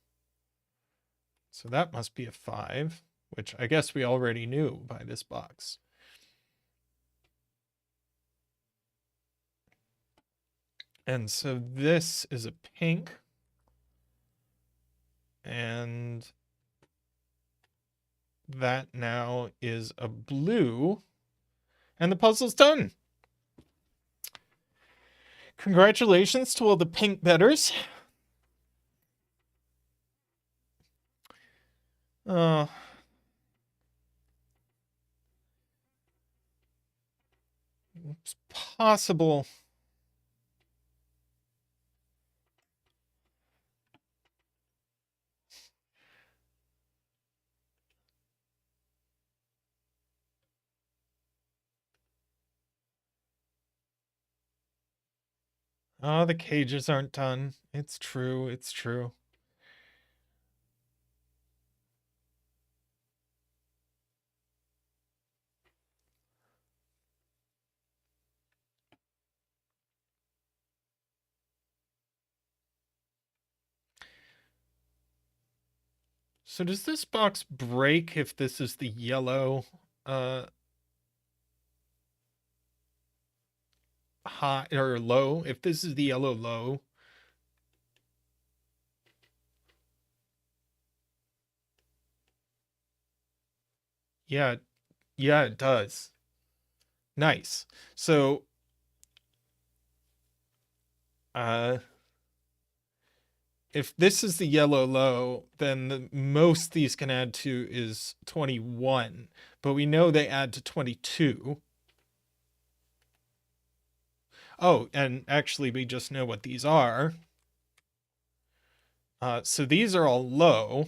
So that must be a 5, which I guess we already knew by this box. And so this is a pink. And that now is a blue. And the puzzle's done. Congratulations to all the pink betters. It's possible. Oh, the cages aren't done. It's true. It's true. So does this box break if this is the yellow high or low? If this is the yellow low? Yeah, yeah, it does. Nice. So if this is the yellow low, then the most these can add to is 21. But we know they add to 22. Oh, and actually we just know what these are. So these are all low.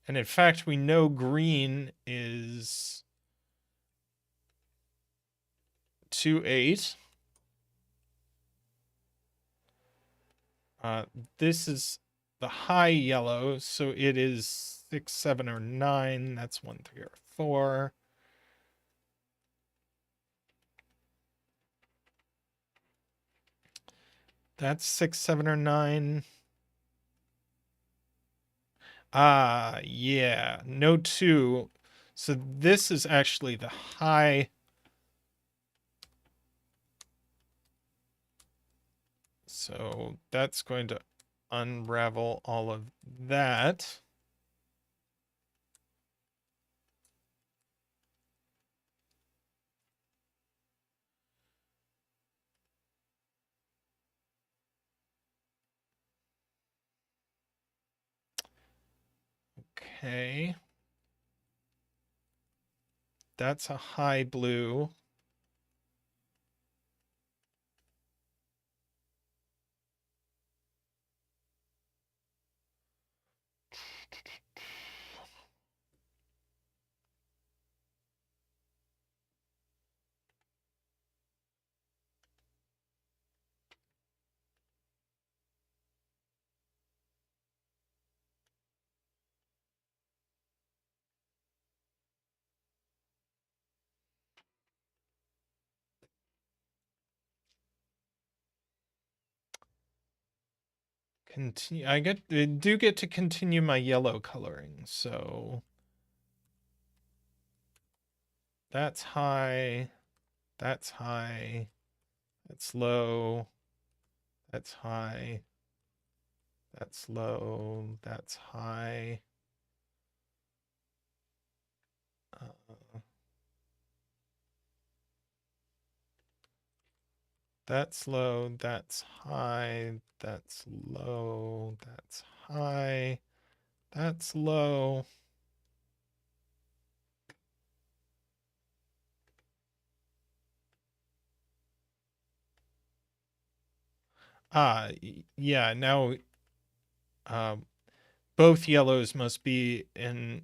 And in fact, we know green is 2, 8. This is the high yellow, so it is 6, 7, or 9. That's 1, 3, or 4. That's 6, 7, or 9. Ah, yeah. No 2. So this is actually the high. So that's going to unravel all of that. Okay. That's a high blue. Continue. I do get to continue my yellow coloring. So that's high. That's high. That's low. That's high. That's low. That's high. That's low. That's high. That's low. That's high. That's low. Yeah, now both yellows must be in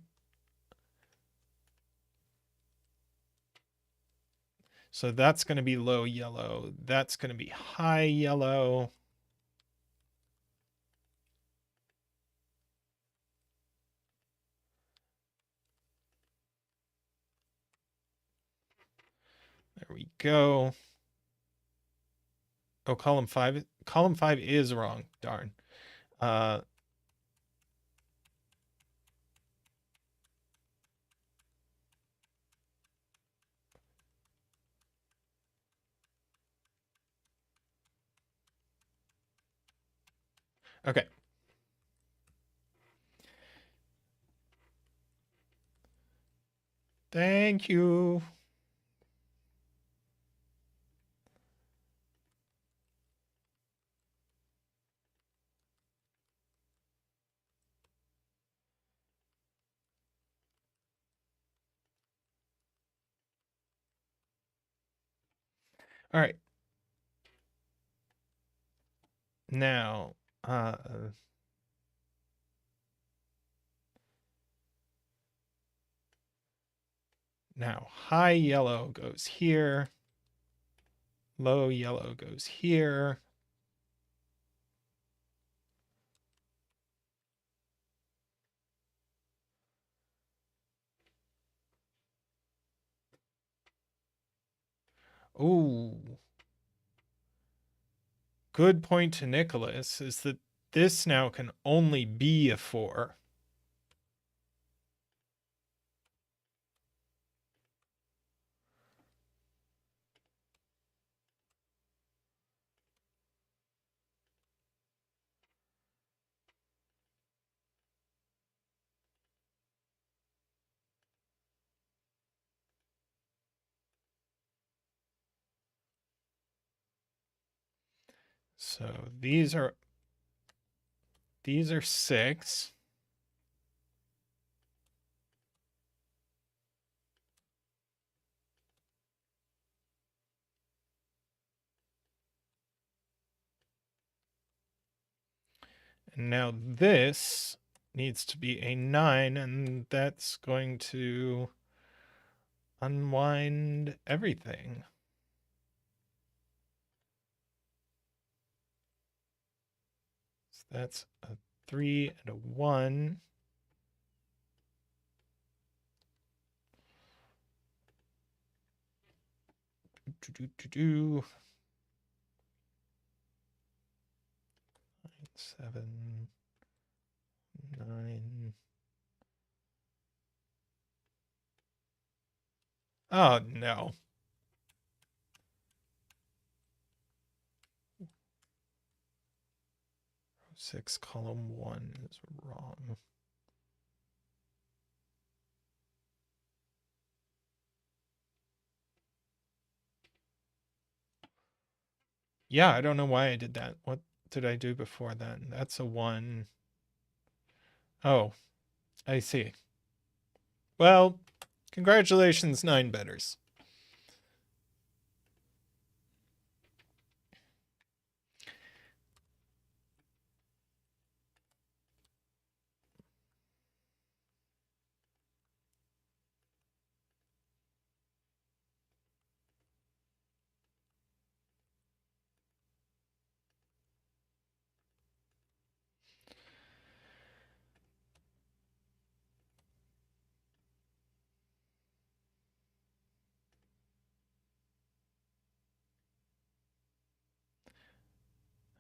So that's going to be low yellow. That's going to be high yellow. There we go. Oh, column 5. Column 5 is wrong. Darn. Okay. Thank you. All right. Now, high yellow goes here. Low yellow goes here. Ooh. Good point to Nicholas is that this now can only be a 4. So these are 6. And now this needs to be a 9, and that's going to unwind everything. So that's a 3 and a 1. Do. 7, 9. Oh no. 6 column 1 is wrong. Yeah, I don't know why I did that. What did I do before then? That's a 1. Oh, I see. Well, congratulations, 9 betters.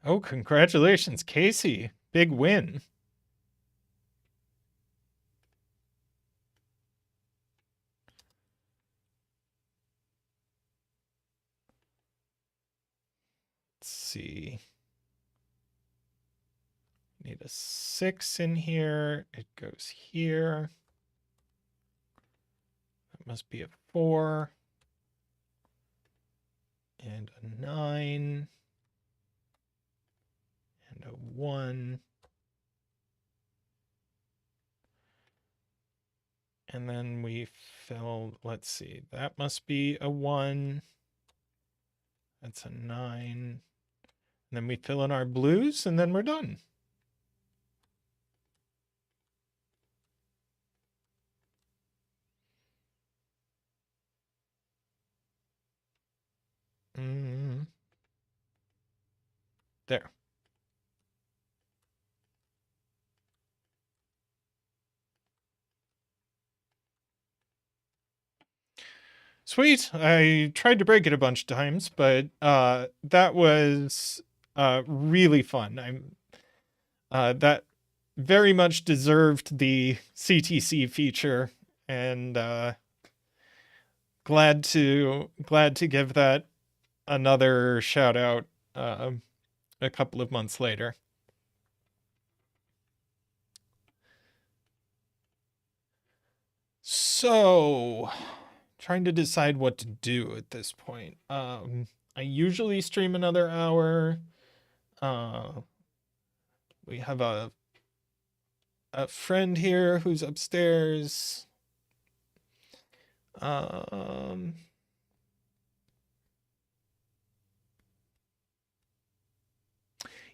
Oh, congratulations, Casey. Big win. Let's see. Need a 6 in here. It goes here. That must be a 4. And a 9. And a 1. And then we fill, let's see, that must be a 1. That's a 9. And then we fill in our blues, and then we're done. There. Sweet. I tried to break it a bunch of times, but that was really fun. That very much deserved the CTC feature, and glad to give that another shout out a couple of months later. So, trying to decide what to do at this point. I usually stream another hour. We have a friend here who's upstairs.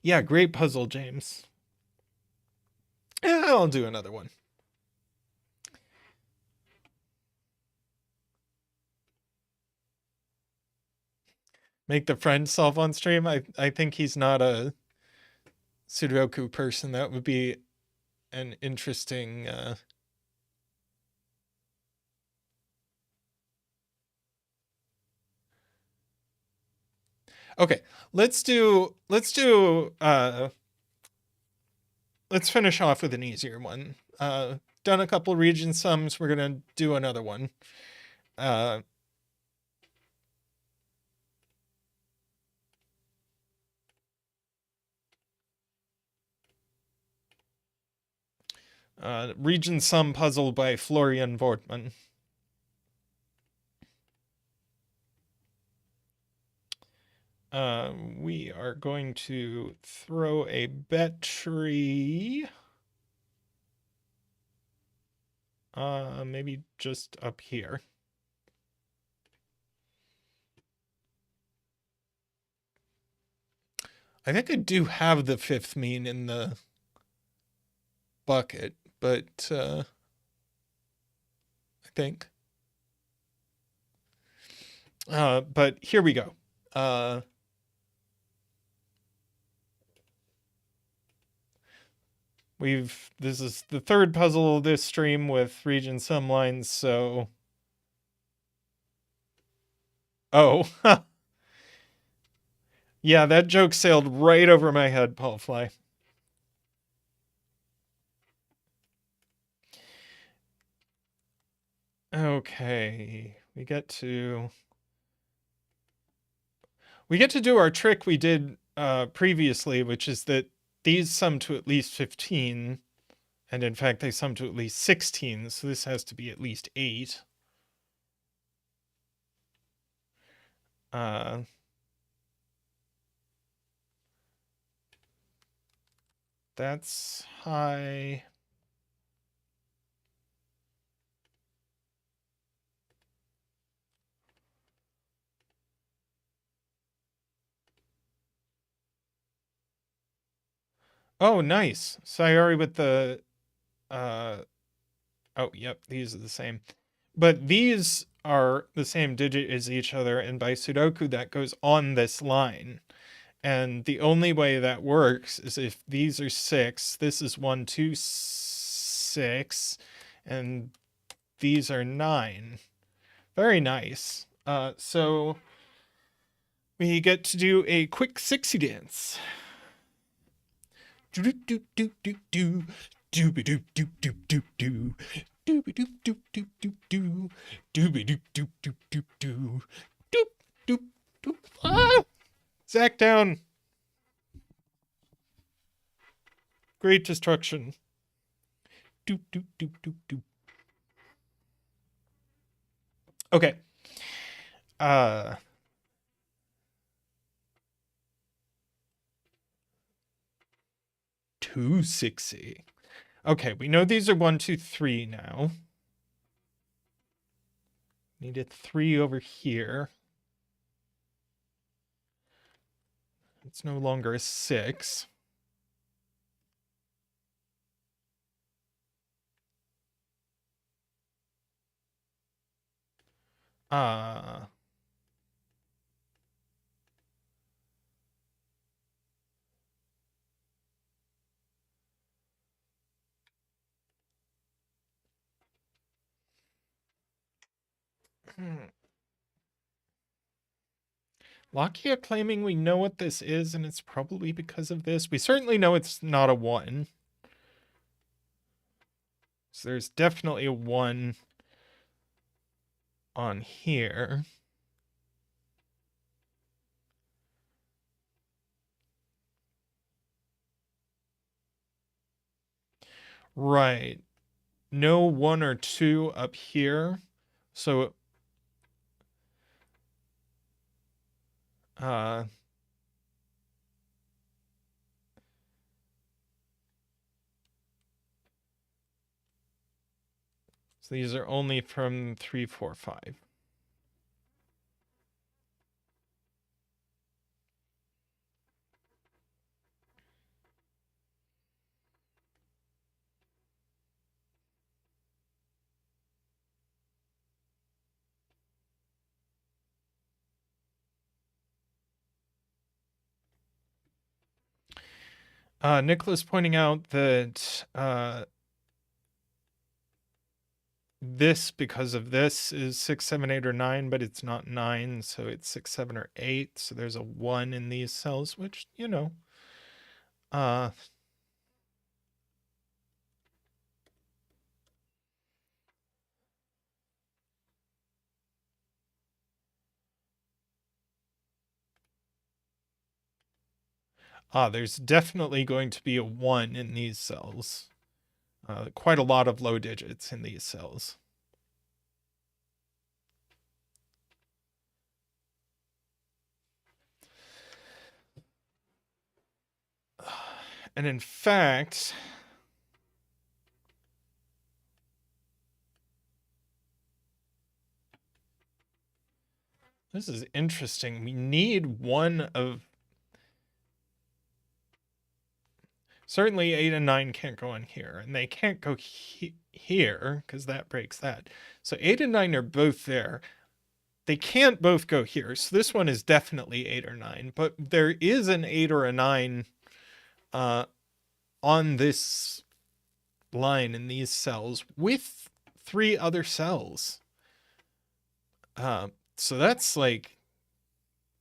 Yeah, great puzzle, James. Yeah, I'll do another one. Make the friend solve on stream. I think he's not a Sudoku person. That would be an interesting Okay, let's finish off with an easier one. Done a couple region sums, we're gonna do another one. Region sum puzzle by Florian Wortmann. We are going to throw a bet tree. Maybe just up here. I think I do have the fifth mean in the bucket, but I think. But here we go. This is the third puzzle of this stream with region sum lines, so. Oh. Yeah, that joke sailed right over my head, Paul Fly. Okay, we get to do our trick we did previously, which is that these sum to at least 15, and in fact they sum to at least 16, so this has to be at least 8. That's high. Oh, nice. Sayori with the oh, yep, these are the same. But these are the same digit as each other, and by Sudoku that goes on this line. And the only way that works is if these are 6, this is 1, 2, 6, and these are 9. Very nice. So we get to do a quick 60 dance. Do do do do do do do do do do do do dooby doop doop doop doop doo dooby doop doop doop doop doo doop doop doop. Ah! Zach down. Great destruction. Doop doop doop doop doop. Okay. 260. Okay, we know these are 1, 2, 3 now. Need a 3 over here. It's no longer a 6. Lakia claiming we know what this is, and it's probably because of this. We certainly know it's not a 1. So there's definitely a 1 on here. Right. No 1 or 2 up here. So so these are only from 3, 4, 5. Nicholas pointing out that this, because of this, is 6, 7, 8, or 9, but it's not 9, so it's 6, 7, or 8. So there's a 1 in these cells, which, you know, there's definitely going to be a 1 in these cells. Quite a lot of low digits in these cells. And in fact, this is interesting. We need one of... Certainly 8 and 9 can't go in here, and they can't go here, because that breaks that. So 8 and 9 are both there. They can't both go here, so this one is definitely 8 or 9, but there is an 8 or a 9 on this line in these cells with 3 other cells. So that's like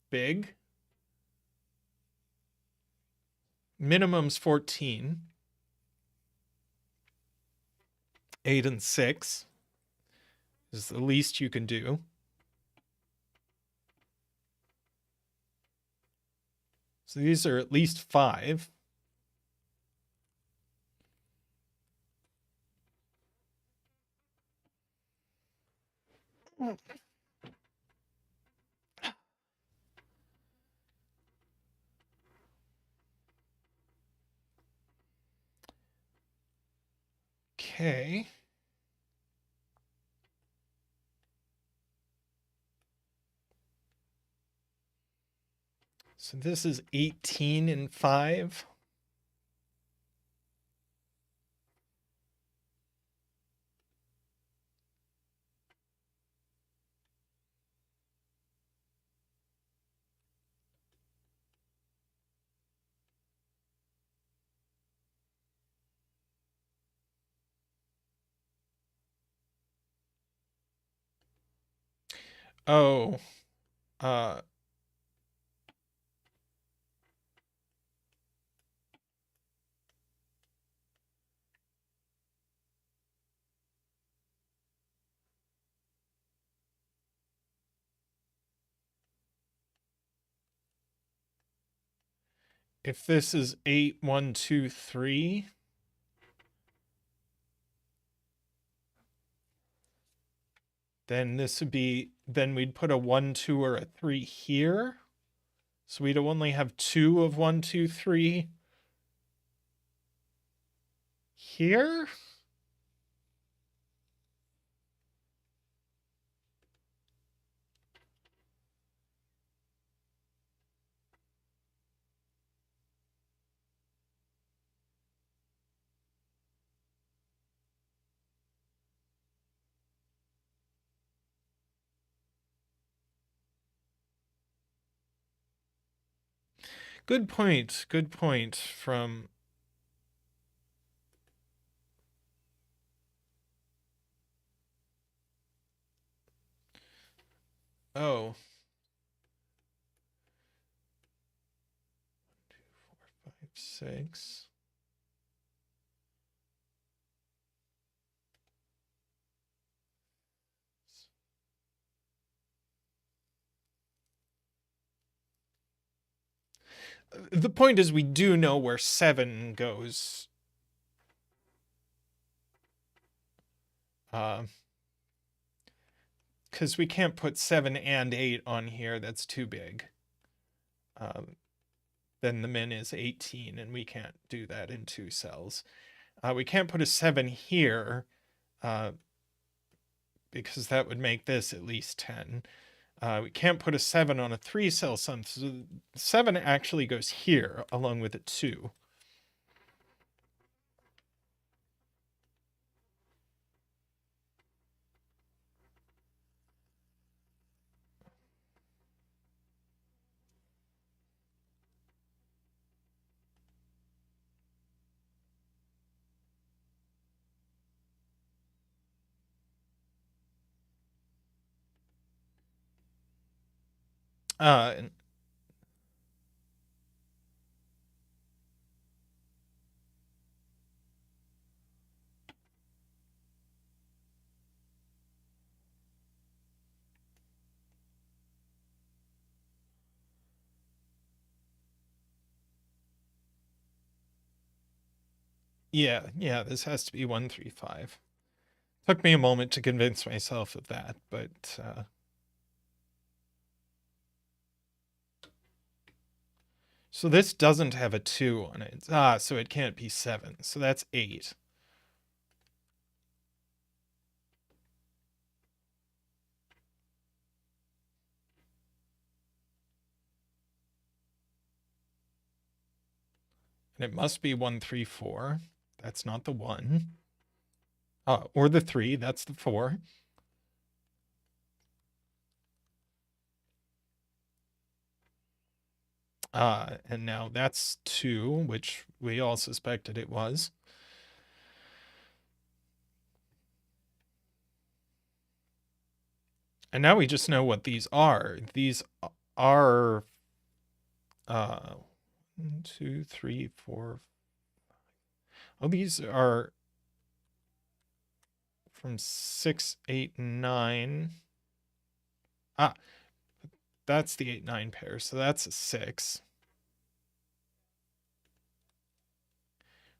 big. Minimum's 14. 8 and 6 is the least you can do. So these are at least 5. Okay. So this is 18 and 5. Oh, if this is 8, 1, 2, 3, then this would be, then we'd put a 1, 2, or a 3 here. So we'd only have 2 of 1, 2, 3 here. Good point. Good point from... Oh. 1, 2, 4, 5, 6. The point is we do know where 7 goes. Because we can't put 7 and 8 on here. That's too big. Then the min is 18, and we can't do that in 2 cells. We can't put a 7 here because that would make this at least 10. We can't put a 7 on a 3-cell sum. So 7 actually goes here along with a 2. Uh, yeah, this has to be 135. Took me a moment to convince myself of that, but so this doesn't have a 2 on it. So it can't be 7. So that's 8. And it must be 134. That's not the 1. Or the 3. That's the 4. And now that's 2, which we all suspected it was. And now we just know what these are. These are 1, 2, 3, 4. Oh, these are from 6, 8, 9. That's the 8, 9 pair. So that's a 6.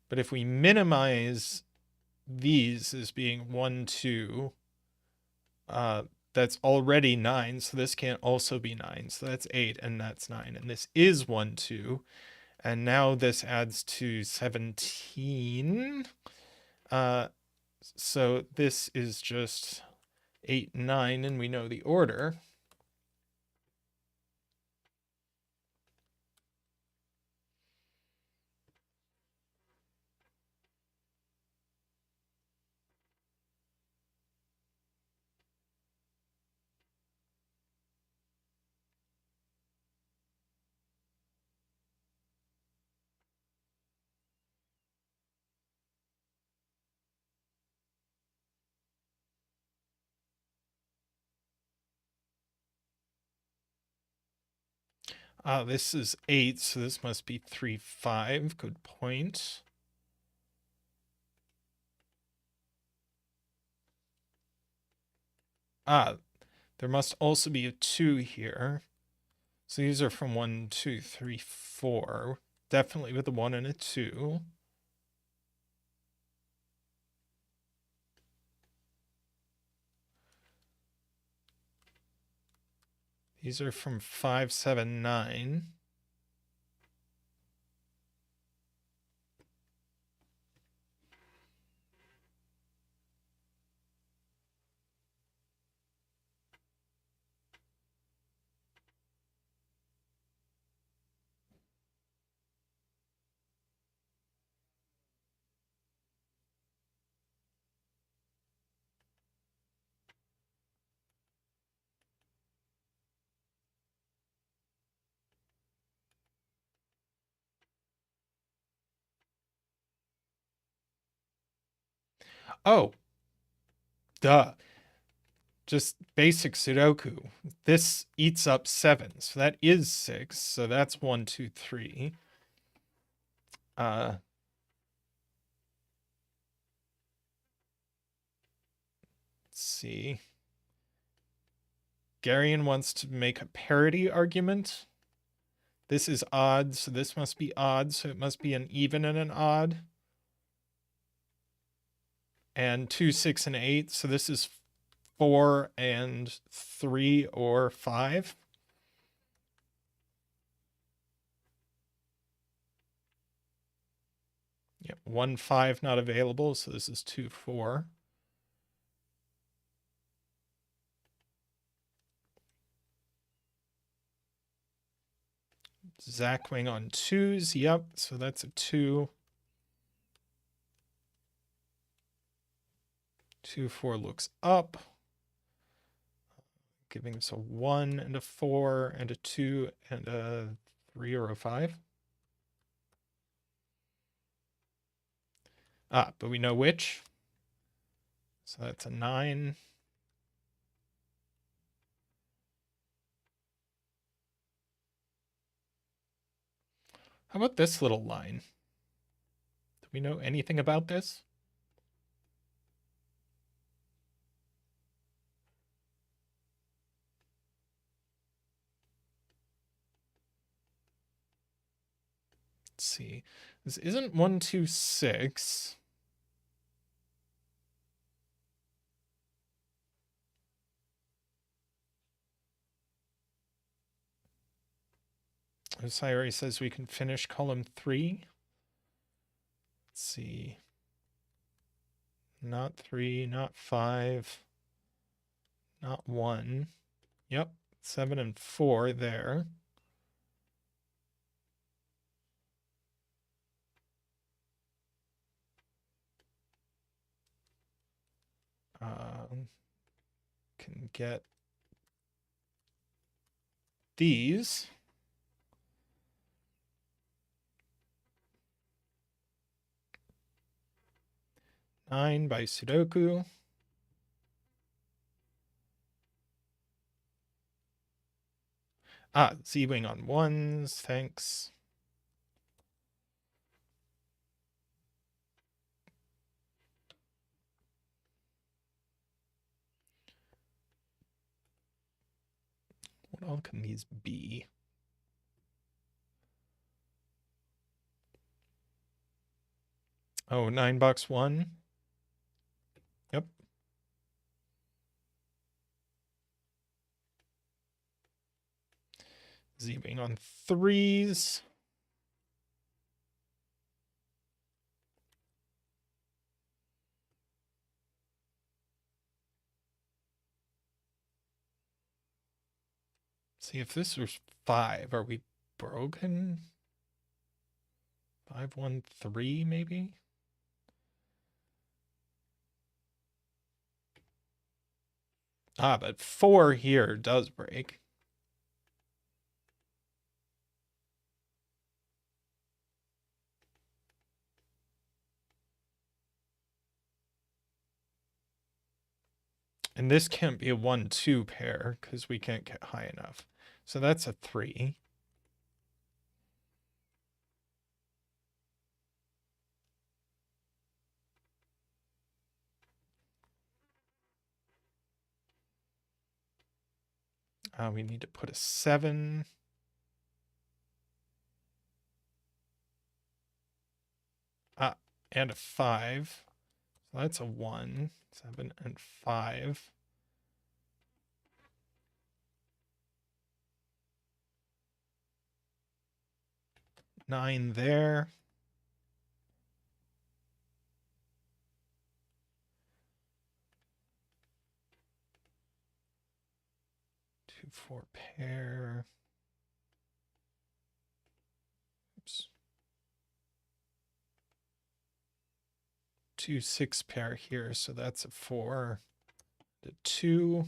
But if we minimize these as being 1, 2, that's already 9. So this can't also be 9. So that's 8 and that's 9. And this is 1, 2. And now this adds to 17. So this is just 8, 9, and we know the order. This is 8, so this must be 3, 5. Good point. There must also be a 2 here. So these are from 1, 2, 3, 4. Definitely with a 1 and a 2. These are from 5, 7, 9. Oh, duh. just basic Sudoku. This eats up 7, so that is 6. So that's 1, 2, 3. Let's see. Garion wants to make a parity argument. This is odd, so this must be odd, so it must be an even and an odd. And 2, 6, and 8, so this is 4 and 3 or 5. Yeah, 1, 5 not available, so this is 2, 4. Zackwing on 2s, yep, so that's a 2. 2, 4 looks up, giving us a 1 and a 4 and a 2 and a 3 or a 5. But we know which. So that's a 9. How about this little line? Do we know anything about this? Let's see. This isn't 1, 2, 6. Osiri says we can finish column 3. Let's see. Not 3, not 5, not 1. Yep, 7 and 4 there. Can get these. Nine by Sudoku. Z-wing on 1s, thanks. What all can these be? Oh, 9 box 1. Yep. Z-wing on 3s. See, if this was 5, are we broken? 5, 1, 3, maybe? But 4 here does break. And this can't be a 1, 2 pair because we can't get high enough. So that's a 3. We need to put a 7. And a 5. So that's a 1, 7, and 5. Nine there. Two, 4 pair. Oops. 2, 6 pair here, so that's a 4. The 2.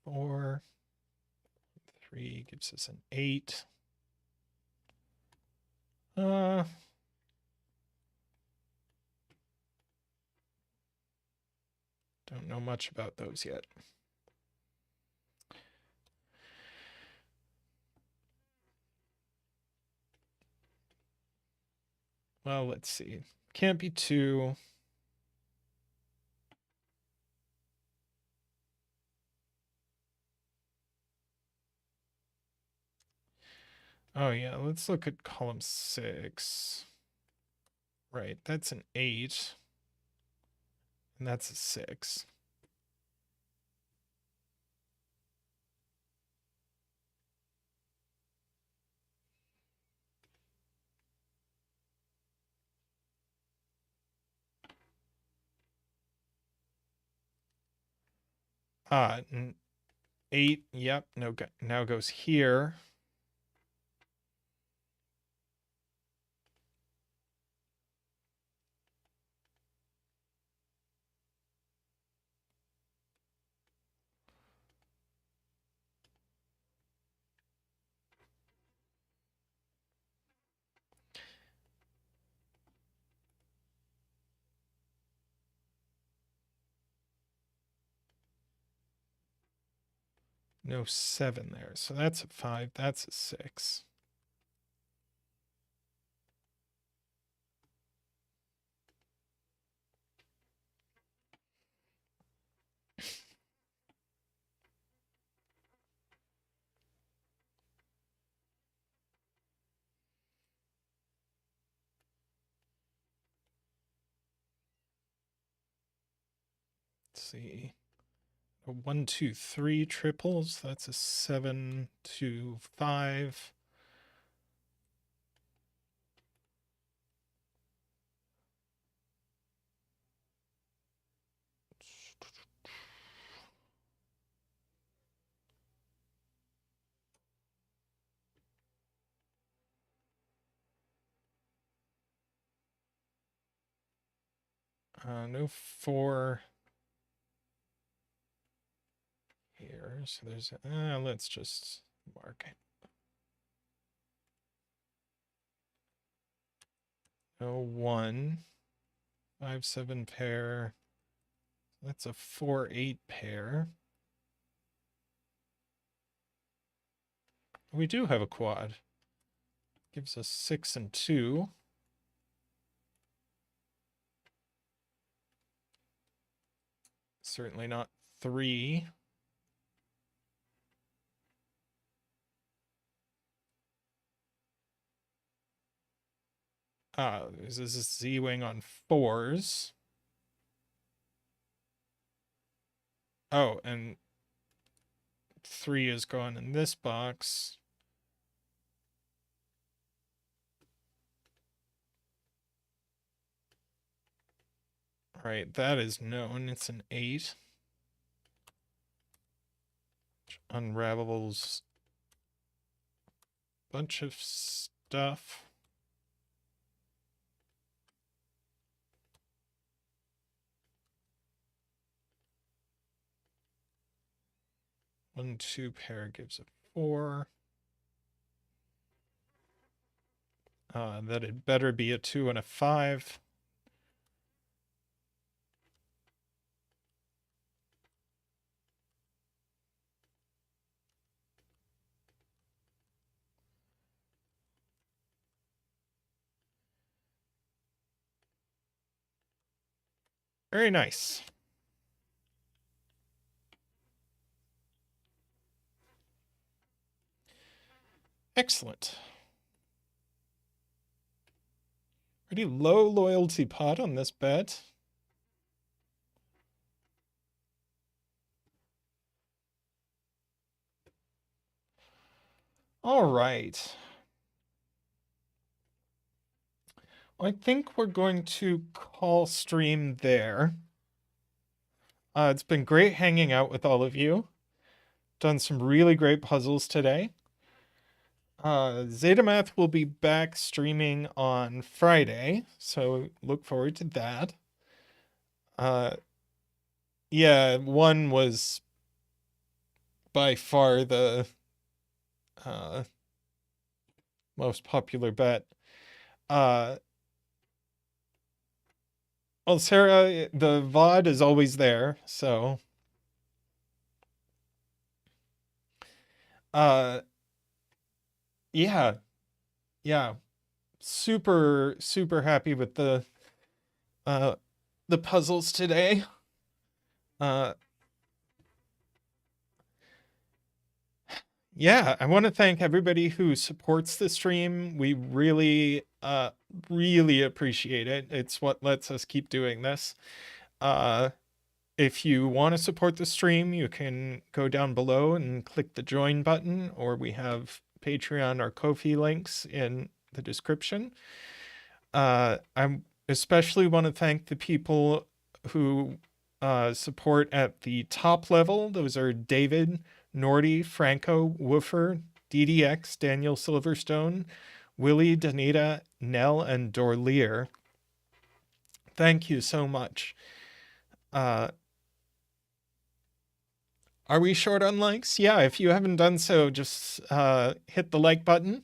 4. 3 gives us an 8. Don't know much about those yet. Well, let's see. Can't be 2. Oh, yeah, let's look at column 6. Right, that's an 8. And that's a 6. Ah, 8, yep, no, now goes here. No 7 there. So that's a 5. That's a 6. Let's see. A 1, 2, 3 triples. That's a 7, 2, 5. No 4 here. So there's, let's just mark it. No 1, 5, 7 pair. That's a 4, 8 pair. We do have a quad. Gives us 6 and 2. Certainly not 3. This is a Z-wing on 4s. Oh, and 3 is gone in this box. Right, that is known. It's an 8. Which unravels a bunch of stuff. One, 2 pair gives a 4. That had better be a 2 and a 5. Very nice. Excellent. Pretty low loyalty pot on this bet. All right. I think we're going to call stream there. It's been great hanging out with all of you. Done some really great puzzles today. Zeta will be back streaming on Friday, so look forward to that. Yeah, 1 was by far the most popular bet. Well, Sarah, the VOD is always there, so uh yeah, yeah. Super happy with uh the puzzles today. Uh yeah, I want to thank everybody who supports the stream. We really appreciate it. It's what lets us keep doing this. Uh if you want to support the stream, you can go down below and click the join button, or we have Patreon or Ko-fi links in the description. I especially want to thank the people who support at the top level. Those are David, Nordy, Franco, Woofer, DDX, Daniel Silverstone, Willie, Danita, Nell, and Dorlier. Thank you so much. Uh, are we short on likes? Yeah, if you haven't done so, just hit the like button.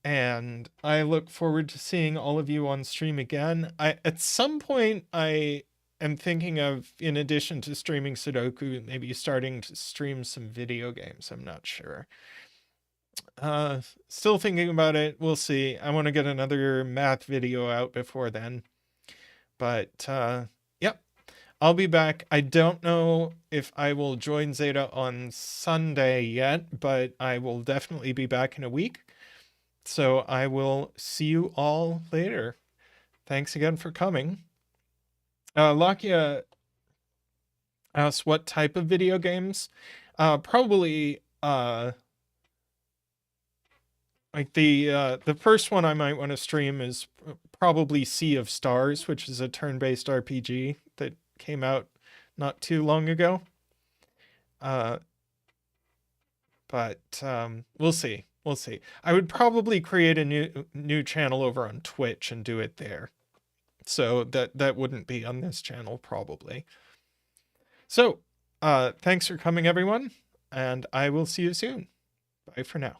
And I look forward to seeing all of you on stream again. At some point, I am thinking of, in addition to streaming Sudoku, maybe starting to stream some video games. I'm not sure. Still thinking about it. We'll see. I want to get another math video out before then. But yep, I'll be back. I don't know if I will join Zeta on Sunday yet, but I will definitely be back in a week. So I will see you all later. Thanks again for coming. Lakia asked what type of video games. Probably like the first one I might want to stream is probably Sea of Stars, which is a turn-based RPG that came out not too long ago. But we'll see. We'll see. I would probably create a new channel over on Twitch and do it there. So that wouldn't be on this channel probably. So, thanks for coming everyone, and I will see you soon. Bye for now.